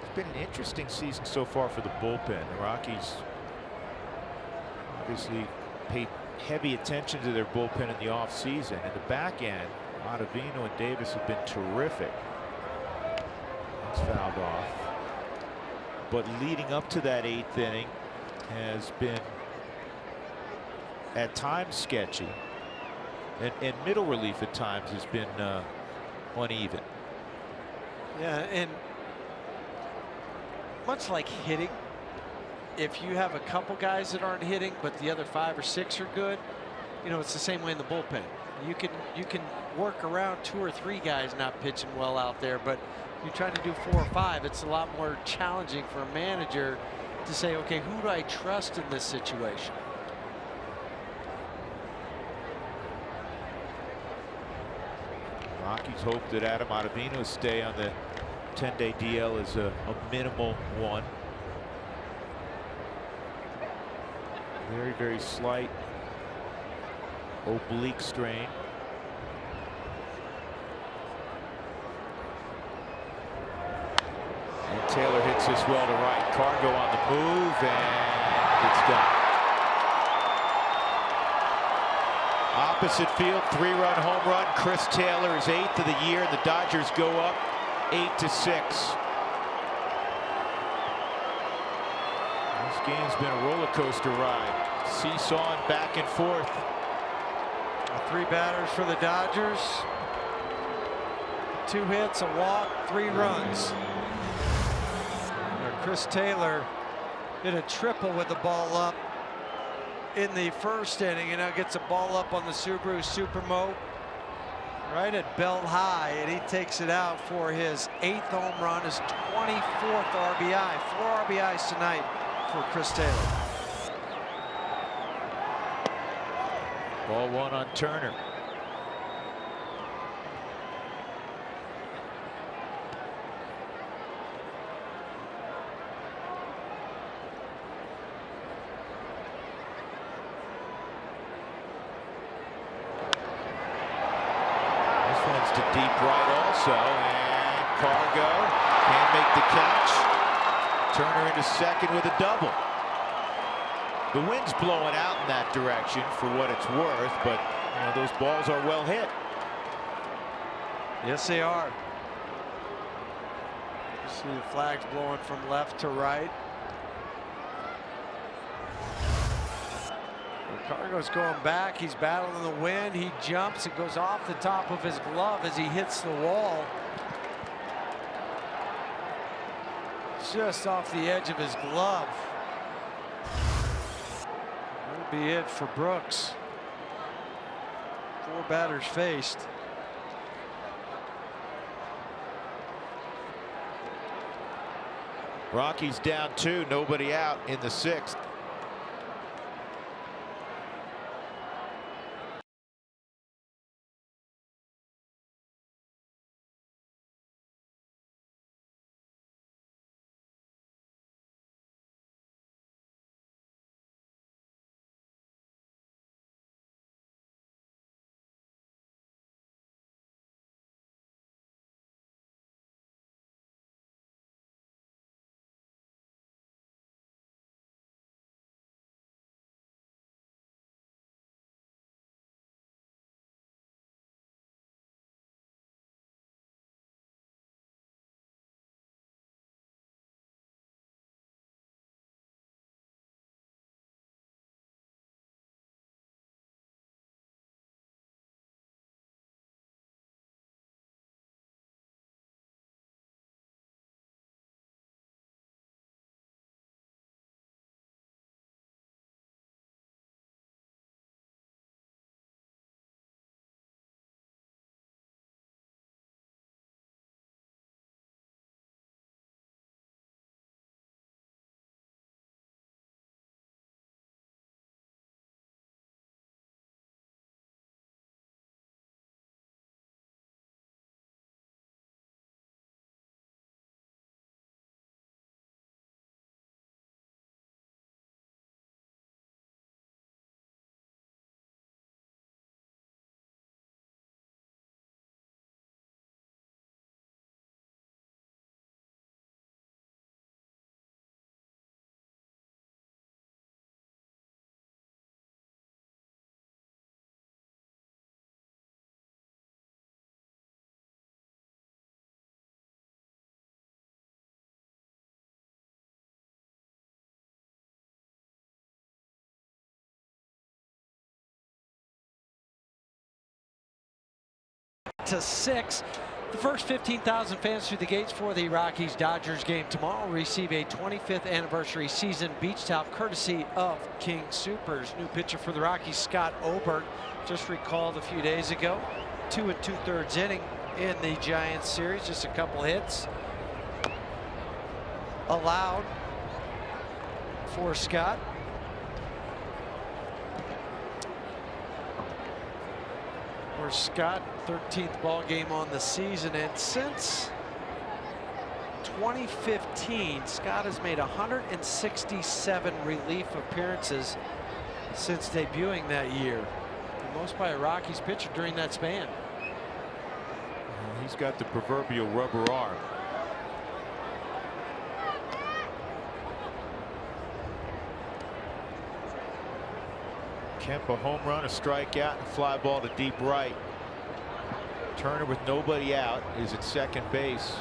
It's been an interesting season so far for the bullpen. The Rockies obviously paid heavy attention to their bullpen in the offseason. In the back end, Ottavino and Davis have been terrific. That's fouled off. But leading up to that 8th inning has been at times sketchy. And middle relief at times has been uneven. yeah, and much like hitting, if you have a couple guys that aren't hitting, but the other 5 or 6 are good, you know, it's the same way in the bullpen. You can work around 2 or 3 guys not pitching well out there, but you're trying to do 4 or 5. It's a lot more challenging for a manager to say, okay, who do I trust in this situation? Rockies hope that Adam Ottavino stay on the 10-day DL is a minimal one. Very, very slight oblique strain. And Taylor hits this well to right. Cargo on the move, and it's done. Opposite field, 3-run home run. Chris Taylor is 8th of the year. The Dodgers go up 8-6. This game's been a roller coaster ride. Seesawing back and forth. 3 batters for the Dodgers. 2 hits, a walk, 3 runs. Chris Taylor hit a triple with the ball up in the first inning, and now gets a ball up on the Subaru Supermo right at belt high, and he takes it out for his 8th home run, his 24th RBI. 4 RBIs tonight for Chris Taylor. Ball 1 on Turner. deep right also, and Cargo can't make the catch. Turner into second with a double. The wind's blowing out in that direction for what it's worth, but you know, those balls are well hit. Yes, they are. You see the flags blowing from left to right. Cargo's going back. He's battling the wind. He jumps. It goes off the top of his glove as he hits the wall. Just off the edge of his glove. That'll be it for Brooks. 4 batters faced. Rockies down 2, nobody out in the 6th. To 6. The first 15,000 fans through the gates for the Rockies-Dodgers game tomorrow will receive a 25th anniversary season beach towel courtesy of King Soopers. New pitcher for the Rockies, Scott Oberg, just recalled a few days ago. 2 2/3 inning in the Giants series, just a couple hits allowed for Scott. For Scott, 13th ball game on the season, and since 2015, Scott has made 167 relief appearances since debuting that year, the most by a Rockies pitcher during that span. He's got the proverbial rubber arm. Kemp a home run, a strikeout, and fly ball to deep right. Turner with nobody out is at second base.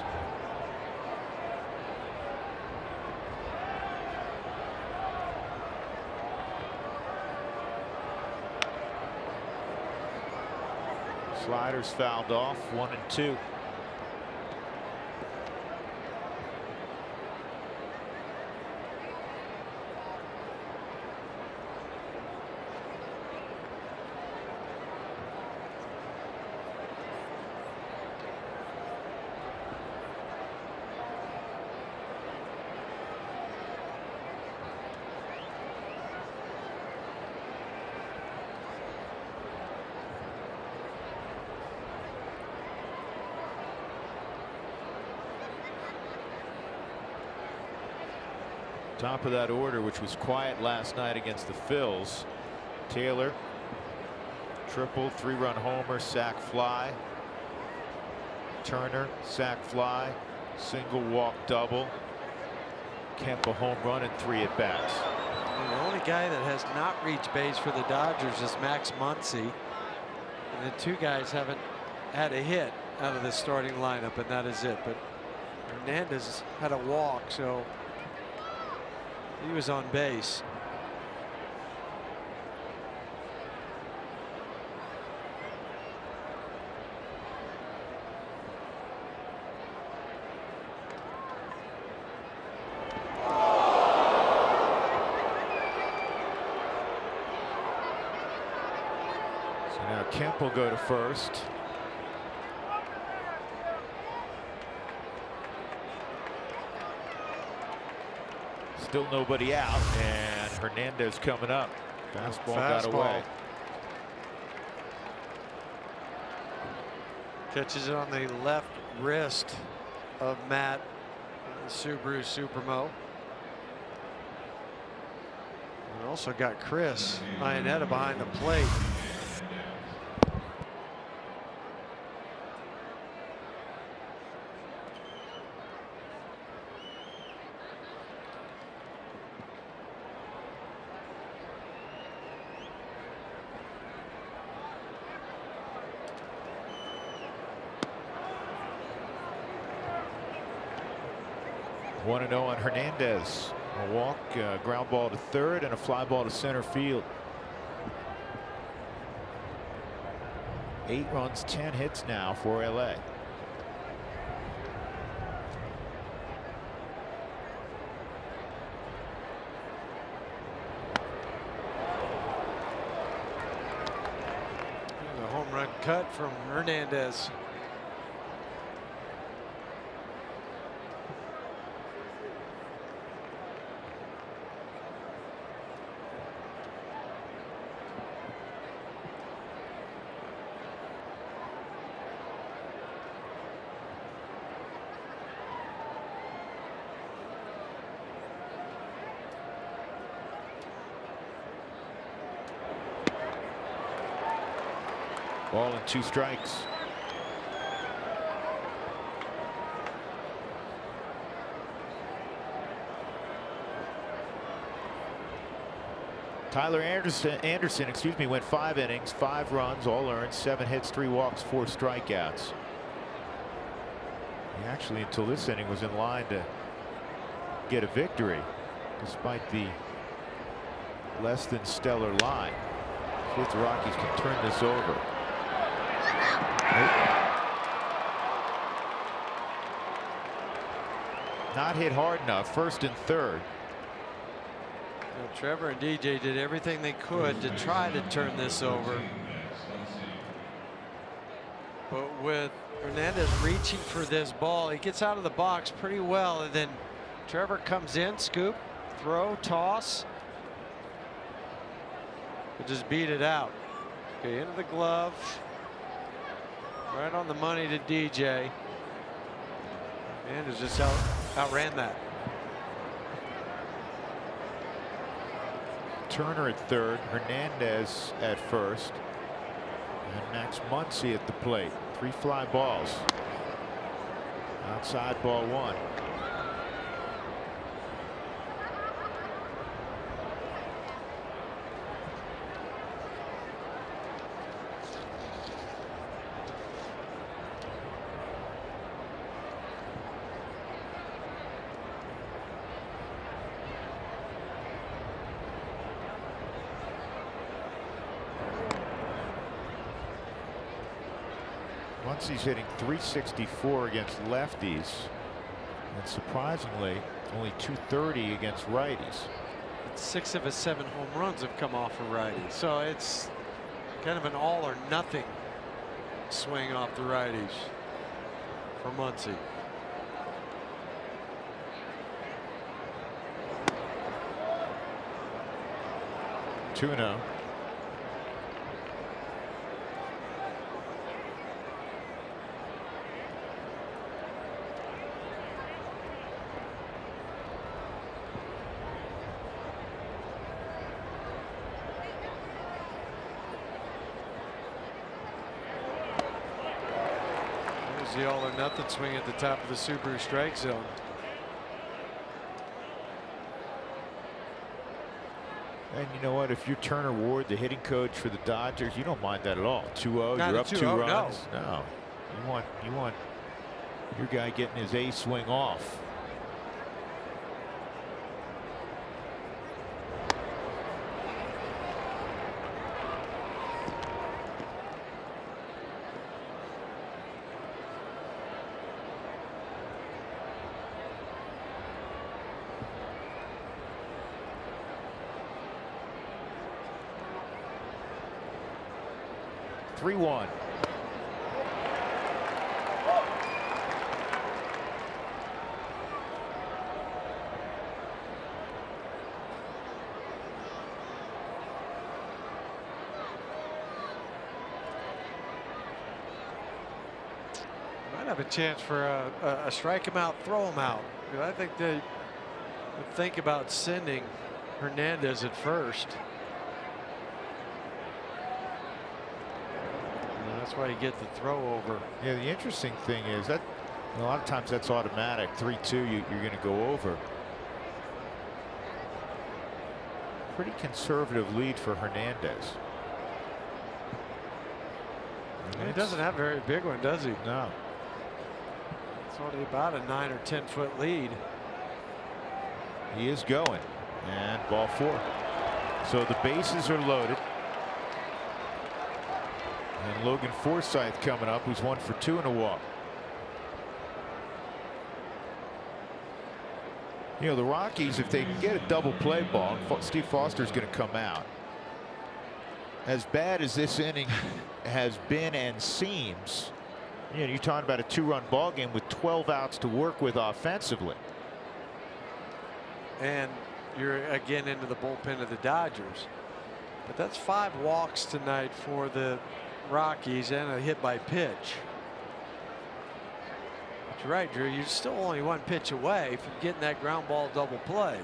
Sliders fouled off, 1 and 2. Top of that order, which was quiet last night against the Phils. Taylor, triple, 3-run homer, sac fly. Turner, sac fly, single walk double. Kemp a home run and 3 at bats. And the only guy that has not reached base for the Dodgers is Max Muncy. And the 2 guys haven't had a hit out of the starting lineup, and that is it. But Hernandez had a walk, so he was on base. So now Kemp will go to first. Still nobody out, and Hernandez coming up. Fastball got away. Catches it on the left wrist of Matt Subaru Supermo. And also got Chris Iannetta behind the plate. One and 0 on Hernandez. A walk, ground ball to third, and a fly ball to center field. 8 runs, 10 hits now for LA. A home run cut from Hernandez. Ball and 2 strikes. Tyler Anderson, excuse me, went 5 innings, 5 runs, all earned, 7 hits, 3 walks, 4 strikeouts. He actually, until this inning, was in line to get a victory, despite the less than stellar line. See if the Rockies can turn this over. Not hit hard enough. First and third. Well, Trevor and DJ did everything they could to try to turn this over. But with Hernandez reaching for this ball, he gets out of the box pretty well, and then Trevor comes in, scoop, throw, toss. But just beat it out. Okay, into the glove. Right on the money to DJ. And has just outran that. Turner at third, Hernandez at first, and Max Muncy at the plate. 3 fly balls. Outside ball 1. Muncy's hitting .364 against lefties, and surprisingly only .230 against righties. 6 of his 7 home runs have come off of righties, so it's kind of an all or nothing swing off the righties for Muncy. Two now. the all or nothing swing at the top of the Subaru strike zone. And you know what? If you're Turner Ward, the hitting coach for the Dodgers, you don't mind that at all. 2-0, Not you're a up 2 2-0, runs. No, you want your guy getting his A swing off. Three-one. Might have a chance for a strike him out, throw him out. I think they would think about sending Hernandez at first. That's why you get the throw over. Yeah, the interesting thing is that a lot of times that's automatic. 3-2, you're going to go over. Pretty conservative lead for Hernandez. He doesn't have a very big one, does he? No. It's only about a 9 or 10 foot lead. He is going. And ball 4. So the bases are loaded. And Logan Forsythe coming up, who's 1 for 2 and a walk. You know, the Rockies, if they can get a double play ball, Steve Foster's going to come out. As bad as this inning has been and seems, you know, you're talking about a 2-run ball game with 12 outs to work with offensively. And you're again into the bullpen of the Dodgers. But that's 5 walks tonight for the Rockies and a hit by pitch. But you're right, Drew. You're still only 1 pitch away from getting that ground ball double play.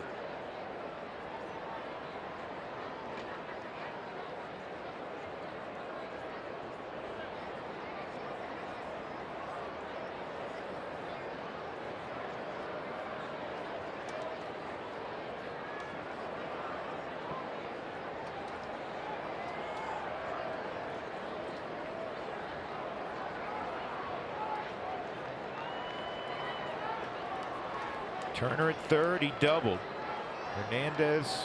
Turner at third, he doubled. Hernandez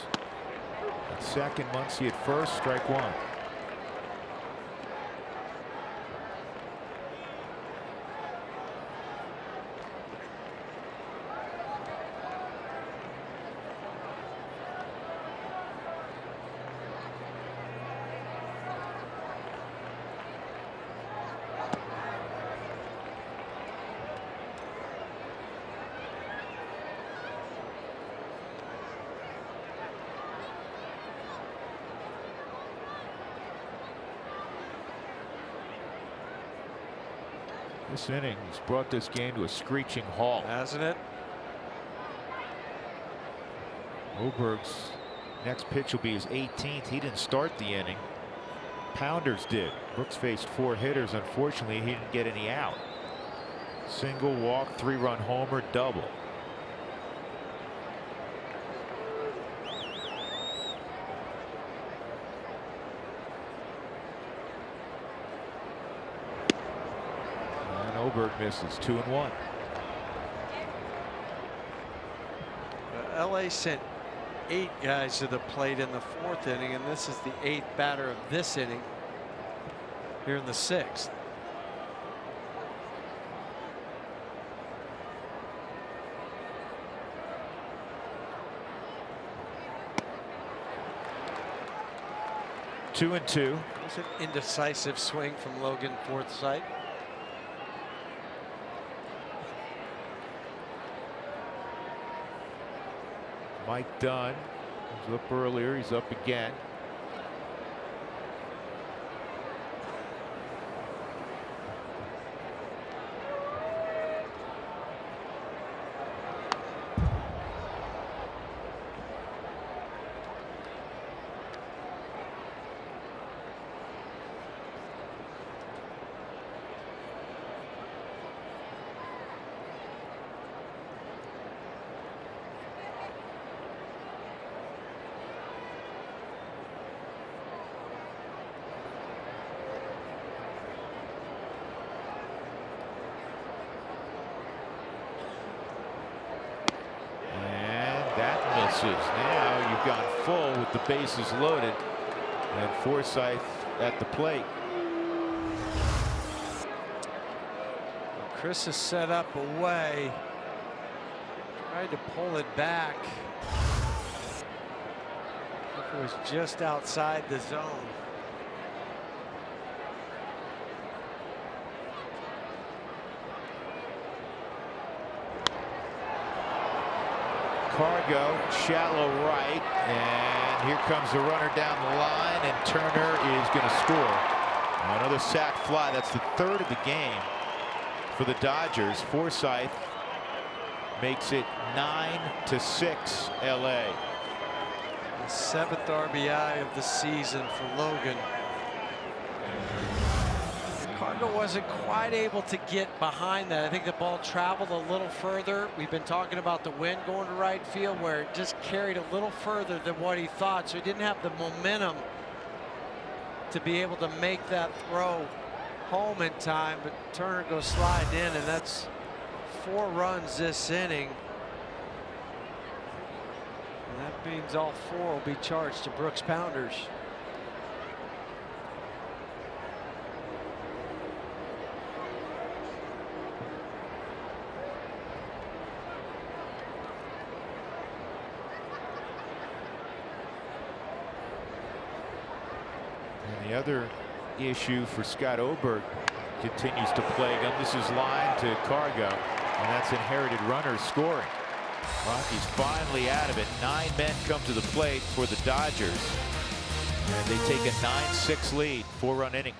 at second, Muncy at first, strike 1. This inning has brought this game to a screeching halt. Hasn't it? Oberg's next pitch will be his 18th. He didn't start the inning. Pounders did. Brooks faced 4 hitters. Unfortunately, he didn't get any out. Single, walk, 3-run homer, double. Oberg misses. 2-1. LA sent 8 guys to the plate in the 4th inning, and this is the 8th batter of this inning here in the 6th. Two and 2. It was an indecisive swing from Logan Forsythe. Mike Dunn was up earlier. He's up again. bases. Now you've gone full with the bases loaded, and Forsythe at the plate. Chris is set up away. Tried to pull it back. It was just outside the zone. Cargo, shallow right, and here comes the runner down the line, and Turner is going to score. Another sac fly. That's the third of the game for the Dodgers. Forsythe makes it 9-6 LA. The 7th RBI of the season for Logan. Cargo wasn't quite able to get behind that. I think the ball traveled a little further. We've been talking about the wind going to right field, where it just carried a little further than what he thought, so he didn't have the momentum to be able to make that throw home in time. But Turner goes sliding in, and that's 4 runs this inning. And that means all 4 will be charged to Brooks Pounders. And the other issue for Scott Oberg continues to plague him. This is line to Cargo, and that's inherited runners scoring. Rockies finally out of it. 9 men come to the plate for the Dodgers, and they take a 9-6 lead, 4-run inning.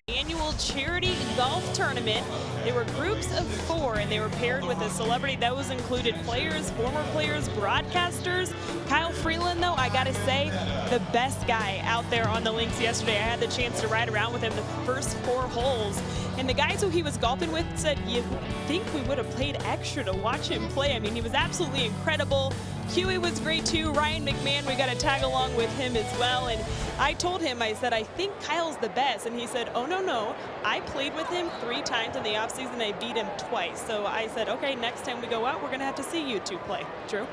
Annual charity golf tournament. They were groups of 4, and they were paired with a celebrity. Those included players, former players, broadcasters. Kyle Freeland, though, I gotta say, the best guy out there on the links yesterday. I had the chance to ride around with him the first 4 holes, and the guys who he was golfing with said, "You think we would have played extra to watch him play?" I mean, he was absolutely incredible. Huey was great too. Ryan McMahon, we got to tag along with him as well. And I told him, I said, "I think Kyle's the best." And he said, "Oh, no. I played with him 3 times in the offseason. I beat him twice." So I said, "Okay, next time we go out, we're going to have to see you 2 play." Drew?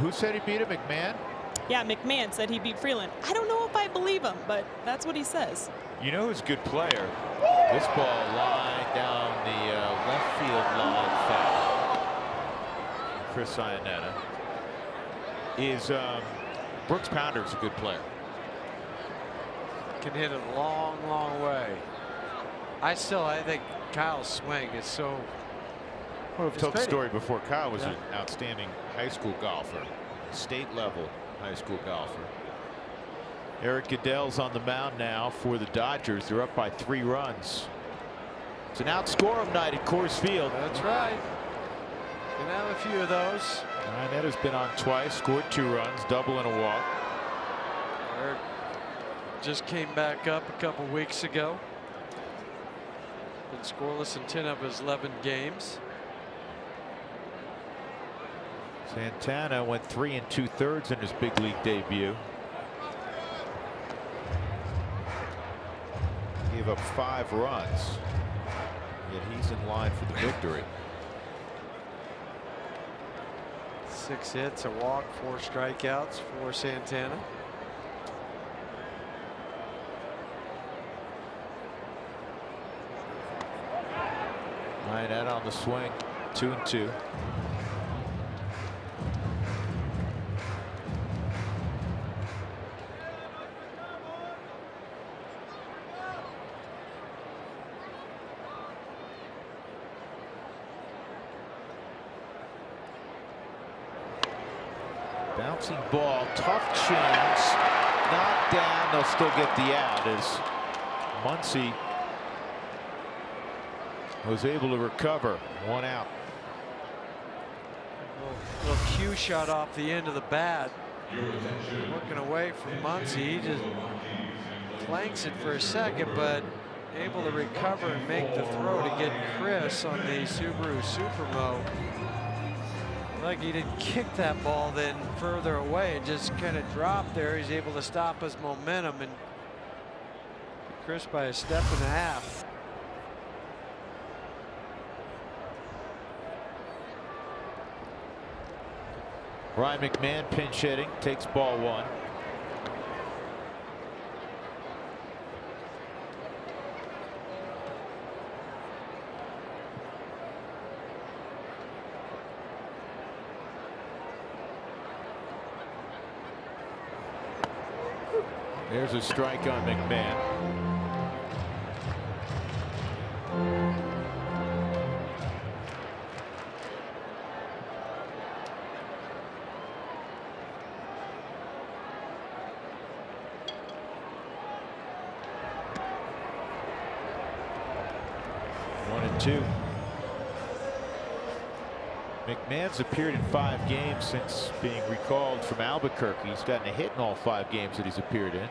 Who said he beat him, McMahon? Yeah, McMahon said he beat Freeland. I don't know if I believe him, but that's what he says. You know who's a good player? This ball lined down the left field line foul. Chris Santana. Is Brooks Pounders a good player? Can hit it a long, long way. I think Kyle's swing is so. Well, we've told the story before. Kyle was an outstanding high school golfer, state level high school golfer. Eric Goodell's on the mound now for the Dodgers. They're up by 3 runs. It's an outscore night at Coors Field. That's right. Gonna have a few of those. That has been on twice, scored 2 runs, double and a walk. Eric just came back up a couple weeks ago. Been scoreless in 10 of his 11 games. Santana went 3 2/3 in his big league debut. Gave up 5 runs. Yet he's in line for the victory. 6 hits, a walk, 4 strikeouts for Santana. Ryan out on the swing, 2-2. Bouncing ball, tough chance, knocked down. They'll still get the out as Muncy was able to recover. 1 out. Little cue shot off the end of the bat. Looking away from Muncy. He just flanks it for a second, but able to recover and make the throw to get Chris on the Subaru Supermo. Like he didn't kick that ball then further away. It just kind of dropped there. He's able to stop his momentum and Chris by a step and a half. Ryan McMahon pinch hitting, takes ball 1. There's a strike on McMahon. One and 2. McMahon's appeared in 5 games since being recalled from Albuquerque. He's gotten a hit in all 5 games that he's appeared in,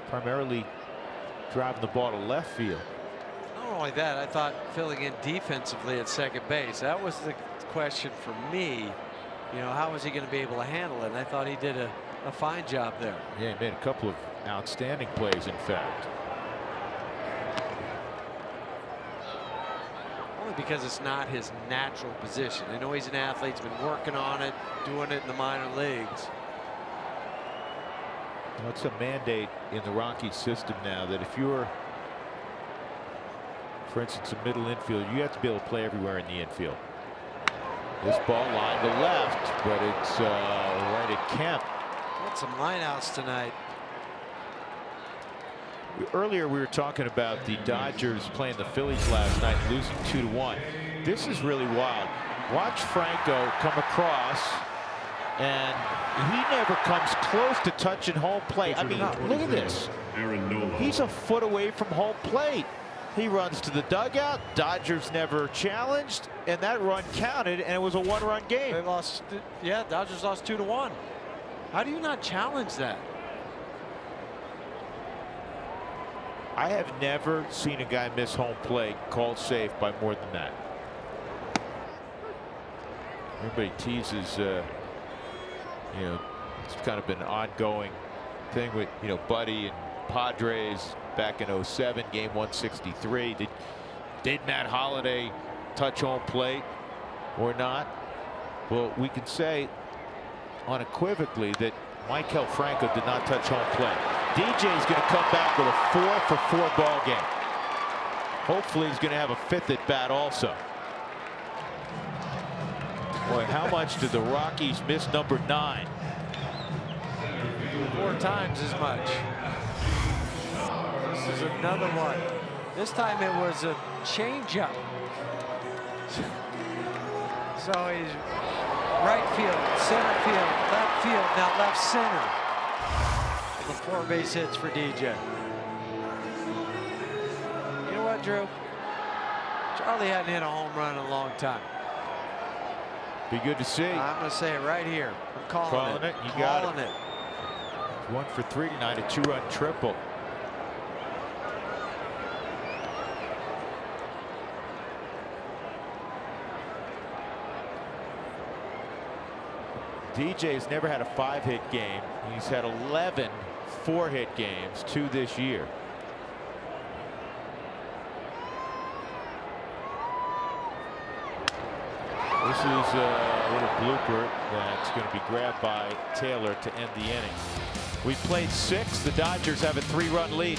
primarily driving the ball to left field. Not only that, I thought filling in defensively at second base. That was the question for me. You know, how was he going to be able to handle it? And I thought he did a fine job there. Yeah, he made a couple of outstanding plays, in fact. Only because it's not his natural position. I know he's an athlete, he's been working on it, doing it in the minor leagues. Well, it's a mandate in the Rockies system now that if you're, for instance, a middle infielder, you have to be able to play everywhere in the infield. This ball lined to left, but it's right at Kemp. Got some lineouts tonight. Earlier we were talking about the Dodgers playing the Phillies last night, losing 2-1. This is really wild. Watch Franco come across, and he never comes close to touching home plate. I mean, look at this. He's a foot away from home plate. He runs to the dugout. Dodgers never challenged, and that run counted, and it was a 1-run game. They lost. Yeah, Dodgers lost 2-1. How do you not challenge that? I have never seen a guy miss home plate called safe by more than that. Everybody teases, you know, it's kind of been an ongoing thing with, you know, Buddy and Padres back in 07, game 163. Did Matt Holliday touch home plate or not? Well, we can say unequivocally that Maikel Franco did not touch home plate. DJ's going to come back with a 4-for-4 ball game. Hopefully he's going to have a 5th at bat also. Boy, how much did the Rockies miss number 9? 4 times as much. This is another one. This time it was a changeup. So he's right field, center field, left field, now left center. the 4 base hits for DJ. You know what, Drew? Charlie hadn't hit a home run in a long time. Be good to see. I'm going to say it right here. I'm calling it. You got calling it. 1 for 3 tonight, a 2-run triple. DJ has never had a 5-hit game. He's had 11 4-hit games, 2 this year. This is a little blooper that's going to be grabbed by Taylor to end the inning. We played 6. The Dodgers have a 3-run lead.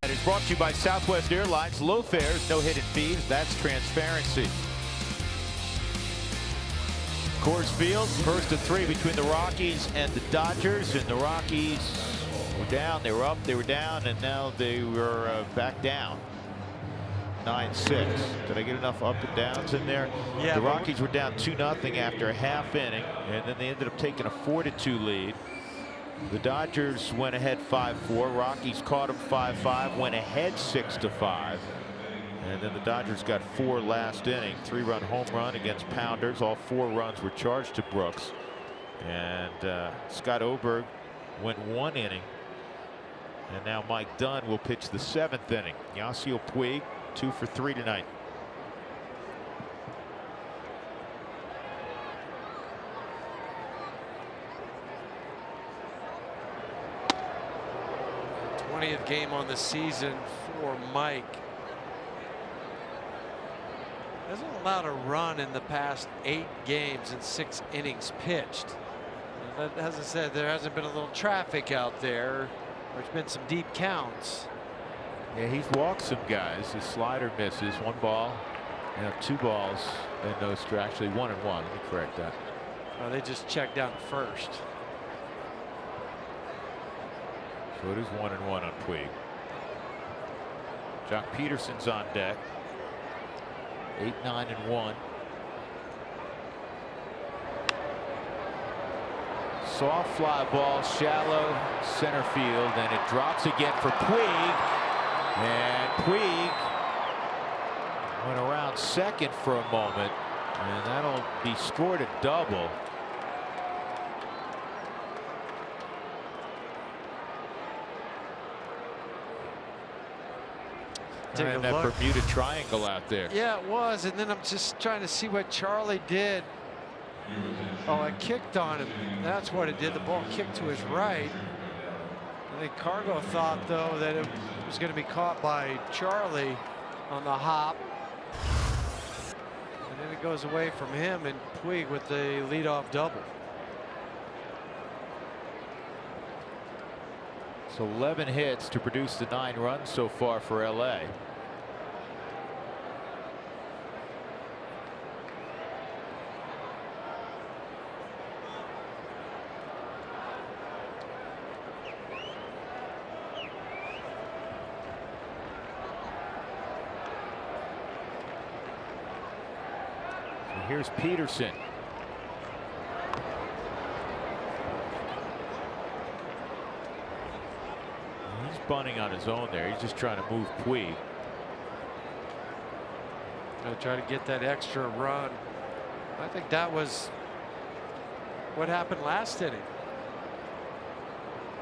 That is brought to you by Southwest Airlines. Low fares, no hidden fees. That's transparency. Coors Field, first of 3 between the Rockies and the Dodgers. And the Rockies were down, they were up, they were down, and now they were back down. 9-6. Did I get enough up and downs in there? Yeah. The Rockies were down 2-0 after a half inning, and then they ended up taking a 4-2 lead. The Dodgers went ahead 5-4. Rockies caught them 5-5, went ahead 6-5. And then the Dodgers got 4 last inning. 3-run home run against Pounders. All 4 runs were charged to Brooks. And Scott Oberg went 1 inning. And now Mike Dunn will pitch the 7th inning. Yasiel Puig 2 for 3 tonight. Game on the season for Mike. Hasn't allowed a run in the past 8 games and 6 innings pitched. And that hasn't said there hasn't been a little traffic out there. There's been some deep counts. Yeah, he's walked some guys. His slider misses. 1 ball, 2 balls, and no strike. Actually 1 and 1. Let me correct that. Oh, they just checked down first. So it is 1 and 1 on Puig. Jock Peterson's on deck. 8, 9, and 1. Soft fly ball, shallow center field, and it drops again for Puig. And Puig went around second for a moment, and that'll be scored a double. And that Bermuda Triangle out there. Yeah, it was. And then I'm just trying to see what Charlie did. Oh, it kicked on him. That's what it did. The ball kicked to his right. I think Cargo thought, though, that it was going to be caught by Charlie on the hop. And then it goes away from him, and Puig with the leadoff double. So 11 hits to produce the 9 runs so far for LA. So here's Peterson. He's bunting on his own there. He's just trying to move Puig. Gonna try to get that extra run. I think that was what happened last inning.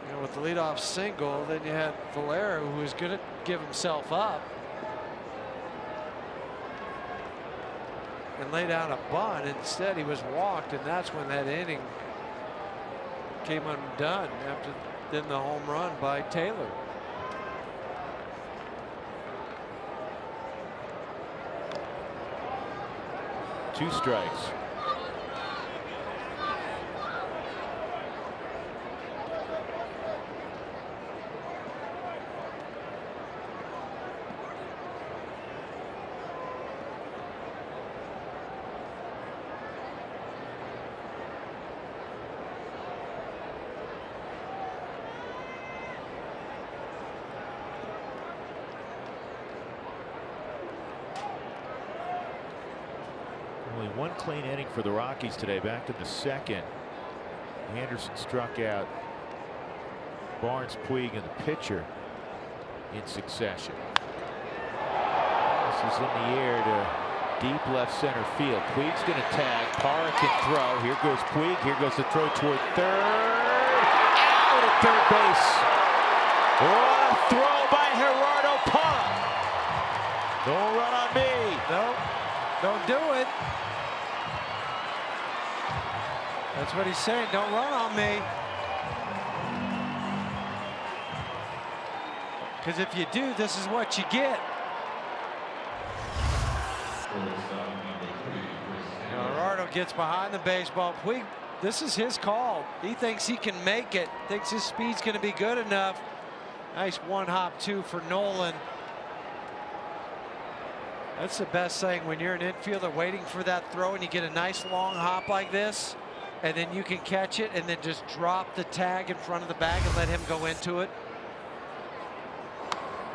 You know, with the leadoff single, then you had Valera, who was going to give himself up and lay down a bunt. Instead, he was walked, and that's when that inning came undone after then the home run by Taylor. Two strikes. Only one clean inning for the Rockies today. Back in the second, Anderson struck out Barnes, Puig, and the pitcher in succession. This is in the air to deep left center field. Puig's going to tag. Parra can throw. Here goes Puig. Here goes the throw toward third. Out at third base. What a throw by Gerardo Parra. Don't run on me. No, don't do it. That's what he's saying. Don't run on me. Because if you do, this is what you get. Gerardo gets behind the baseball. Puig, this is his call. He thinks he can make it. Thinks his speed's going to be good enough. Nice one-hop two for Nolan. That's the best thing when you're an infielder waiting for that throw and you get a nice long hop like this, and then you can catch it and then just drop the tag in front of the bag and let him go into it.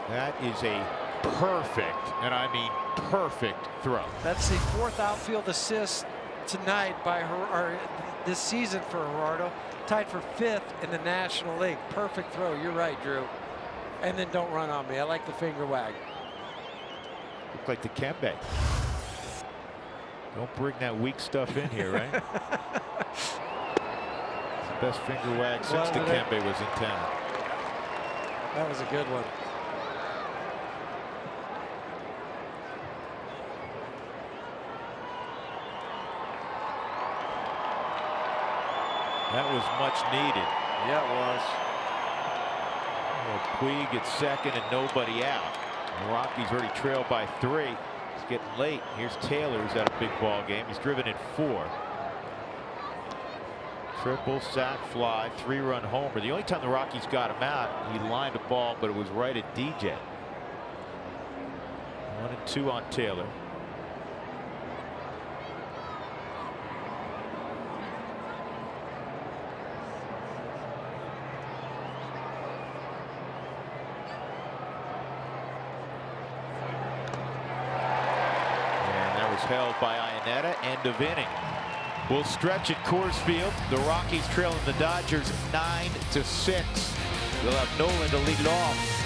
That is a perfect, and I mean perfect, throw. That's the 4th outfield assist tonight by this season for Gerardo. Tied for 5th in the National League. Perfect throw. You're right, Drew. And then don't run on me. I like the finger wag. Look like the Kembe. Don't bring that weak stuff in here, right? It's the best finger wag since the Kembe was in town. That was a good one. That was much needed. Yeah, it was. Well, Puig at second and nobody out. The Rockies already trail by 3. It's getting late. Here's Taylor, who's had a big ball game. He's driven in 4. Triple, sac, fly, 3-run homer. The only time the Rockies got him out, he lined a ball, but it was right at DJ. 1-2 on Taylor. Held by Iannetta. End of inning. We'll stretch at Coors Field. The Rockies trailing the Dodgers 9-6. They'll have Nolan to lead it off.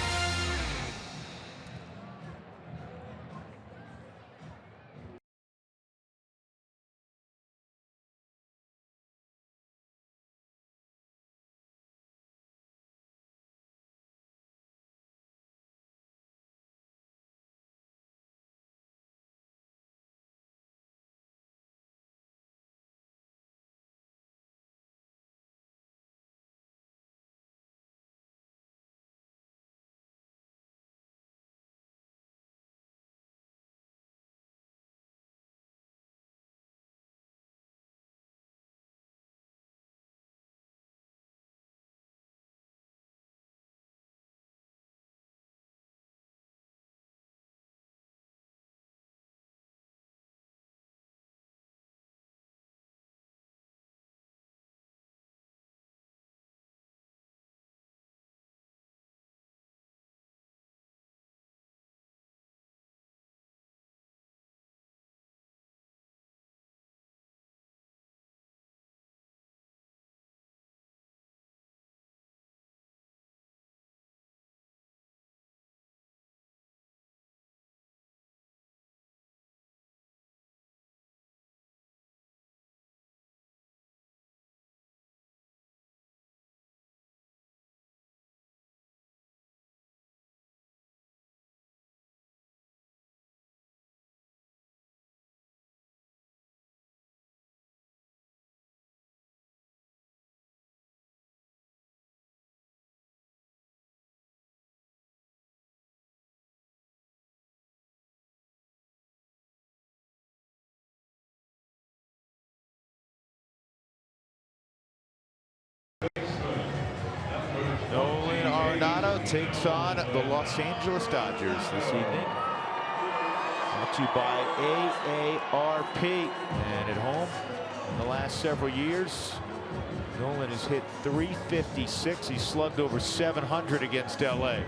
takes on the Los Angeles Dodgers this evening. Brought to you by AARP. And at home in the last several years, Nolan has hit .356. He's slugged over .700 against LA.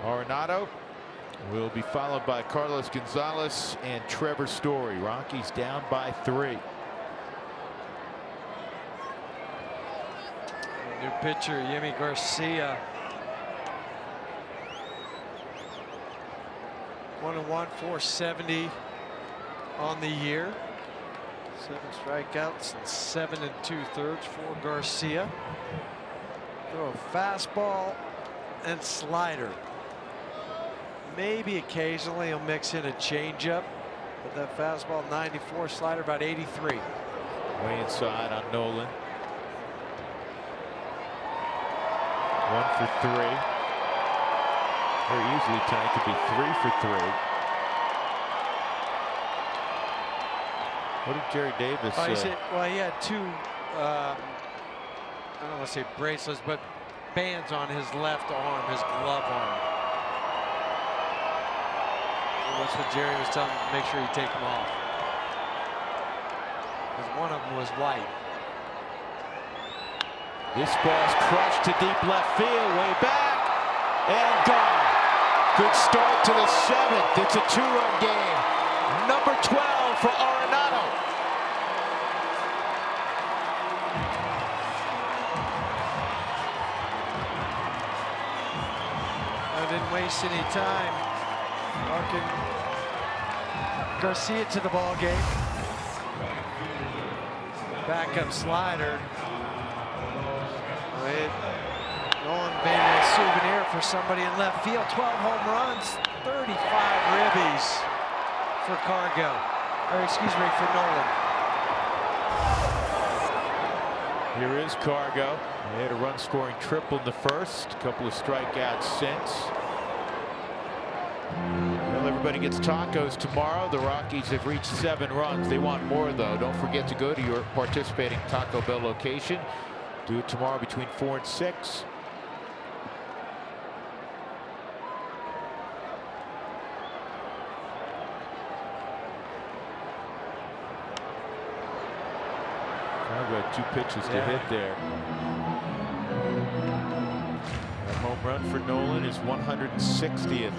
Arenado will be followed by Carlos Gonzalez and Trevor Story. Rockies down by 3. New pitcher, Yimi Garcia. 1-1, 470 on the year. 7 strikeouts and 7 2/3 for Garcia. Throw a fastball and slider. Maybe occasionally he'll mix in a changeup, but that fastball 94, slider about 83. Way inside on Nolan. 1 for 3. Very easily tonight could be 3 for 3. What did Jerry Davis say? Well, he had 2, I don't want to say bracelets, but bands on his left arm, his glove arm. That's what Jerry was telling him, to make sure you take them off. Because one of them was white. This ball's crushed to deep left field, way back, and gone. Good start to the 7th. It's a 2-run game. Number 12 for Arenado. I didn't waste any time. Walking Garcia to the ball game. Backup slider. Nolan made a souvenir for somebody in left field. 12 home runs, 35 ribbies for Cargo. Or excuse me, for Nolan. Here is Cargo. He had a run-scoring triple in the first. A couple of strikeouts since. Well, everybody gets tacos tomorrow. The Rockies have reached 7 runs. They want more, though. Don't forget to go to your participating Taco Bell location. Do it tomorrow between 4 and 6. Cargo had 2 pitches to hit there. A home run for Nolan is 160th.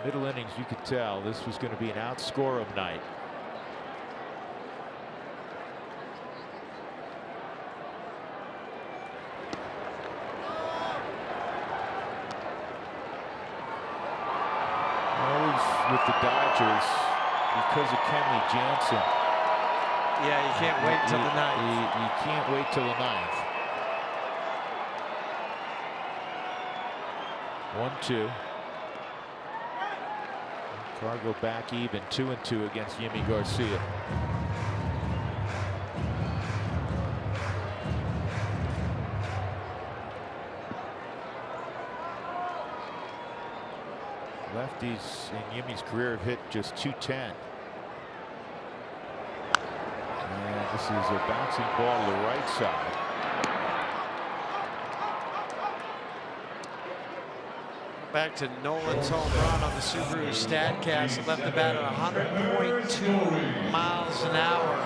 Middle innings, you could tell this was going to be an outscore-em night. Always with the Dodgers because of Kenley Jansen. Yeah, you can't wait till the 9th. You can't wait till the 9th. 1-2. Cargo back even, 2-2 against Yimi Garcia. Lefties in Yimi's career have hit just .210. And this is a bouncing ball to the right side. Back to Nolan's home run on the Subaru StatCast. It left the bat at 100.2 miles an hour.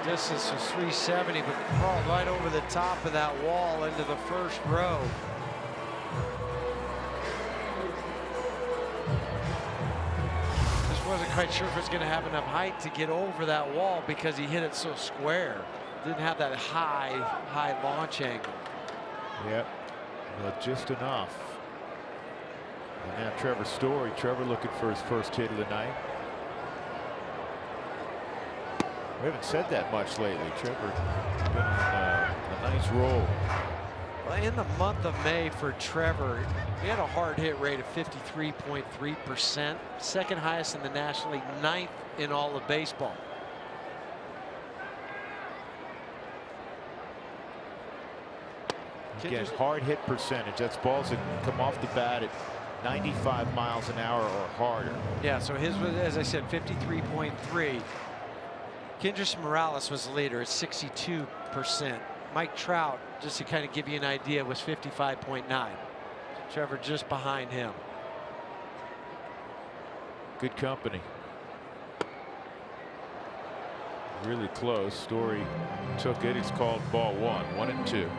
The distance was 370, but crawled right over the top of that wall into the first row. Just wasn't quite sure if it was going to have enough height to get over that wall because he hit it so square. Didn't have that high launch angle. Yep. Well, just enough. And now Trevor Story. Trevor looking for his first hit of the night. We haven't said that much lately. Trevor been on a nice roll. Well, in the month of May for Trevor, he had a hard hit rate of 53.3%, second highest in the National League, 9th in all of baseball. Again, hard hit percentage. That's balls that come off the bat at 95 miles an hour or harder. Yeah, so his was, as I said, 53.3. Kendrys Morales was the leader at 62%. Mike Trout, just to kind of give you an idea, was 55.9. Trevor just behind him. Good company. Really close. Story took it. It's called ball 1-1-2.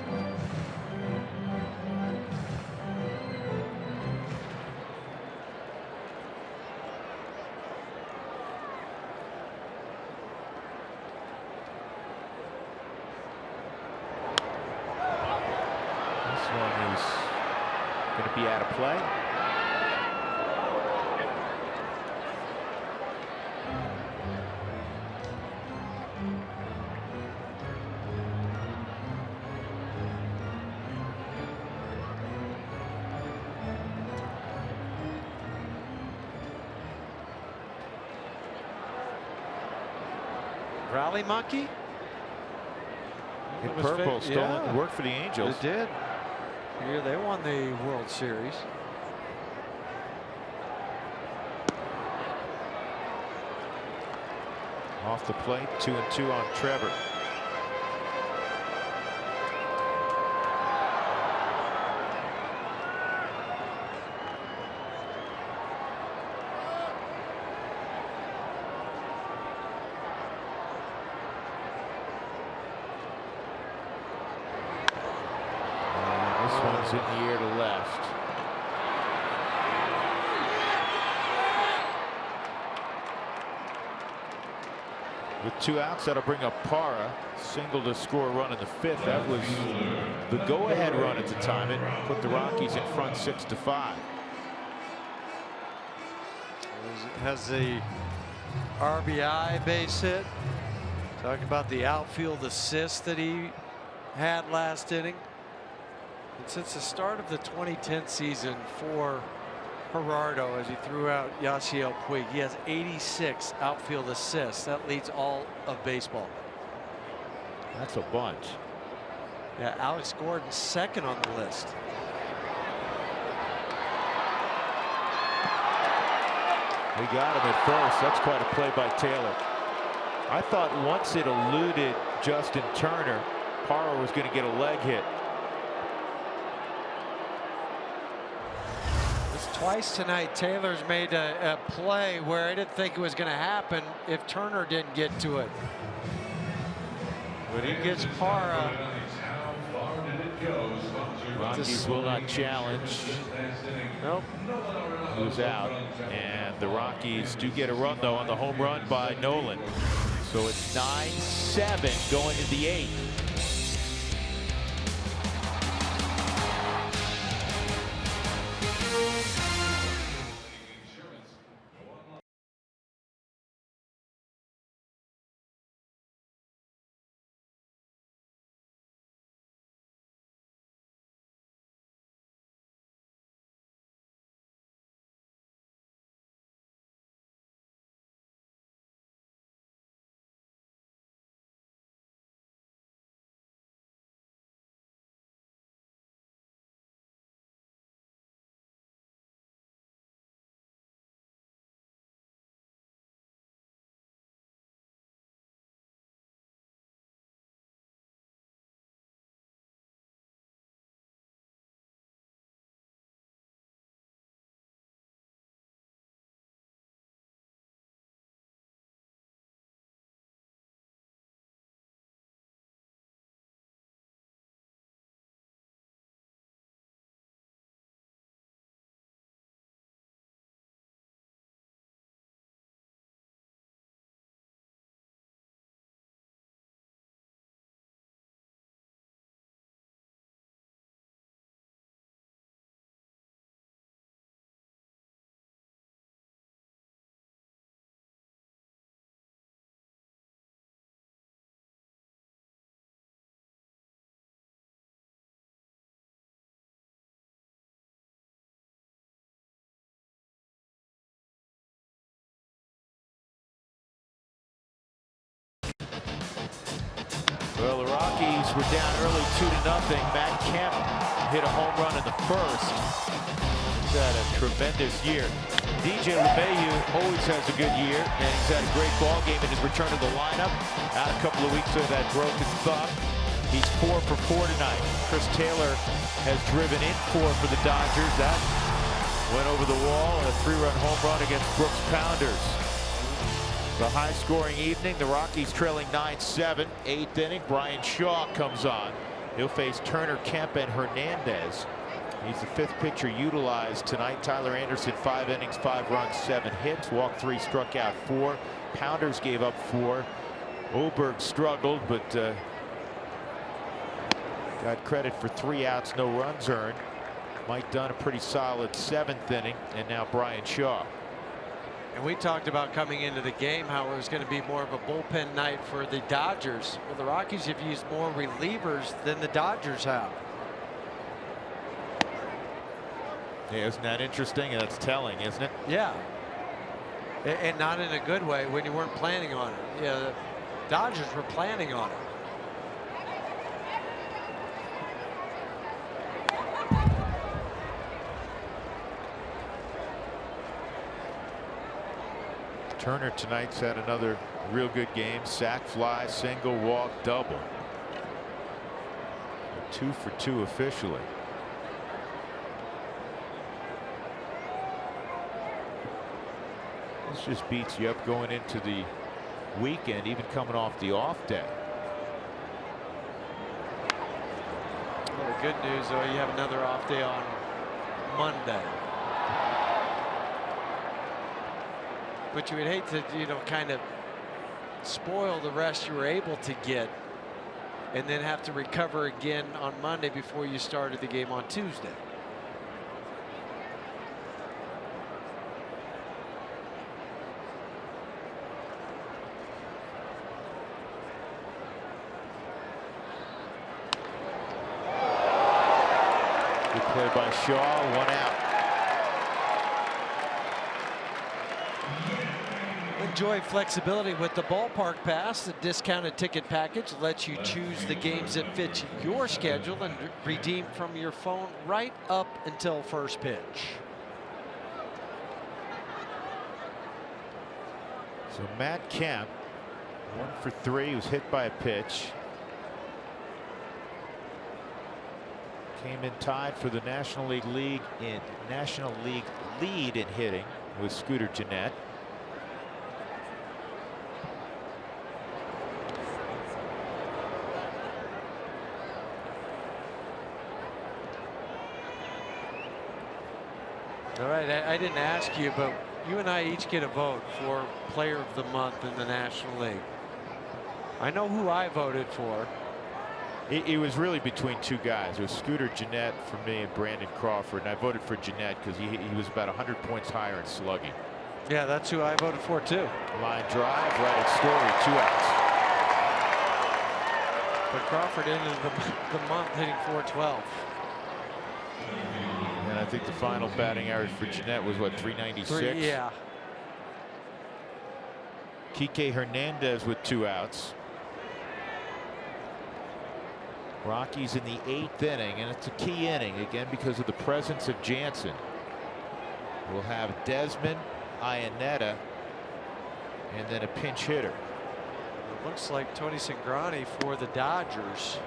This one is going to be out of play. Rally monkey. In purple, stolen work for the Angels. It did. Here they won the World Series. Off the plate, 2-2 on Trevor. This one's in the air to left. With 2 outs, that'll bring up Parra. Single to score a run in the 5th. That was the go-ahead run at the time. It put the Rockies in front 6-5. Has the RBI base hit. Talk about the outfield assist that he had last inning. And since the start of the 2010 season for Gerardo, as he threw out Yasiel Puig, he has 86 outfield assists. That leads all of baseball. That's a bunch. Yeah, Alex Gordon's second on the list. We got him at first. That's quite a play by Taylor. I thought once it eluded Justin Turner, Parra was going to get a leg hit. Twice tonight, Taylor's made a play where I didn't think it was going to happen if Turner didn't get to it. But he gets Parra. Rockies will not challenge. Nope. Who's out. And the Rockies do get a run, though, on the home run by Nolan. So it's 9-7 going to the 8th. Well, the Rockies were down early 2-0. Matt Kemp hit a home run in the 1st. had a tremendous year. DJ LeMahieu always has a good year, and he's had a great ball game in his return to the lineup. Out a couple of weeks with that broken thumb. He's 4 for 4 tonight. Chris Taylor has driven in 4 for the Dodgers. That went over the wall, and a 3-run home run against Brooks Pounders. The high-scoring evening, the Rockies trailing 9-7. 8th inning, Brian Shaw comes on. He'll face Turner, Kemp, and Hernandez. He's the 5th pitcher utilized tonight. Tyler Anderson, 5 innings, 5 runs, 7 hits. Walked 3, struck out 4. Pounders gave up 4. Oberg struggled, but got credit for 3 outs, no runs earned. Mike Dunn, a pretty solid 7th inning, and now Brian Shaw. And we talked about coming into the game how it was going to be more of a bullpen night for the Dodgers. Well, the Rockies have used more relievers than the Dodgers have. Yeah, isn't that interesting? That's telling, isn't it? Yeah. And not in a good way when you weren't planning on it. Yeah, the Dodgers were planning on it. Turner tonight's had another real good game. Sack, fly, single, walk, double. 2 for 2 officially. This just beats you up going into the weekend, even coming off the off day. Well, the good news, though, you have another off day on Monday. But you would hate to, kind of spoil the rest you were able to get and then have to recover again on Monday before you started the game on Tuesday. Good play by Shaw, 1 out. Enjoy flexibility with the ballpark pass. The discounted ticket package lets you choose the games that fit your schedule and redeem from your phone right up until first pitch. So Matt Kemp, 1 for 3, was hit by a pitch. Came in tied for the National League lead in hitting with Scooter Gennett. All right, I didn't ask you, but you and I each get a vote for Player of the Month in the National League. I know who I voted for. It was really between 2 guys. It was Scooter Gennett for me and Brandon Crawford, and I voted for Gennett because he was about 100 points higher in slugging. Yeah, that's who I voted for too. Line drive, right at Story, 2 outs. But Crawford ended the month hitting .412. And I think the final batting average for Gennett was what, 396? Yeah. Kike Hernandez with 2 outs. Rockies in the 8th inning, and it's a key inning again because of the presence of Jansen. We'll have Desmond, Iannetta, and then a pinch hitter. It looks like Tony Cingrani for the Dodgers.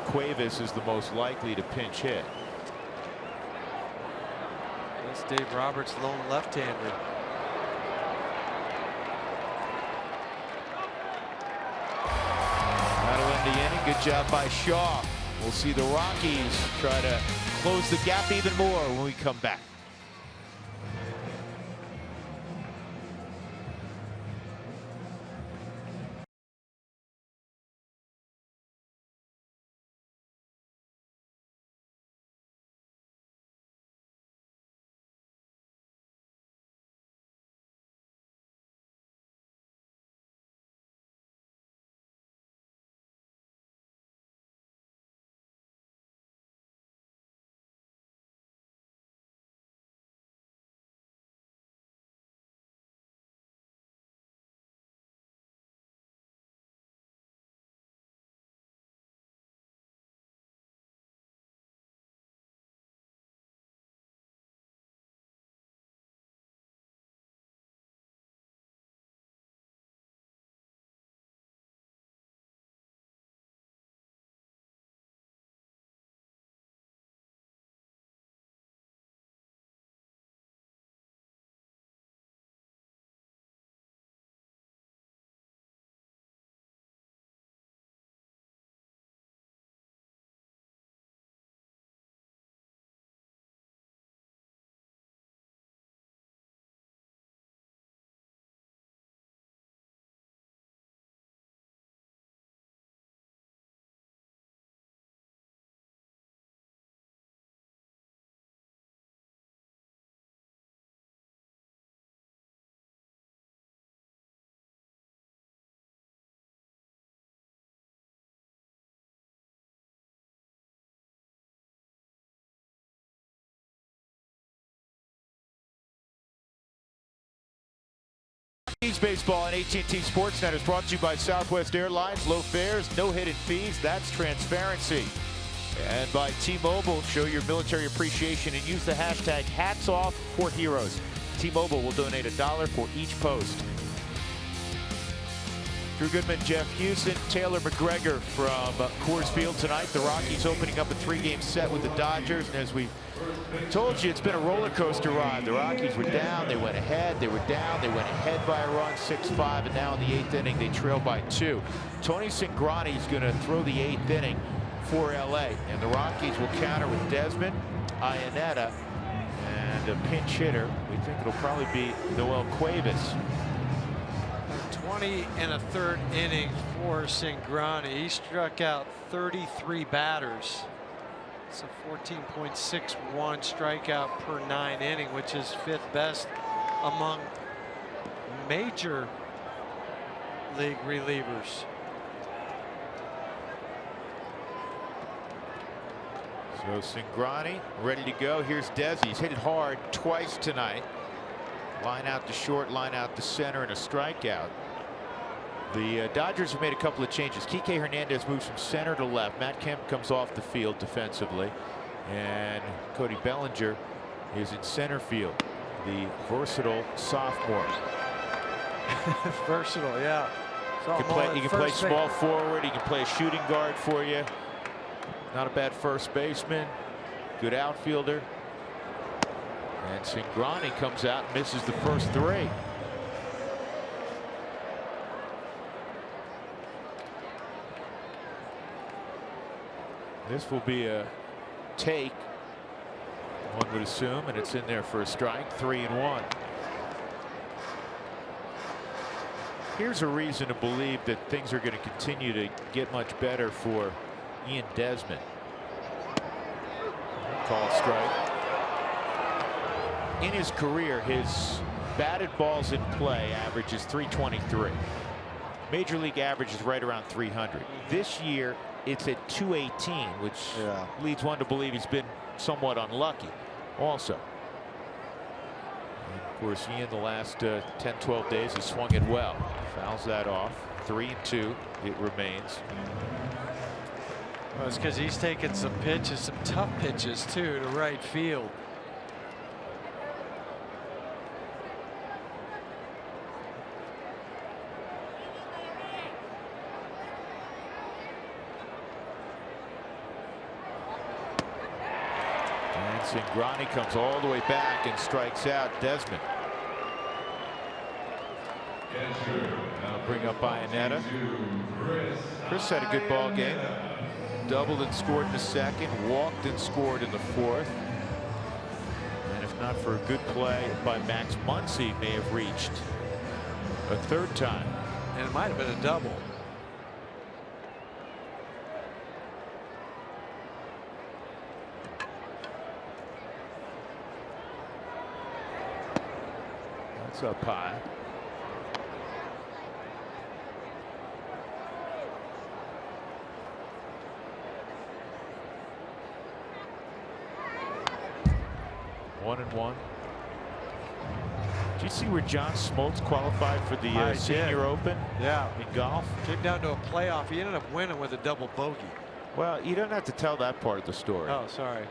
Cuevas is the most likely to pinch hit. That's Dave Roberts' lone left-hander. That'll end the inning. Good job by Shaw. We'll see the Rockies try to close the gap even more when we come back. Baseball on AT&T Sportsnet is brought to you by Southwest Airlines. Low fares, no hidden fees. That's transparency. And by T-Mobile, show your military appreciation and use the hashtag #HatsOffForHeroes. T-Mobile will donate $1 for each post. Drew Goodman, Jeff Houston, Taylor McGregor from Coors Field tonight. The Rockies opening up a 3-game set with the Dodgers. And as we told you, it's been a roller coaster ride. The Rockies were down, they went ahead, they were down, they went ahead by a run, 6-5, and now in the 8th inning, they trail by 2. Tony Cingrani is going to throw the 8th inning for LA, and the Rockies will counter with Desmond, Iannetta, and a pinch hitter. We think it'll probably be Noel Cuevas. 20 and a third innings for Cingrani. He struck out 33 batters. It's a 14.61 strikeout per 9 inning, which is 5th best among major league relievers. So Cingrani ready to go. Here's Desi. He's hit it hard twice tonight. Line out to short, line out to center, and a strikeout. The Dodgers have made a couple of changes. Kike Hernandez moves from center to left. Matt Kemp comes off the field defensively. And Cody Bellinger is in center field. The versatile sophomore. Versatile, yeah. He can play small forward. He can play a shooting guard for you. Not a bad first baseman. Good outfielder. And Cingrani comes out and misses the first 3. This will be a take, one would assume, and it's in there for a strike. 3-1. Here's a reason to believe that things are going to continue to get much better for Ian Desmond. Called strike. In his career, his batted balls in play averages 323. Major league average is right around 300. This year, it's at 218, which leads one to believe he's been somewhat unlucky also. And of course, Ian, the last 10-12 days, he swung it well. Fouls that off. 3-2 it remains. Well, it's because he's taking some pitches, some tough pitches too, to right field. Cingrani comes all the way back and strikes out Desmond. Now bring up Iannetta. Chris had a good ball game. Doubled and scored in the 2nd, walked and scored in the 4th. And if not for a good play by Max Muncy, may have reached a 3rd time. And it might have been a double. Up high. One and one. Did you see where John Smoltz qualified for the Senior Open? Yeah, in golf. Came down to a playoff. He ended up winning with a double bogey. Well, you don't have to tell that part of the story. Oh, sorry.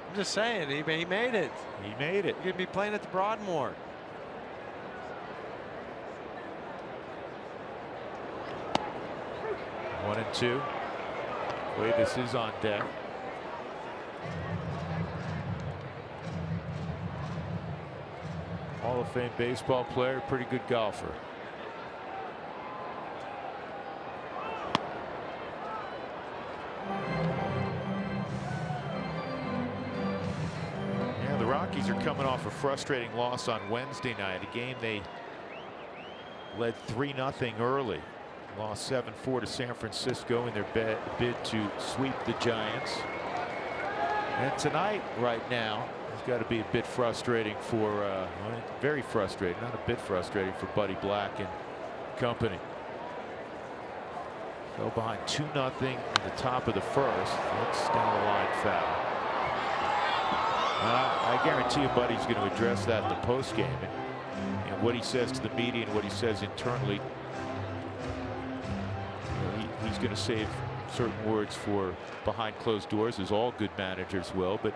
I'm just saying he made it. He made it. He could be playing at the Broadmoor. One and two. Cuevas is on deck. Hall of Fame baseball player, pretty good golfer. Yeah, the Rockies are coming off a frustrating loss on Wednesday night, a game they led 3-0 early. Lost 7-4 to San Francisco in their bid to sweep the Giants. And tonight, right now, it's got to be a bit frustrating for, very frustrating, not a bit frustrating for Buddy Black and company. Fell behind 2-0 at the top of the 1st. That's down the line foul. I guarantee you Buddy's going to address that in the postgame. And what he says to the media and what he says internally, he's going to save certain words for behind closed doors, as all good managers will. But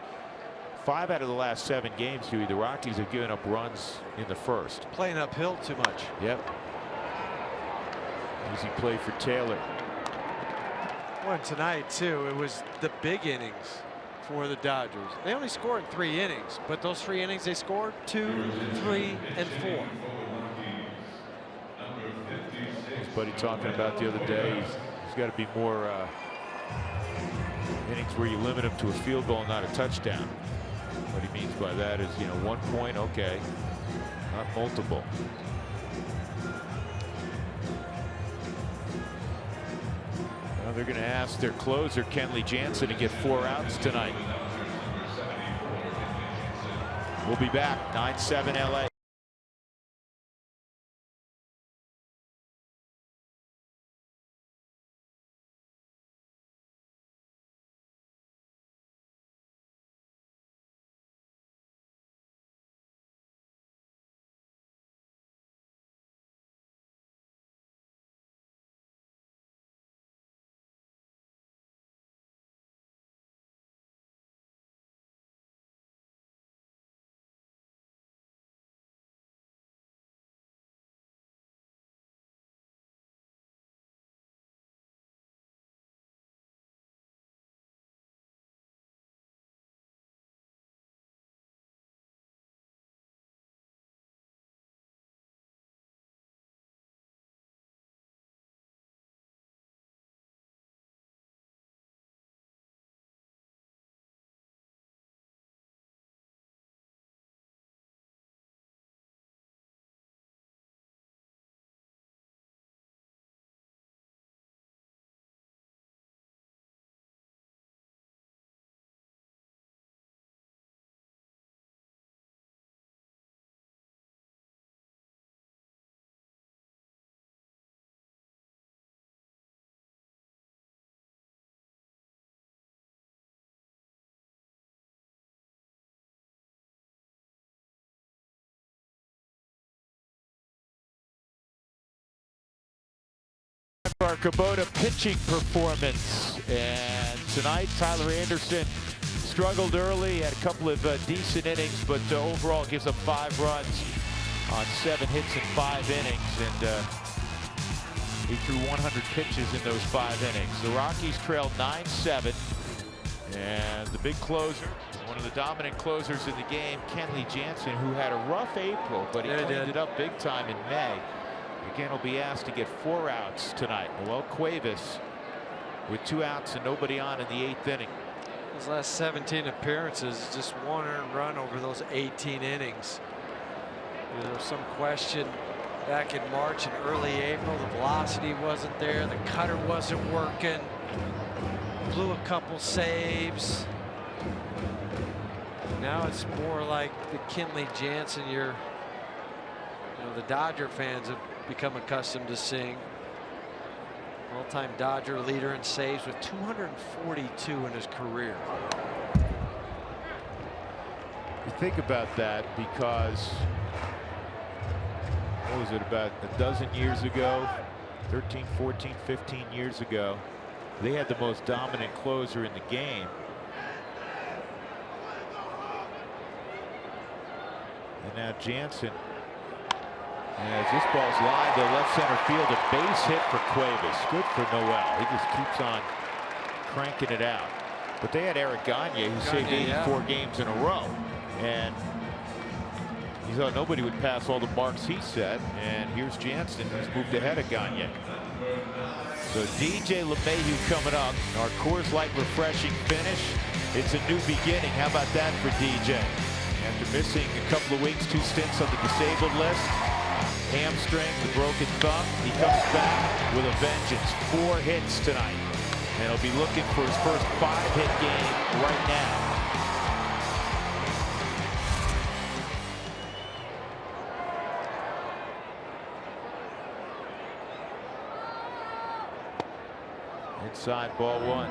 5 out of the last 7 games, Huey, the Rockies have given up runs in the first. Playing uphill too much. Yep. Easy play for Taylor. Well, tonight too, it was the big innings for the Dodgers. They only scored 3 innings, but those 3 innings they scored 2, 3, and 4. His buddy talking about the other day, he's got to be more innings where you limit him to a field goal, not a touchdown. What he means by that is, 1 point, okay, not multiple. Well, they're going to ask their closer, Kenley Jansen, to get 4 outs tonight. We'll be back, 9-7 LA. Our Kubota pitching performance, and tonight Tyler Anderson struggled early, had a couple of decent innings, but overall gives up 5 runs on 7 hits in 5 innings, and he threw 100 pitches in those 5 innings. The Rockies trailed 9-7, and the big closer, one of the dominant closers in the game, Kenley Jansen, who had a rough April, but he cleaned it up big time in May. Again, will be asked to get 4 outs tonight. Noel Cuevas with 2 outs and nobody on in the 8th inning. His last 17 appearances, just 1 earned run over those 18 innings. There was some question back in March and early April. The velocity wasn't there. The cutter wasn't working. Blew a couple saves. Now it's more like the Kenley Jansen the Dodger fans have become accustomed to seeing. All-time Dodger leader in saves with 242 in his career. You think about that because, what was it, about a dozen years ago, 13, 14, 15 years ago, they had the most dominant closer in the game. And now Jansen, as this ball's lined to left center field, a base hit for Cuevas. Good for Noel. He just keeps on cranking it out. But they had Eric Gagne, who saved 84 games in a row. And he thought nobody would pass all the marks he set. And here's Jansen, who's moved ahead of Gagne. So DJ LeMahieu coming up. Our Coors Light refreshing finish. It's a new beginning. How about that for DJ? After missing a couple of weeks, 2 stints on the disabled list. Hamstring, the broken thumb, he comes back with a vengeance. 4 hits tonight, and he'll be looking for his first 5-hit game right now. Inside, ball 1.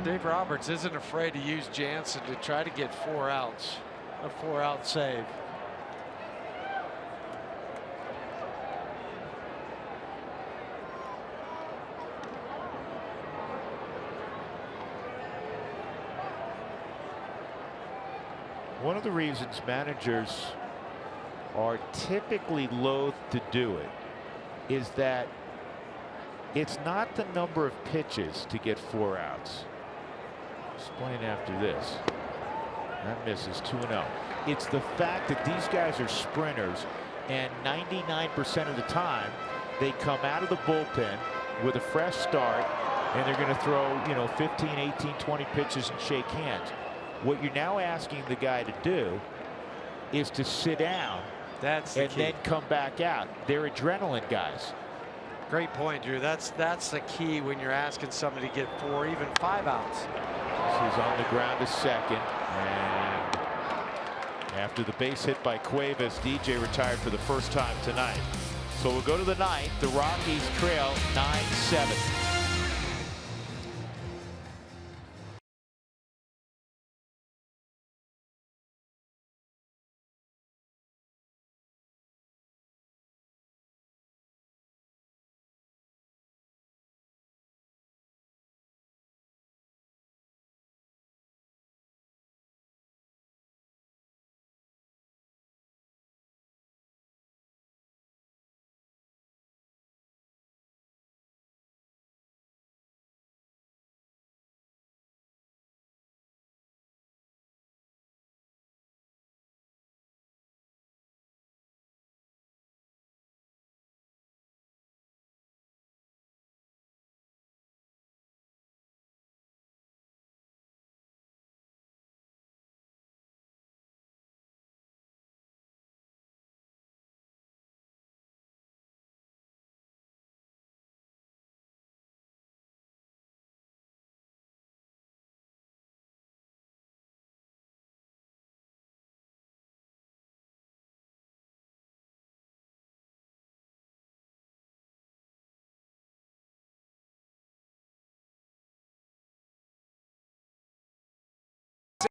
Dave Roberts isn't afraid to use Jansen to try to get 4 outs. A 4-out save. One of the reasons managers are typically loath to do it is that it's not the number of pitches to get 4 outs. Explain after this. That misses 2-0. It's the fact that these guys are sprinters, and 99% of the time they come out of the bullpen with a fresh start, and they're going to throw, 15, 18, 20 pitches and shake hands. What you're now asking the guy to do is to sit down and then come back out. They're adrenaline guys. Great point, Drew. That's the key when you're asking somebody to get 4, even 5 outs. This is on the ground to second, and after the base hit by Cuevas, DJ retired for the first time tonight. So we'll go to the ninth. The Rockies trail 9-7.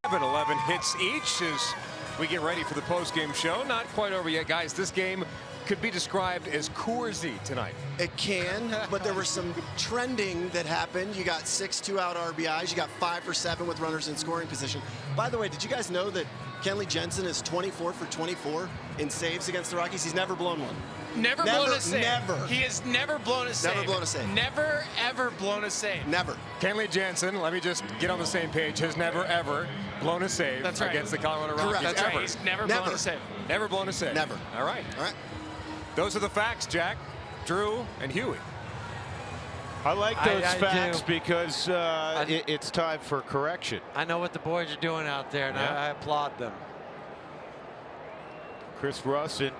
$7-11 hits each as we get ready for the post-game show. Not quite over yet, guys. This game could be described as Coorsy tonight. It can, but there was some trending that happened. You got 6 2-out RBIs. You got 5 for 7 with runners in scoring position. By the way, did you guys know that Kenley Jensen is 24 for 24 in saves against the Rockies? He's never blown one. Never blown a save. Never. He has never blown a save. Never blown a save. Never, ever blown a save. Never. Kenley Jensen, let me just get on the same page, has never, ever blown a save against the Colorado Rockies. Correct. That's right. He's never blown a save. Never blown a save. Never. All right. All right. Those are the facts, Jack, Drew, and Huey. I like those I facts do. because it's time for correction. I know what the boys are doing out there, and I applaud them. Chris Russin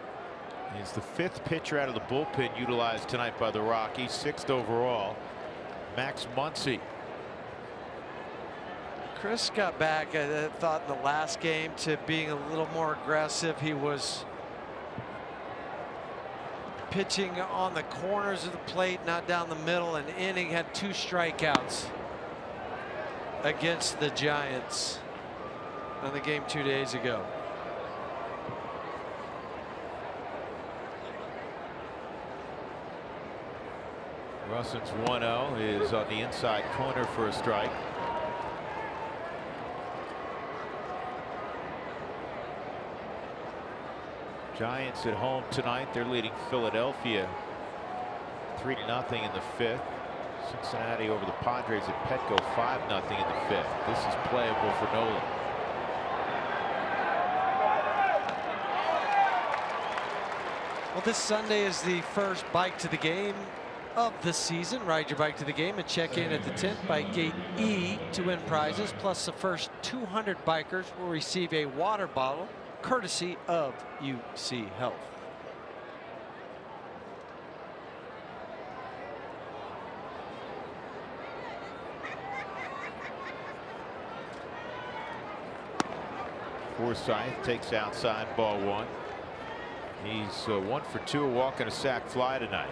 is the 5th pitcher out of the bullpen utilized tonight by the Rockies, 6th overall. Max Muncy. Chris got back, I thought, in the last game to being a little more aggressive. He was pitching on the corners of the plate, not down the middle. An inning, had 2 strikeouts against the Giants on the game 2 days ago. Russin's 1-0 is on the inside corner for a strike. Giants at home tonight. They're leading Philadelphia 3-0 in the 5th. Cincinnati over the Padres at Petco 5-0 in the 5th. This is playable for Nolan. Well, this Sunday is the first bike to the game of the season. Ride your bike to the game and check in at the tent by Gate E to win prizes. Plus, the first 200 bikers will receive a water bottle courtesy of UC Health. Forsythe takes outside, ball 1. He's 1 for 2, a walk and a sac fly tonight.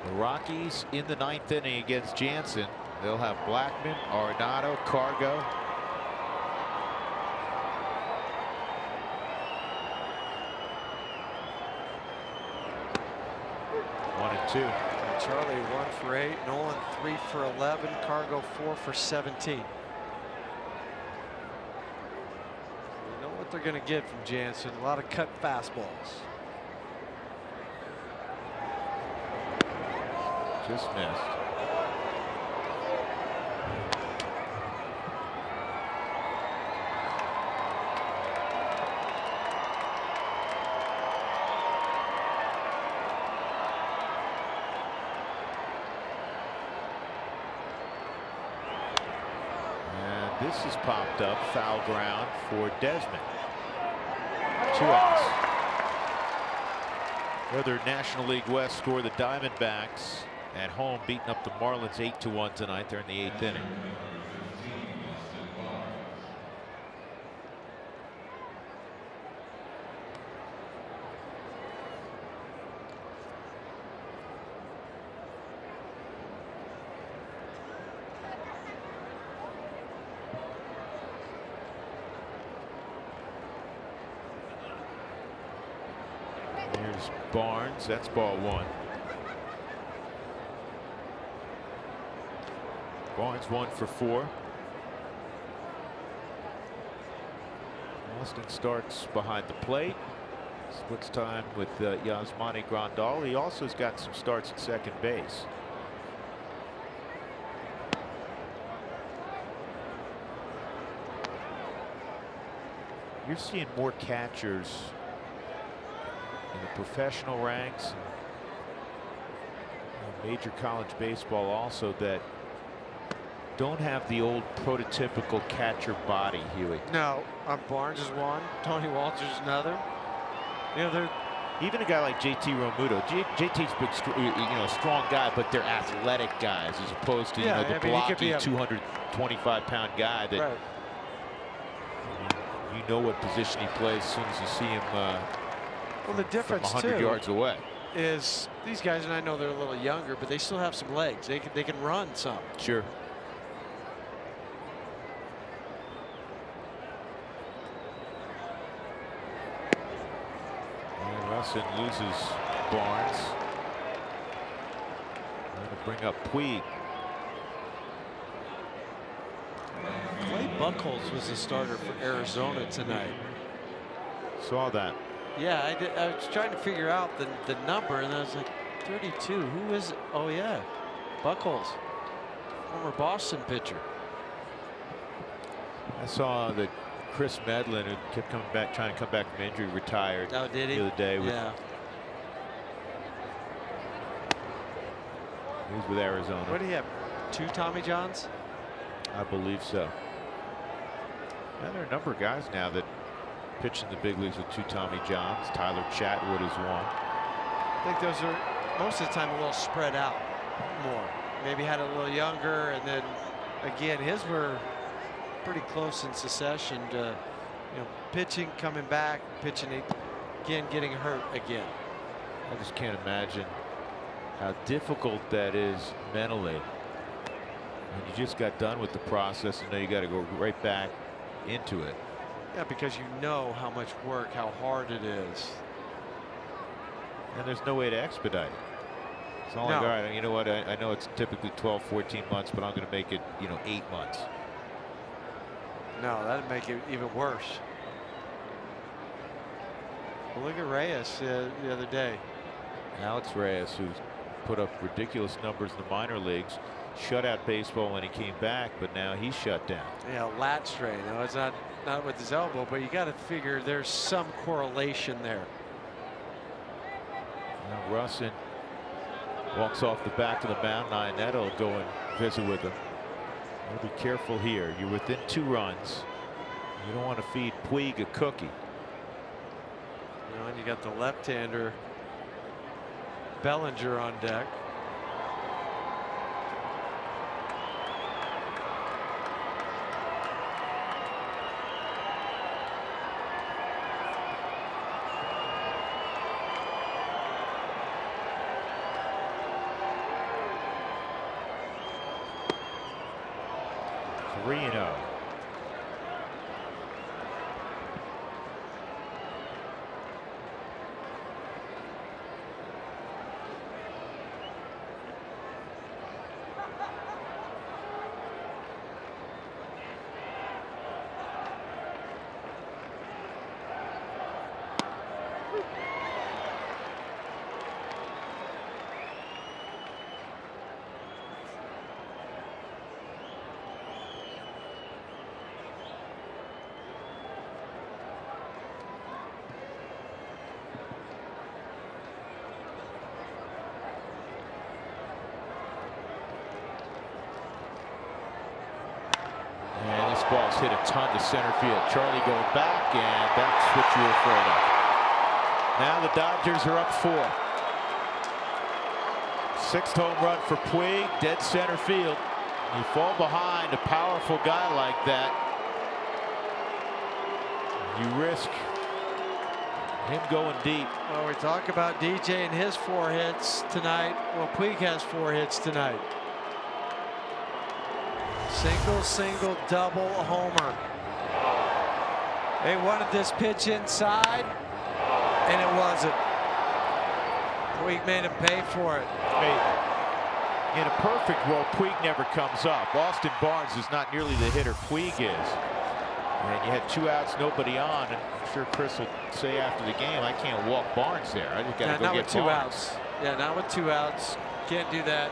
The Rockies in the 9th inning against Jansen. They'll have Blackman, Arenado, Cargo. One and two. Charlie 1 for 8, Nolan 3 for 11, Cargo 4 for 17. You know what they're going to get from Jansen. A lot of cut fastballs. Just missed. This has popped up, foul ground for Desmond. 2 outs. Another National League West score, the Diamondbacks at home beating up the Marlins 8-1 tonight. They're in the 8th inning. Here's Barnes. That's ball 1. Barnes 1 for 4. Austin starts behind the plate. Splits time with Yasmani Grandal. He also has got some starts at second base. You're seeing more catchers in the professional ranks, and major college baseball also, that don't have the old prototypical catcher body, Huey. No, Barnes is one, Tony Walters is another. You know, they're even a guy like JT Realmuto. JT's big, strong guy, but they're athletic guys as opposed to the blocky 225-pound guy that right. you know what position he plays as soon as you see him. Well, the difference 100 too yards away is these guys, and I know they're a little younger, but they still have some legs. They can run some. Sure. And Russell loses Barnes. Going to bring up Puig. Clay Buchholz was the starter for Arizona tonight. Saw that. Yeah, I was trying to figure out the number, and I was like, 32. Who is it? Oh yeah, Buchholz, former Boston pitcher. I saw that Chris Medlin, who kept coming back, trying to come back from injury, retired. Oh, did he? The other day. Yeah. He was with Arizona. What do you have? 2 Tommy Johns? I believe so. And there are a number of guys now that pitch in the big leagues with 2 Tommy Johns. Tyler Chatwood is one. I think those are most of the time a little spread out more. Maybe had a little younger, and then again his were pretty close in succession to pitching, coming back, pitching again, getting hurt again. I just can't imagine how difficult that is mentally. When you just got done with the process and now you got to go right back into it. Yeah, because you know how much work, how hard it is. And there's no way to expedite it. It's not like, all right, you know what, I know it's typically 12, 14 months, but I'm going to make it, 8 months. No, that'd make it even worse. Well, look at Reyes the other day. Alex Reyes, who's put up ridiculous numbers in the minor leagues, shut out baseball when he came back, but now he's shut down. Yeah, lat strain. No, it's not with his elbow, but you got to figure there's some correlation there. Now Russin walks off the back of the mound. Iannetta will go and visit with him. You'll be careful here. You're within 2 runs. You don't want to feed Puig a cookie. And you got the left-hander Bellinger on deck. 3-0. And this ball's hit a ton to center field. Charlie going back, and that's what you were afraid of. Now the Dodgers are up 4. 6th home run for Puig, dead center field. You fall behind a powerful guy like that, you risk him going deep. Well, we talk about DJ and his 4 hits tonight. Well, Puig has 4 hits tonight. Single, single, double, a homer. They wanted this pitch inside, and it wasn't. Puig made him pay for it. In a perfect world, Puig never comes up. Austin Barnes is not nearly the hitter Puig is. And you had 2 outs, nobody on, and I'm sure Chris will say after the game, I can't walk Barnes there. I just got to go get Barnes. Not with 2 outs. Yeah, not with 2 outs. Can't do that.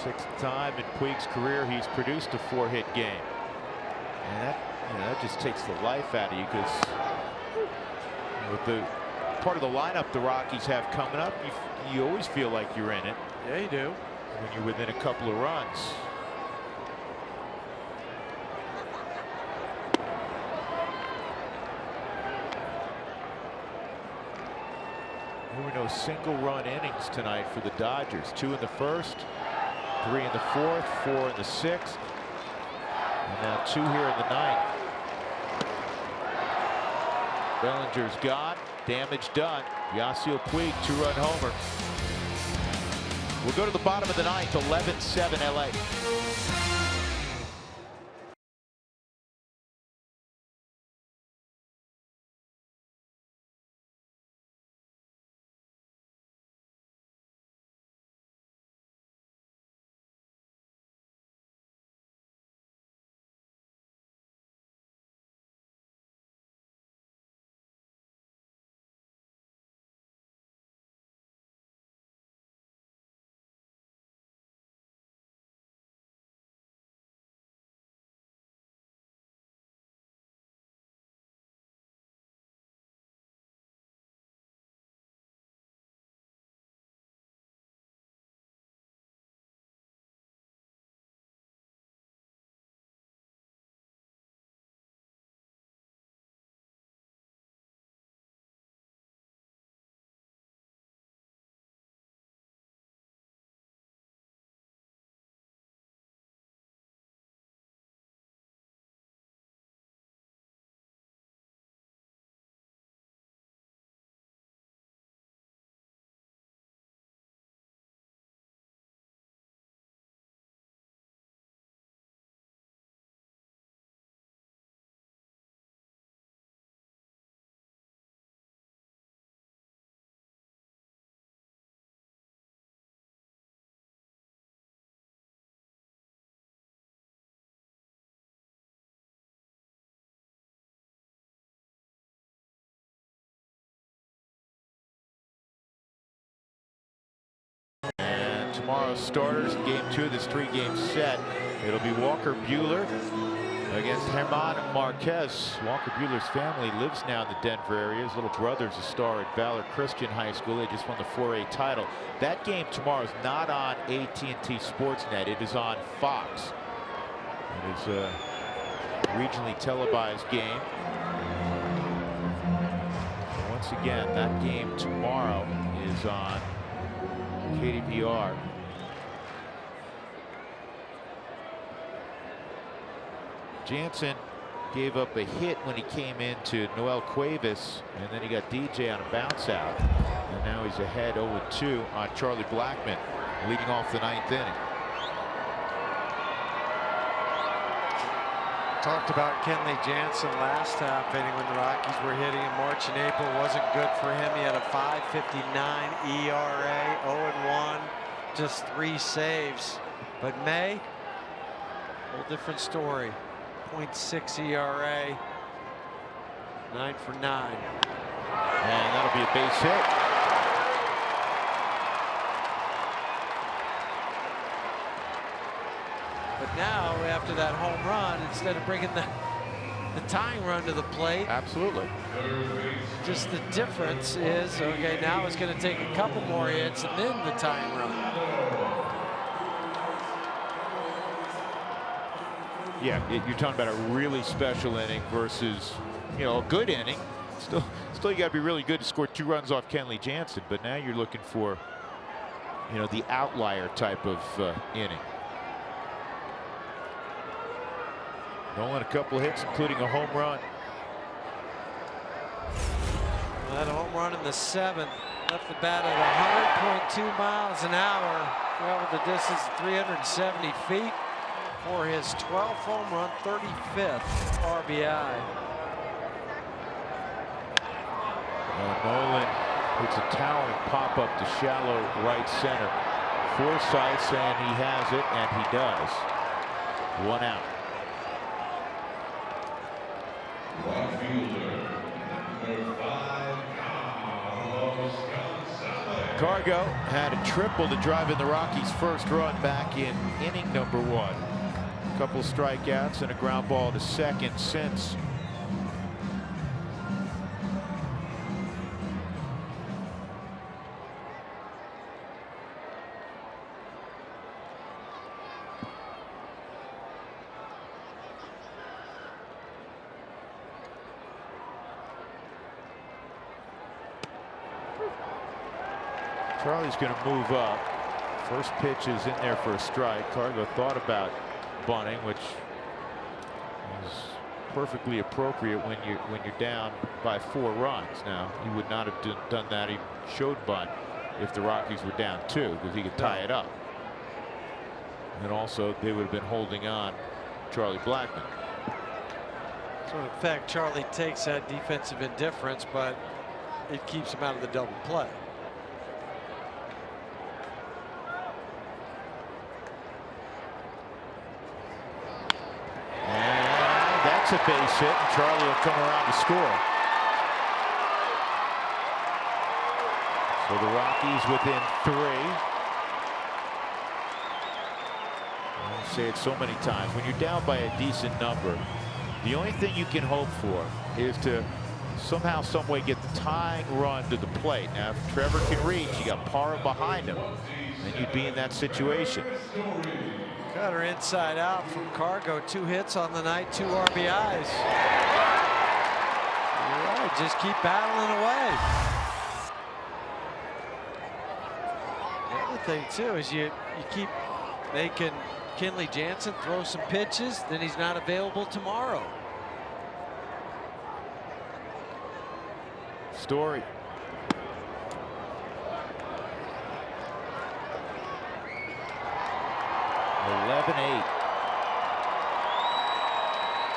6th time in Puig's career he's produced a 4-hit game, and that, that just takes the life out of you, because with the part of the lineup the Rockies have coming up, you always feel like you're in it. Yeah, you do. When you're within a couple of runs. There were no single-run innings tonight for the Dodgers. 2 in the 1st. 3 in the 4th, 4 in the 6th, and now 2 here in the 9th. Bellinger's gone, damage done. Yasiel Puig, 2-run homer. We'll go to the bottom of the 9th, 11-7 LA. And tomorrow's starters in Game 2 of this 3-game set. It'll be Walker Buehler against German Marquez. Walker Buehler's family lives now in the Denver area. His little brother's a star at Valor Christian High School. They just won the 4A title. That game tomorrow is not on AT&T Sportsnet. It is on Fox. It is a regionally televised game. Once again, that game tomorrow is on KDVR. Jansen gave up a hit when he came into Noel Cuevas, and then he got DJ on a bounce out, and now he's ahead 0-2 on Charlie Blackmon, leading off the 9th inning. Talked about Kenley Jansen last half inning when the Rockies were hitting in March and April. Wasn't good for him. He had a 5.59 ERA, 0-1, just 3 saves. But May, whole different story. 0.6 ERA, 9 for 9. And that'll be a base hit. But now, after that home run, instead of bringing the tying run to the plate, Absolutely. just the difference is, okay, now it's going to take a couple more hits and then the tying run. Yeah, you're talking about a really special inning versus, you know, a good inning. Still you got to be really good to score 2 runs off Kenley Jansen, but now you're looking for, you know, the outlier type of inning. Nolan, a couple of hits, including a home run. That home run in the 7th left the bat at 100.2 miles an hour. Traveled the distance 370 feet for his 12th home run, 35th RBI. Nolan hits a towering pop-up to shallow right center. Forsythe saying he has it, and he does. 1 out. Right fielder, number 5, Gonzalez. Cargo had a triple to drive in the Rockies' first run back in inning number 1. A couple strikeouts and a ground ball to second since. Charlie's going to move up. First pitch is in there for a strike. Cargo thought about bunting, which is perfectly appropriate when you're down by 4 runs. Now, he would not have done that. He showed bunt if the Rockies were down 2, because he could tie it up. And also, they would have been holding on Charlie Blackmon. So in fact, Charlie takes that defensive indifference, but it keeps him out of the double play. A base hit, and Charlie will come around to score. So the Rockies within 3. I'll say it so many times. When you're down by a decent number, the only thing you can hope for is to somehow, some way get the tying run to the plate. Now, if Trevor can reach, you got Parra behind him, and you'd be in that situation. Got her inside out from Cargo. 2 hits on the night, 2 RBIs. All right, just keep battling away. The other thing too is you keep making Kenley Jansen throw some pitches, then he's not available tomorrow. Story. $11-8.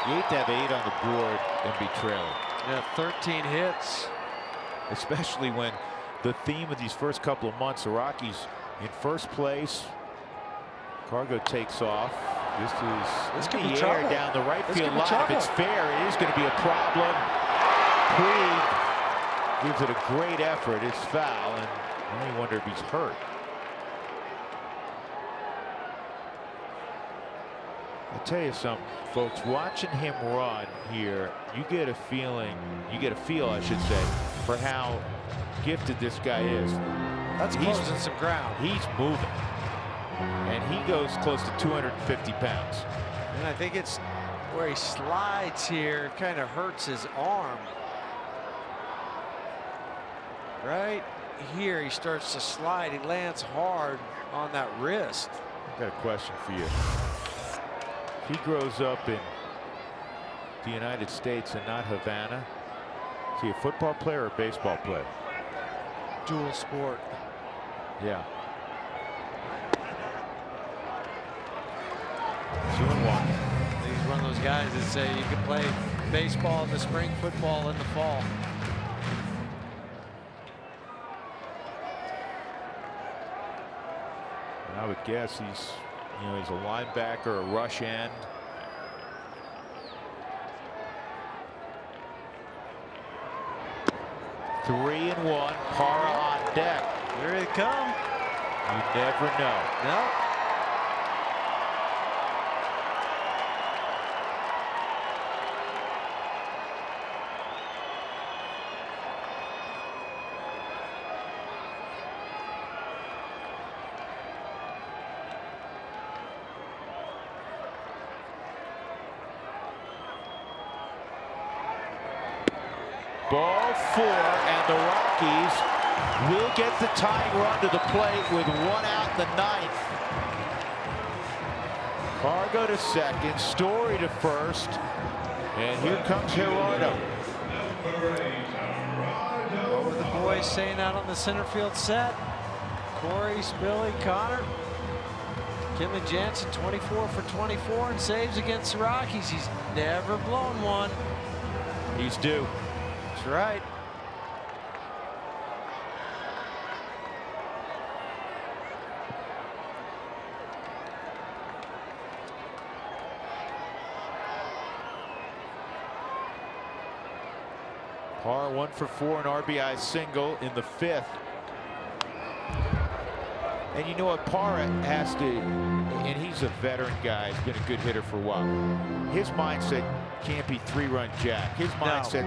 You hate to have 8 on the board and be trailing. Yeah, 13 hits. Especially when the theme of these first couple of months, the Rockies in first place. Cargo takes off. This could be air down the right field line. If it's fair, it is going to be a problem. Puig gives it a great effort. It's foul, and I only wonder if he's hurt. I'll tell you something, folks, watching him run here, you get a feel, I should say, for how gifted this guy is. That's closing some ground. He's moving. And he goes close to 250 pounds. And I think it's where he slides here, kind of hurts his arm. Right here, he starts to slide. He lands hard on that wrist. I've got a question for you. If he grows up in the United States and not Havana, is he a football player or a baseball player? Dual sport. Yeah. 2-1. He's one of those guys that say you can play baseball in the spring, football in the fall. And I would guess he's a linebacker, a rush end. Three and one, Parra on deck. Here they come. You never know. No. Ball four, and the Rockies will get the tying run to the plate with 1 out in the 9th. Cargo to second, Story to first, and here comes Gerardo. What were the boys saying out on the center field set? Corey, Spilly, Connor. Kenley Jansen 24 for 24 and saves against the Rockies. He's never blown one. He's due. That's right. Parra 1 for 4, an RBI single in the 5th. And you know what, Parra has to, and he's a veteran guy, he's been a good hitter for a while. His mindset can't be 3-run jack. His mindset,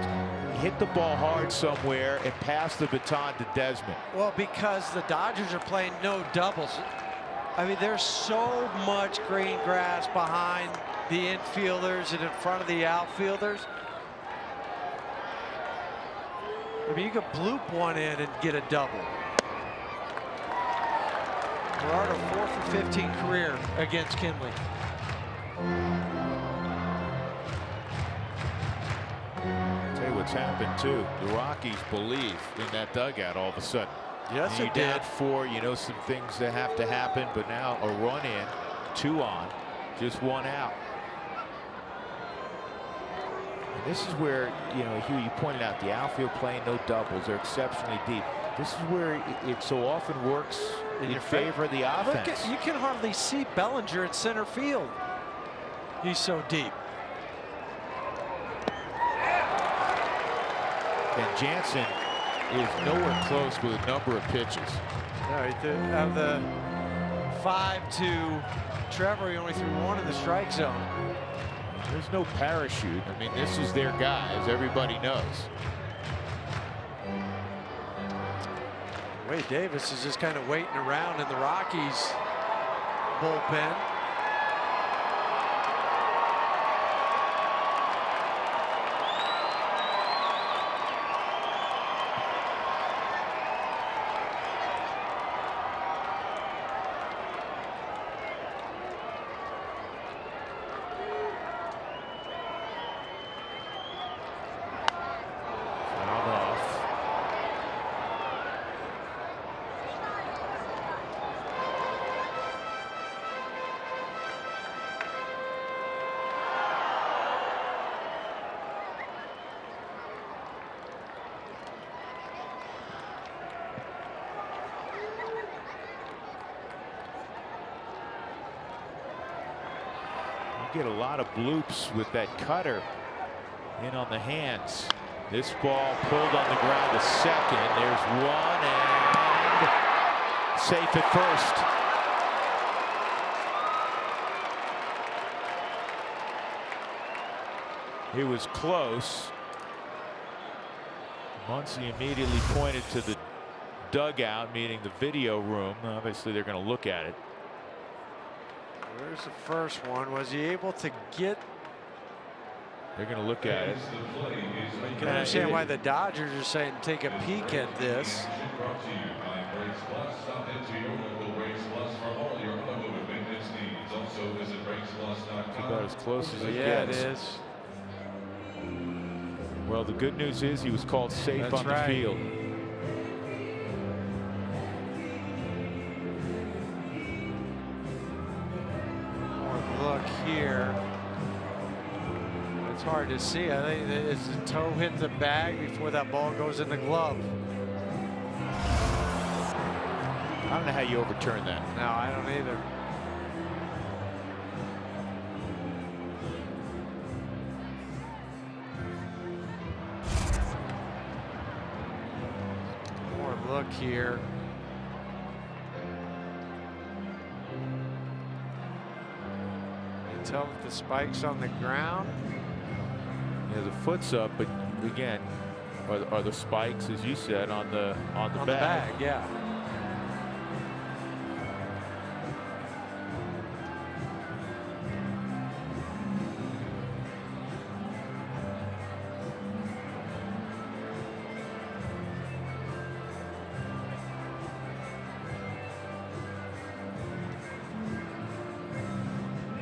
hit the ball hard somewhere and pass the baton to Desmond. Well, because the Dodgers are playing no doubles. I mean, there's so much green grass behind the infielders and in front of the outfielders. I mean, you could bloop one in and get a double. Gerardo 4 for 15 career against Kenley. Tell you what's happened too. The Rockies believe in that dugout all of a sudden. Yes, you it did. down 4, some things that have to happen, but now a run in, 2 on, just 1 out. And this is where, Hugh, you pointed out the outfield playing no doubles. They're exceptionally deep. This is where it so often works in favor of the offense. You can hardly see Bellinger at center field. He's so deep. And Jansen is nowhere close with a number of pitches. No, of the 5 to Trevor, he only threw 1 in the strike zone. There's no parachute. I mean, this is their guy, as everybody knows. Wade Davis is just kind of waiting around in the Rockies bullpen. Get a lot of bloops with that cutter in on the hands. This ball pulled on the ground to second. There's 1 and safe at first. It was close. Muncy immediately pointed to the dugout, meaning the video room. Obviously, they're going to look at it. There's the first one. Was he able to get? They're going to look at it. You can understand why the Dodgers are saying take a peek at this. It's about as close as it gets. It is. Well, the good news is he was called safe on the field. Look here. It's hard to see. I think that as the toe hit the bag before that ball goes in the glove. I don't know how you overturn that. No, I don't either. More look here. You tell if the spike's on the ground. Yeah, the foot's up, but again, are the spikes, as you said, on the bag? Yeah.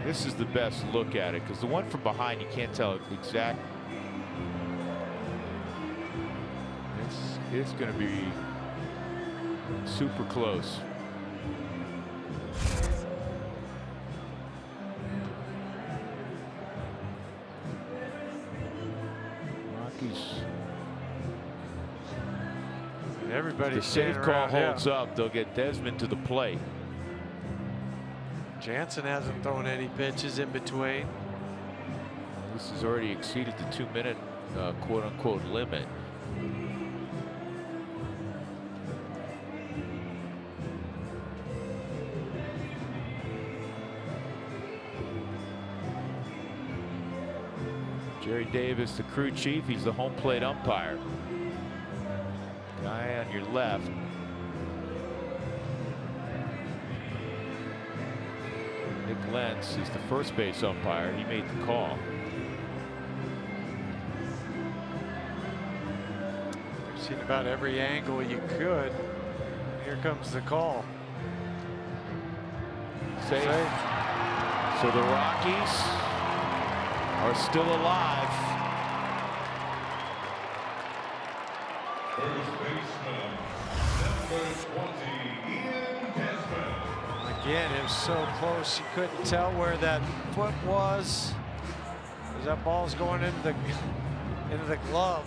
This is the best look at it, because the one from behind you can't tell exact. It's going to be super close. Rockies. Everybody. The safe call holds up. They'll get Desmond to the plate. Jansen hasn't thrown any pitches in between. This has already exceeded the 2-minute quote-unquote limit. Jerry Davis, the crew chief, he's the home plate umpire. Guy on your left. Nick Lentz is the first base umpire. He made the call. You've seen about every angle you could. Here comes the call. Safe. So the Rockies are still alive. First baseman, number 20, Ian Desmond. Again, it was so close you couldn't tell where that foot was. As that ball's going into the glove.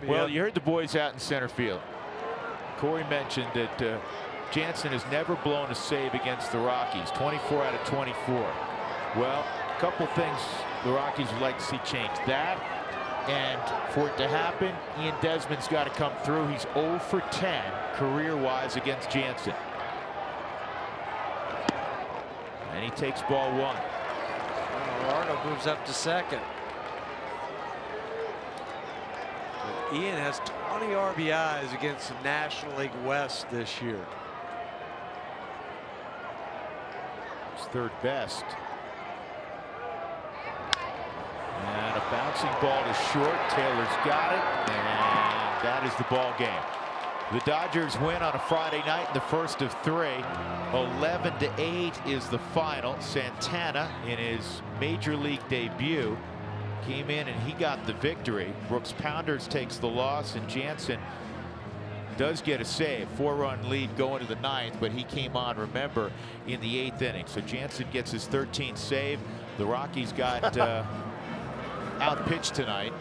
Well, you heard the boys out in center field. Corey mentioned that Jansen has never blown a save against the Rockies, 24 out of 24. Well, a couple things the Rockies would like to see change. That, and for it to happen, Ian Desmond's got to come through. He's 0 for 10 career-wise against Jansen. And he takes ball 1. Arno moves up to second. But Ian has 20 RBIs against the National League West this year. It's third best. And a bouncing ball to short. Taylor's got it, and that is the ball game. The Dodgers win on a Friday night in the first of 3. 11-8 is the final. Santana, in his major league debut, came in and he got the victory. Brooks Pounders takes the loss, and Jansen does get a save. 4-run lead going to the 9th, but he came on, remember, in the 8th inning. So Jansen gets his 13th save. The Rockies got outpitched tonight.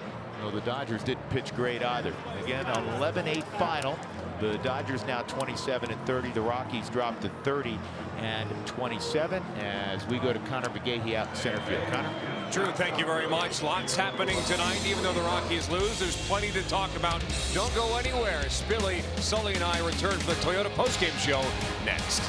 No, the Dodgers didn't pitch great either. Again, an 11-8 final. The Dodgers now 27-30. The Rockies dropped to 30-27 as we go to Connor McGahey out in center field. Connor? Drew, thank you very much. Lots happening tonight. Even though the Rockies lose, there's plenty to talk about. Don't go anywhere. Spilly, Sully, and I return for the Toyota postgame show next.